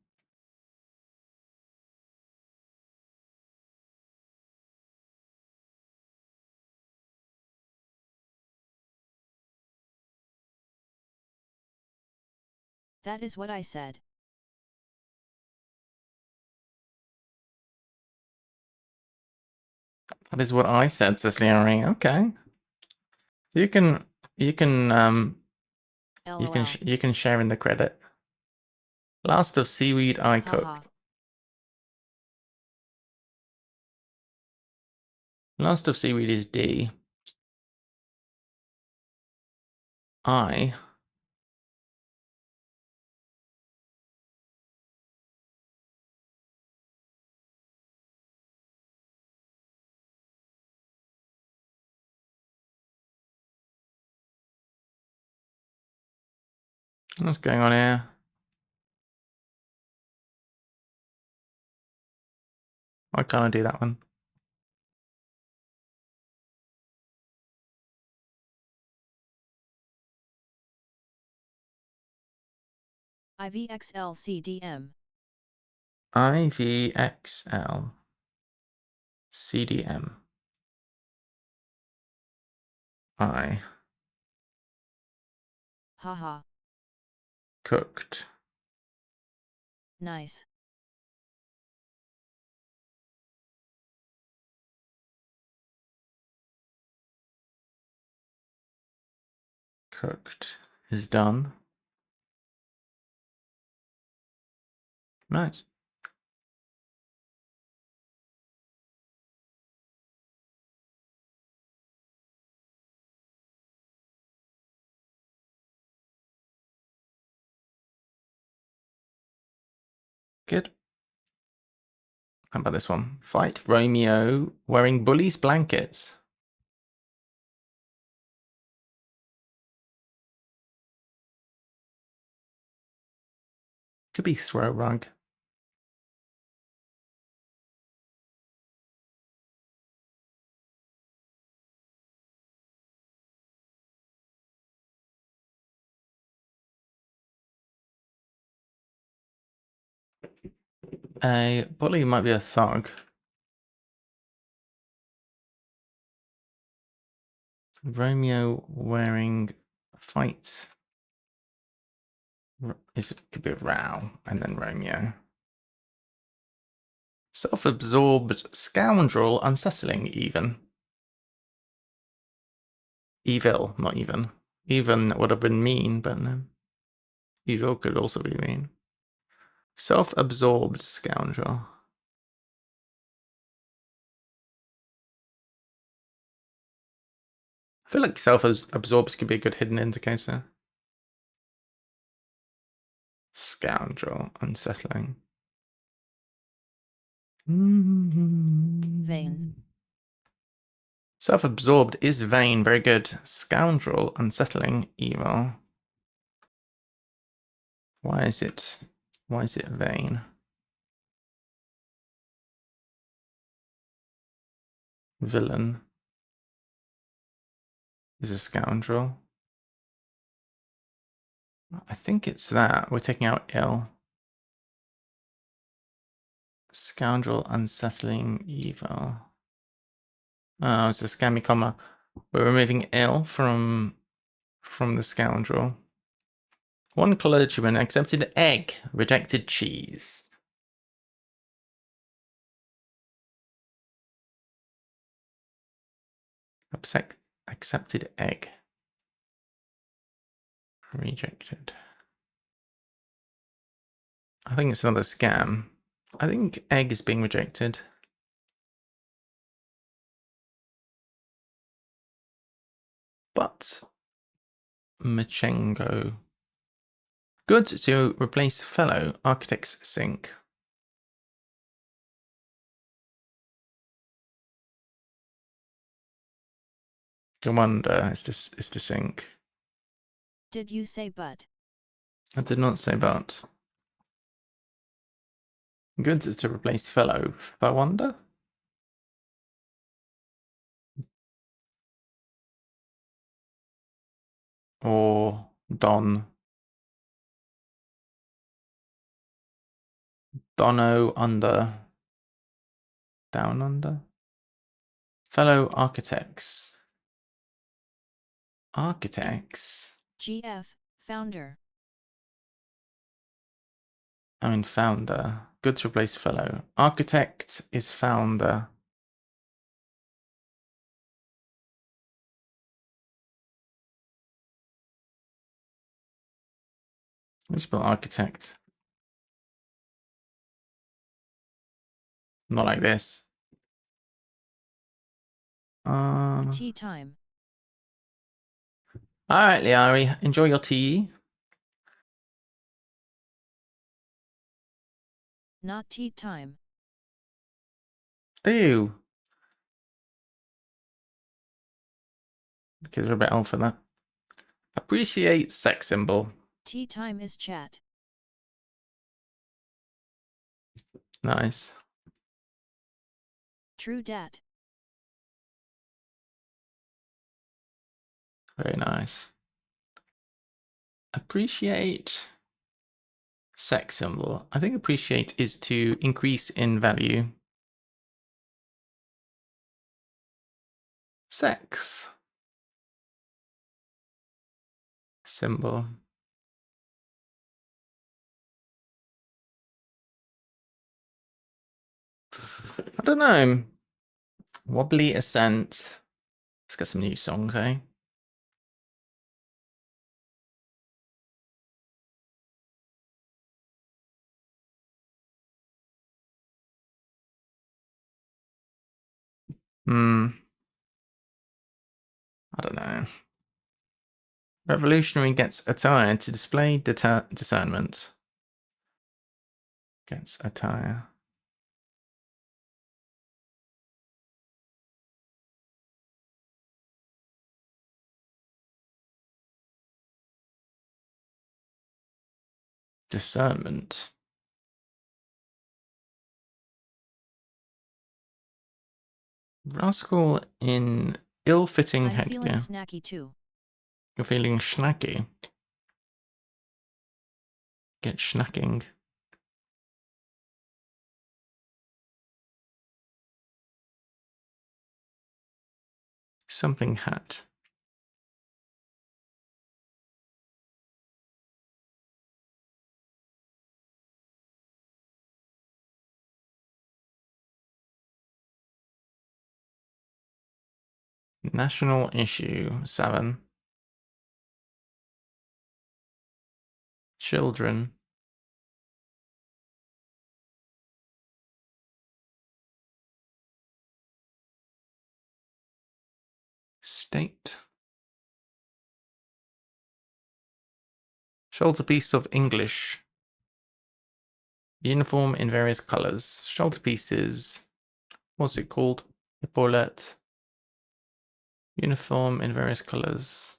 That is what I said. That is what I said, Cecily. Okay. You can LOL. you can share in the credit. Last of seaweed I cook. Haha. Last of seaweed is D. I. What's going on here? Why can't I do that one? 𝘤𝘳𝘰𝘴𝘴𝘸𝘰𝘳𝘥𝘴. IVXL CDM. I. Haha. Cooked. Nice. Cooked is done. Nice. Good. How about this one? Fight Romeo wearing bully's blankets. Could be throw rug. A bully might be a thug. Romeo wearing fights. It could be a row and then Romeo. Self-absorbed scoundrel, unsettling even. Evil, not even. Even would have been mean, but evil could also be mean. Self-absorbed scoundrel. I feel like self-absorbed could be a good hidden indicator. Scoundrel, unsettling. Vain. Self-absorbed is vain, very good. Scoundrel, unsettling, evil. Why is it vain? Villain is a scoundrel. I think it's that. We're taking out ill. Scoundrel, unsettling, evil. Oh, it's a scammy comma. We're removing ill from the scoundrel. One clergyman accepted egg, rejected cheese. Accepted egg. Rejected. I think it's another scam. I think egg is being rejected. But Machengo. Good to replace fellow architect's sink. 𝘤𝘳𝘷𝘢 is to sink. Did you say but? I did not say but. Good to replace fellow. 𝘤𝘳𝘷𝘢? Or don. Dono under. Down under? Fellow architects. Architects? GF, founder. I mean founder. Good to replace fellow. Architect is founder. Let's spell architect. Not like this. Tea time. Alright, Liari. Enjoy your tea. Not tea time. Ew. The kids are a bit old for that. Appreciate sex symbol. Tea time is chat. Nice. True dat. Very nice. Appreciate sex symbol. I think appreciate is to increase in value. Sex symbol. I don't know. Wobbly ascent. Let's get some new songs, eh? I don't know. Revolutionary gets attire to display discernment. Gets attire. Discernment. Rascal in ill-fitting I'm feeling headgear. snacky too. You're feeling snacky. Get snacking. Something hat. National issue 7. Children. State. Shoulder piece of English. Uniform in various colors. Shoulder pieces. What's it called? Epaulet. Uniform in various colors.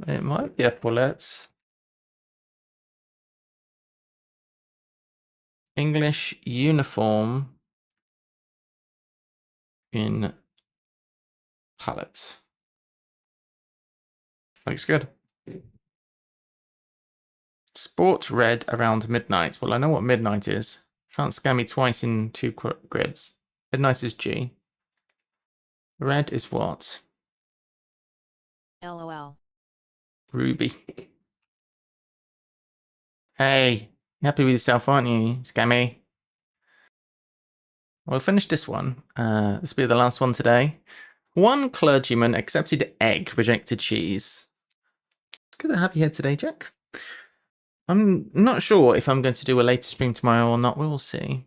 It might be epaulettes. English uniform in palettes. Looks good. Sport red around midnight. Well, I know what midnight is. Can't scam me twice in 2 grids. Midnight is G. Red is what? LOL. Ruby. Hey, happy with yourself, aren't you, Scammy? We'll finish this one. This will be the last one today. One clergyman accepted egg, rejected cheese. It's good to have you here today, Jack. I'm not sure if I'm going to do a later stream tomorrow or not. We'll see.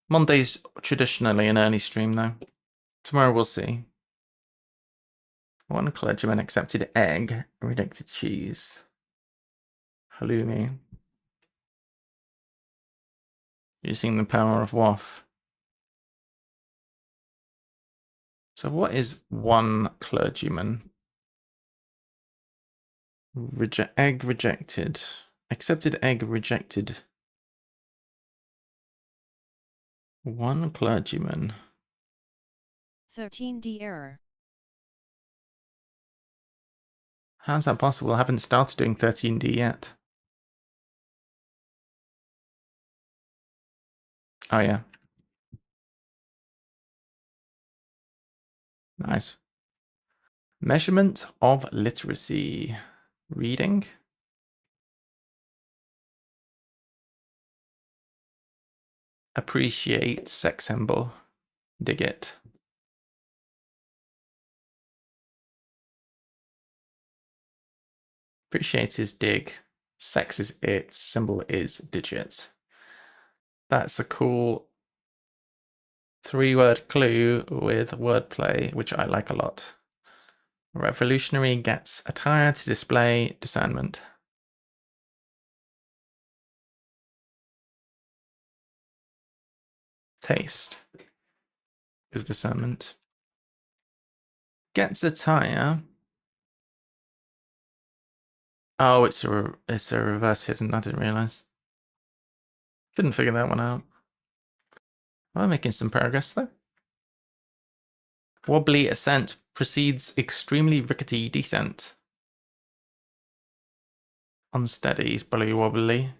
Monday's traditionally an early stream, though. Tomorrow we'll see. One clergyman accepted egg, rejected cheese. Halloumi. Using the power of WAF. So what is one clergyman? Egg rejected. Accepted egg rejected. One clergyman. 13D error. How's that possible? I haven't started doing 13D yet. Oh yeah. Nice. Measurement of literacy. Reading. Appreciate sex symbol. Dig it. Appreciate is dig. Sex is it. Symbol is digits. That's a cool 3-word clue with wordplay, which I like a lot. Revolutionary gets attire to display discernment. Taste is discernment. Gets attire. Oh, it's a reverse hidden. I didn't realize. Couldn't figure that one out. I'm making some progress though. Wobbly ascent precedes extremely rickety descent. Unsteady is probably wobbly.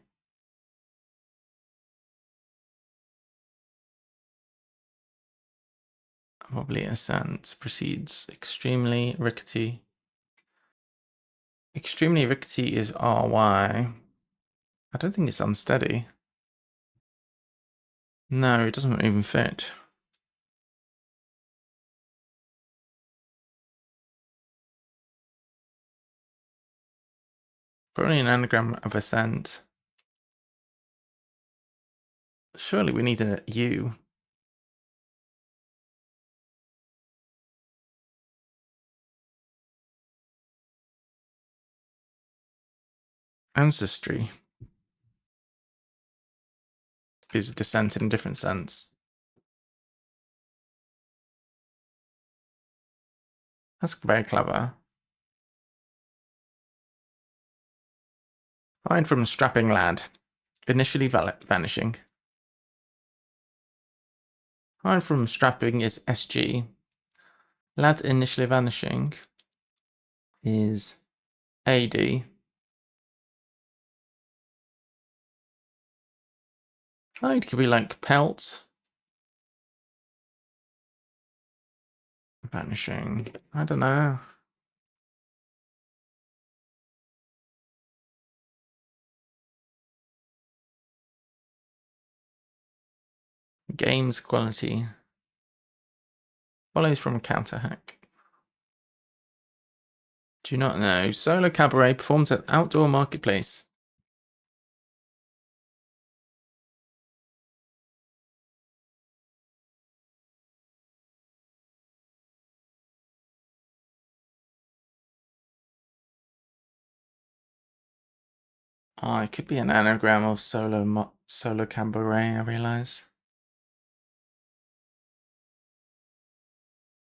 Wobbly ascent precedes extremely rickety. Extremely rickety is RY. I don't think it's unsteady. No, it doesn't even fit. Probably an anagram of ascent. Surely we need a U. Ancestry is descent in a different sense. That's very clever. Find from strapping lad. Initially vanishing. Find from strapping is SG. Lad initially vanishing is AD. Oh, it could be like pelt. Vanishing. I don't know. Games quality. Follows from counter hack. Do you not know? Solo Cabaret performs at outdoor marketplace. Oh, it could be an anagram of solo cabaret, I realize.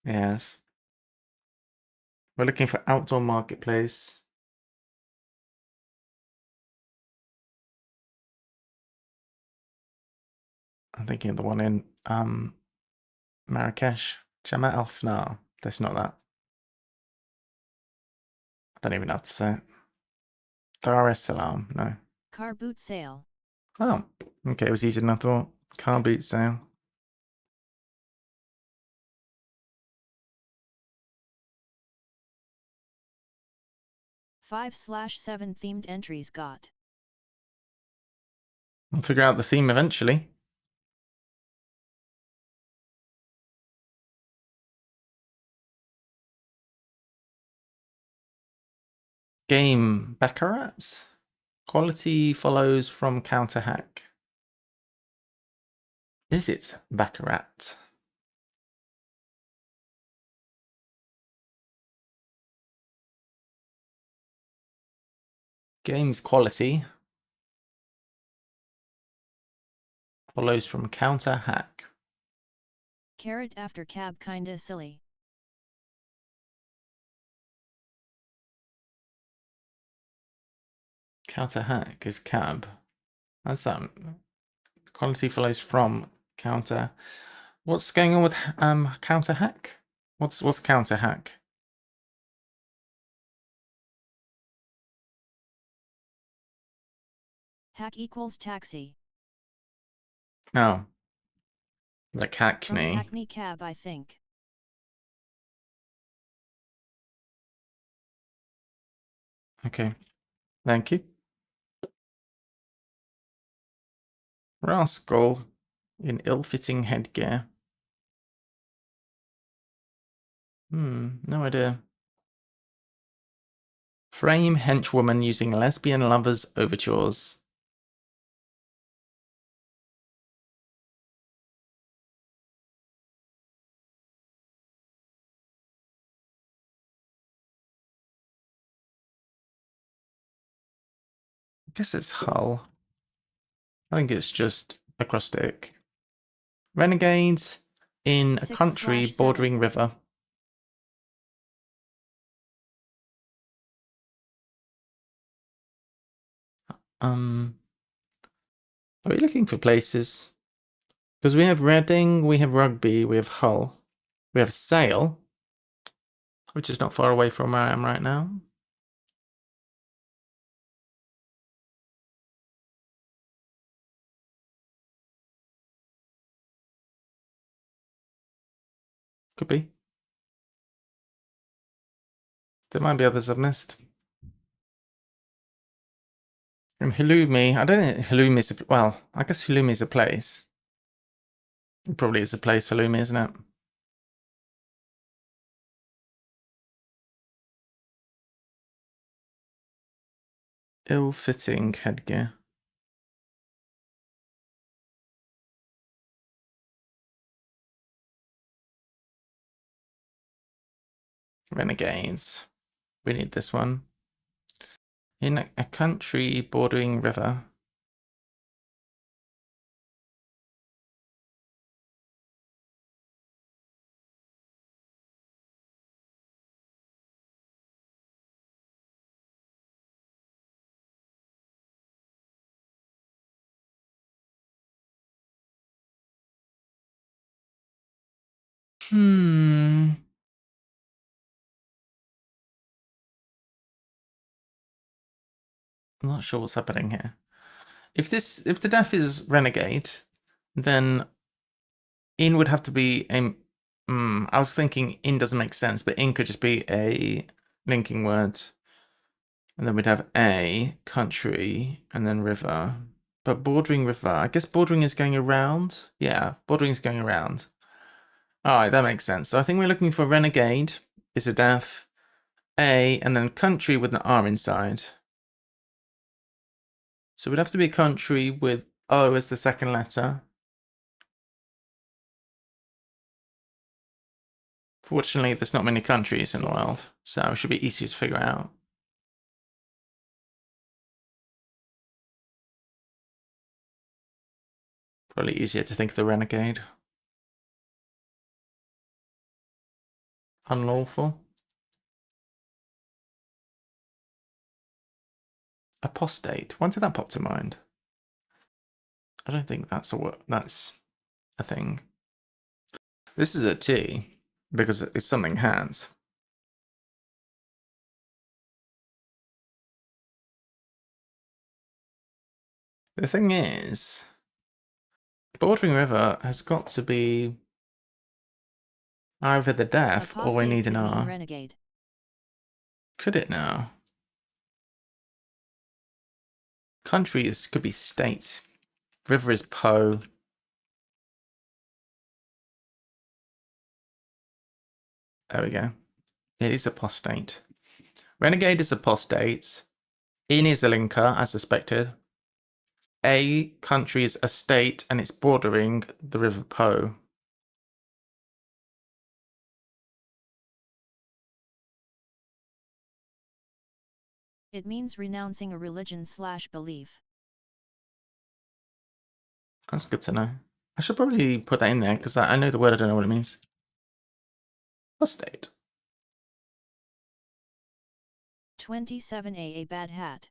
Yes. We're looking for outdoor marketplace. I'm thinking of the one in Marrakesh. Jama Al Fnar. That's not that. I don't even know how to say it. Dar es Salaam. No. Car boot sale. Oh, okay. It was easier than I thought. Car boot sale. 5/7 themed entries got. I'll figure out the theme eventually. Game Baccarat. Quality follows from counter hack. Is it Baccarat? Game's quality follows from counter hack. Carrot after cab kinda silly. Counter hack is cab. That's quality follows from counter. What's going on with counter hack? What's counter hack? Hack equals taxi. Oh. Like From Hackney. Hackney cab, I think. Okay. Thank you. Rascal in ill-fitting headgear. No idea. Frame henchwoman using lesbian lovers overtures. I guess it's Hull. I think it's just acrostic. Renegades in a country 6/7. bordering river. Are we looking for places? Because we have Reading, we have Rugby, we have Hull, we have Sale, which is not far away from where I am right now. Could be. There might be others I've missed. From 𝘰𝘳𝘰𝘴𝘴𝘸𝘰𝘳𝑰, I don't think 𝘰𝘳𝑰𝑚𝑒 is a, well, I guess 𝘰𝘳𝑚𝑒 is a place. It probably is a place, 𝘰𝘳𝑚𝑒, isn't it? Ill-fitting headgear. Renegades. We need this one. In a country bordering river. I'm not sure what's happening here. If the deaf is renegade, then in would have to be a. I was thinking in doesn't make sense, but in could just be a linking word, and then we'd have a country and then river. But bordering river, I guess bordering is going around. Yeah, bordering is going around. All right, that makes sense. So I think we're looking for renegade is a deaf, a, and then country with an R inside. So it would have to be a country with O as the second letter. Fortunately, there's not many countries in the world, so it should be easy to figure out. Probably easier to think of the renegade. Unlawful. Apostate. When did that pop to mind? I don't think that's a thing. This is a T because it's something hands. The thing is, bordering river has got to be either the deaf or we need an R. Renegade. Could it now? Country could be state. River is Po. There we go. It is apostate. Renegade is apostate. In is a linker, as suspected. A country is a state and it's bordering the River Po. It means renouncing a religion/belief. That's good to know. I should probably put that in there because I know the word, I don't know what it means. Apostate. 27A bad hat.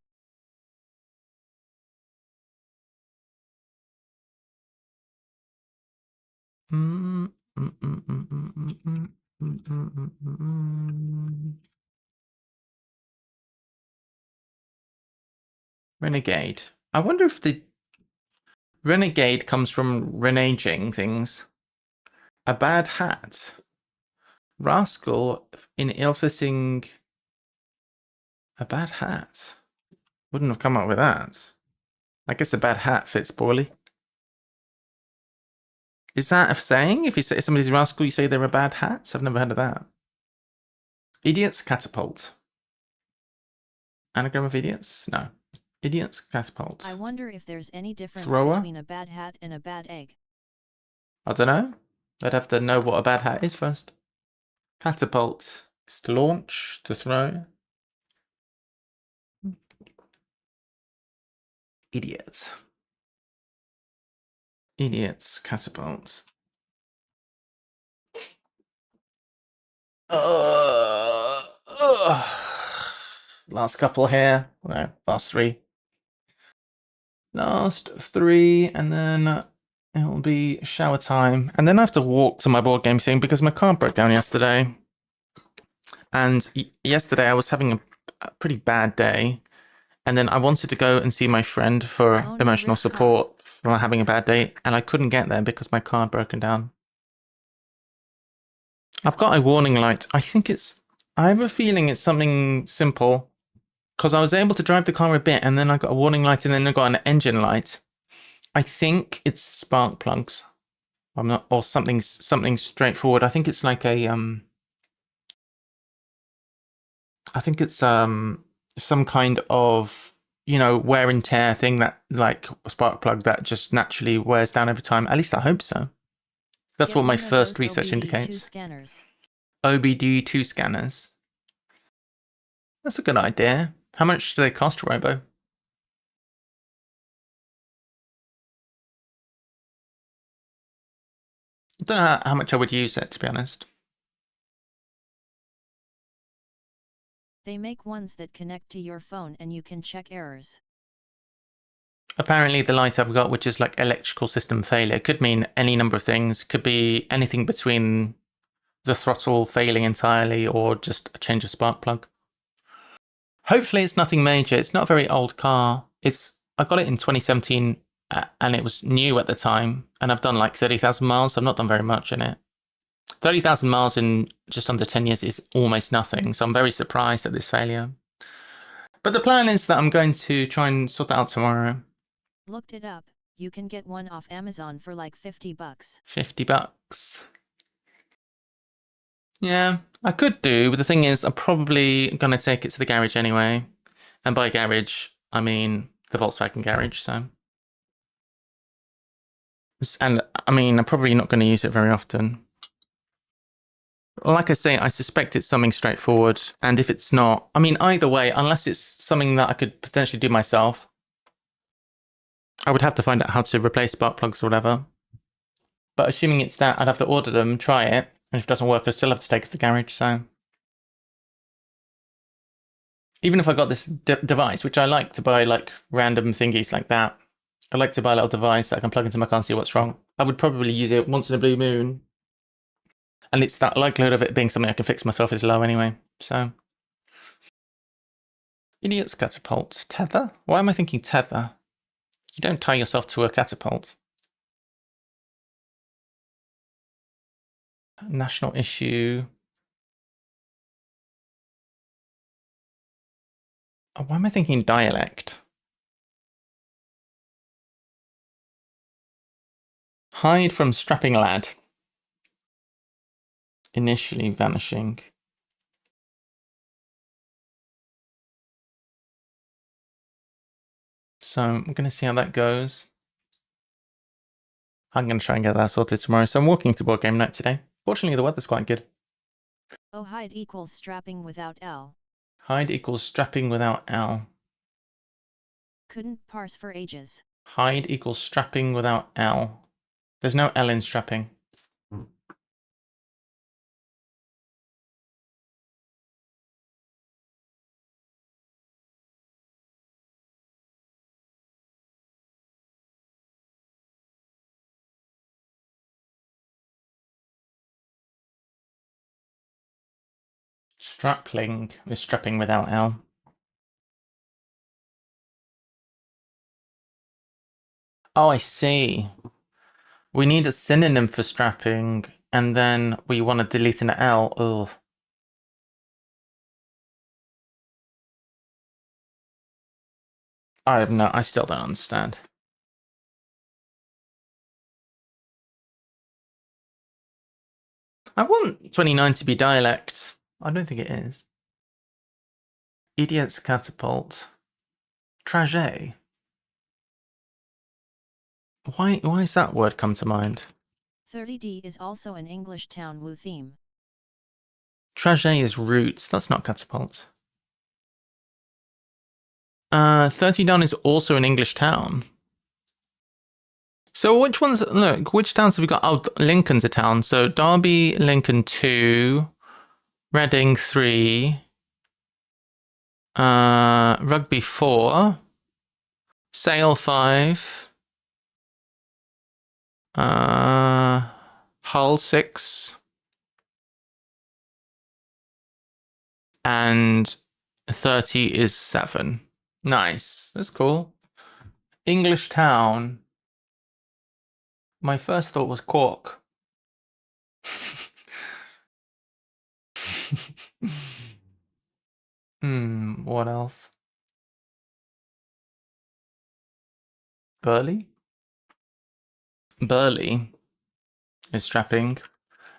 Renegade. I wonder if the renegade comes from reneging things. A bad hat. Rascal in ill-fitting. A bad hat. Wouldn't have come up with that. I guess a bad hat fits poorly. Is that a saying? If you say somebody's a rascal, you say they're a bad hat? I've never heard of that. Idiots catapult. Anagram of idiots? No. Idiots catapult. I wonder if there's any difference Thrower? between a bad hat and a bad egg. I don't know. I'd have to know what a bad hat is first. Catapult is to launch, to throw. Idiots. Idiots, catapults. Last couple here. No, last three. Last three, and then it'll be shower time. And then I have to walk to my board game thing because my car broke down yesterday. And yesterday I was having a pretty bad day. And then I wanted to go and see my friend for emotional support for having a bad day. And I couldn't get there because my car had broken down. I've got a warning light. I have a feeling it's something simple. Because I was able to drive the car a bit and then I got a warning light and then I got an engine light. I think it's spark plugs. I'm not, or something straightforward. I think it's like a I think it's some kind of, you know, wear and tear thing that, like a spark plug that just naturally wears down over time. At least I hope so. That's what my first research indicates. OBD2 scanners. That's a good idea. How much do they cost, Robo? I don't know how much I would use it, to be honest. They make ones that connect to your phone and you can check errors. Apparently the light I've got, which is like electrical system failure, could mean any number of things. Could be anything between the throttle failing entirely or just a change of spark plug. Hopefully it's nothing major. It's not a very old car. I got it in 2017 and it was new at the time. And I've done like 30,000 miles. I've not done very much in it. 30,000 miles in just under 10 years is almost nothing. So I'm very surprised at this failure. But the plan is that I'm going to try and sort that out tomorrow. Looked it up. You can get one off Amazon for like $50. $50. Yeah, I could do, but the thing is, I'm probably going to take it to the garage anyway. And by garage, I mean the Volkswagen garage, so. And I mean, I'm probably not going to use it very often. Like I say, I suspect it's something straightforward. And if it's not, I mean, either way, unless it's something that I could potentially do myself, I would have to find out how to replace spark plugs or whatever. But assuming it's that, I'd have to order them, try it. And if it doesn't work, I still have to take it to the garage, so. Even if I got this device, which I like to buy like random thingies like that. I like to buy a little device that I can plug into my car and see what's wrong. I would probably use it once in a blue moon. And it's that likelihood of it being something I can fix myself is low anyway, so. Idiot's catapult. Tether? Why am I thinking tether? You don't tie yourself to a catapult. National issue. Oh, why am I thinking dialect? Hide from strapping lad. Initially vanishing. So I'm going to see how that goes. I'm going to try and get that sorted tomorrow. So I'm walking to board game night today. Fortunately, the weather's quite good. Oh, hide equals strapping without L. Hide equals strapping without L. Couldn't parse for ages. Hide equals strapping without L. There's no L in strapping. Strapling is strapping without L. Oh, I see. We need a synonym for strapping, and then we want to delete an L. Ugh. I still don't understand. I want 29 to be dialect. I don't think it is. Idiot's catapult. Trajet. Why does that word come to mind? 30D is also an English town Wu theme. Trajet is roots. That's not catapult. 39 is also an English town. So which ones, look, which towns have we got? Oh, Lincoln's a town. So Derby, Lincoln 2, Reading 3, Rugby 4, Sale 5, Hull 6, and 30 is 7. Nice. That's cool. English town. My first thought was Cork. What else? Burley? Burley is strapping.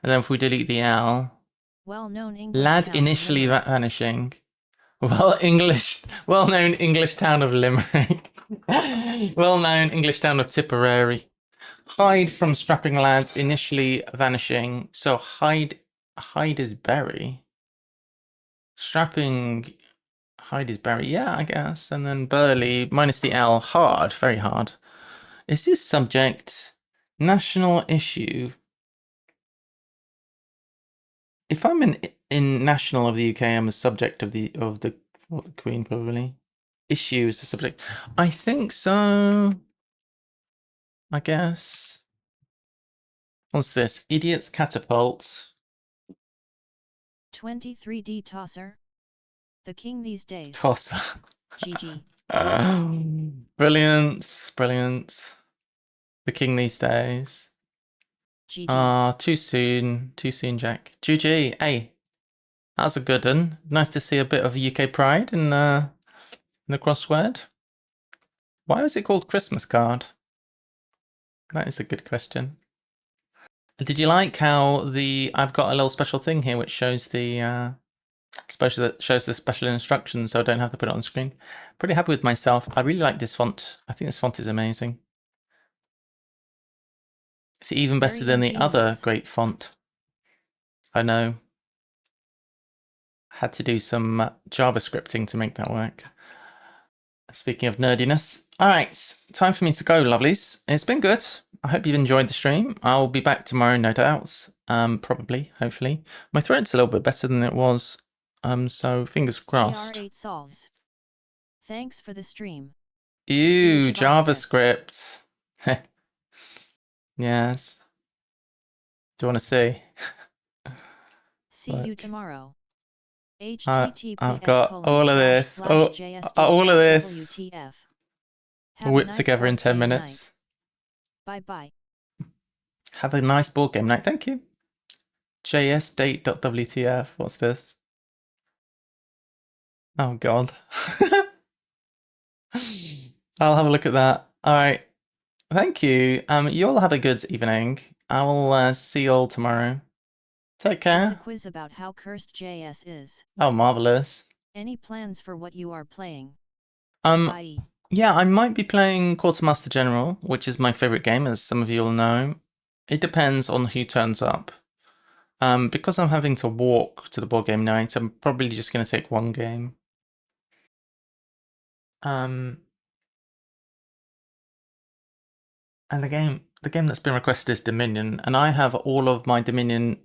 And then if we delete the L, Well-known English lad town initially Limerick. vanishing. Well-known English town of Limerick. Well-known English town of Tipperary. Hide from strapping lads initially vanishing. So hide is bury. Strapping hide is bury. Yeah, I guess. And then Burley minus the L. Hard, very hard. Is this subject national issue? If I'm in national of the UK, I'm a subject of the Queen probably. Issue is the subject. I think so. I guess. What's this? Idiot's catapult. 23D tosser. The king these days. Tosser. GG. Brilliant, brilliant. The king these days. GG. Too soon, Jack. GG. Hey, that's a good one. Nice to see a bit of UK pride in the crossword. Why was it called Christmas card? That is a good question. Did you like how I've got a little special thing here which shows the special instructions, so I don't have to put it on screen. Pretty happy with myself. I really like this font. I think this font is amazing. It's even better than the other great font. I know. Had to do some JavaScripting to make that work. Speaking of nerdiness. Alright, time for me to go, lovelies. It's been good. I hope you've enjoyed the stream. I'll be back tomorrow, no doubt. Probably, hopefully. My throat's a little bit better than it was, so fingers crossed. GR8 solves. Thanks for the stream. Ew, JavaScript. Yes. Do you want to see? See you tomorrow. I've got all of this. All of this whipped together in 10 minutes. Bye-bye. Have a nice board game night. Thank you. JS_date.wtf. What's this? Oh, God. I'll have a look at that. All right. Thank you. You all have a good evening. I will see you all tomorrow. Take care. It's a quiz about how cursed JS is. Oh, marvelous. Any plans for what you are playing? Yeah, I might be playing Quartermaster General, which is my favorite game, as some of you will know. It depends on who turns up. Because I'm having to walk to the board game night, I'm probably just going to take one game. And the game that's been requested is Dominion, and I have all of my Dominion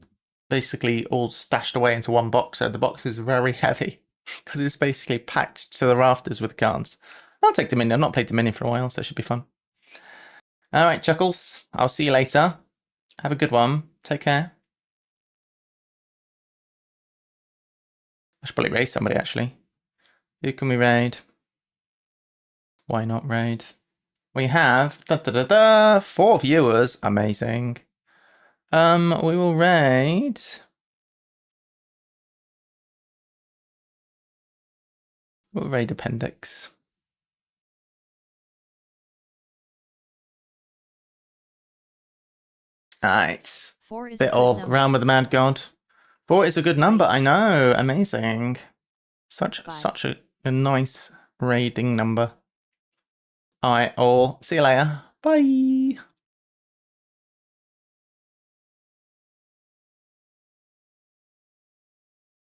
basically all stashed away into one box, so the box is very heavy because it's basically packed to the rafters with cards. I'll take Dominion. I've not played Dominion for a while, so it should be fun. All right, Chuckles. I'll see you later. Have a good one. Take care. should probably raid somebody, actually. Who can we raid? Why not raid? We have 4 viewers. Amazing. We will raid. We'll raid Appendix. Alright. 4 is Bit a good all number. round with the Mad God. 4 is a good number, I know. Amazing. Such a nice raiding number. Alright, all. See you later. Bye.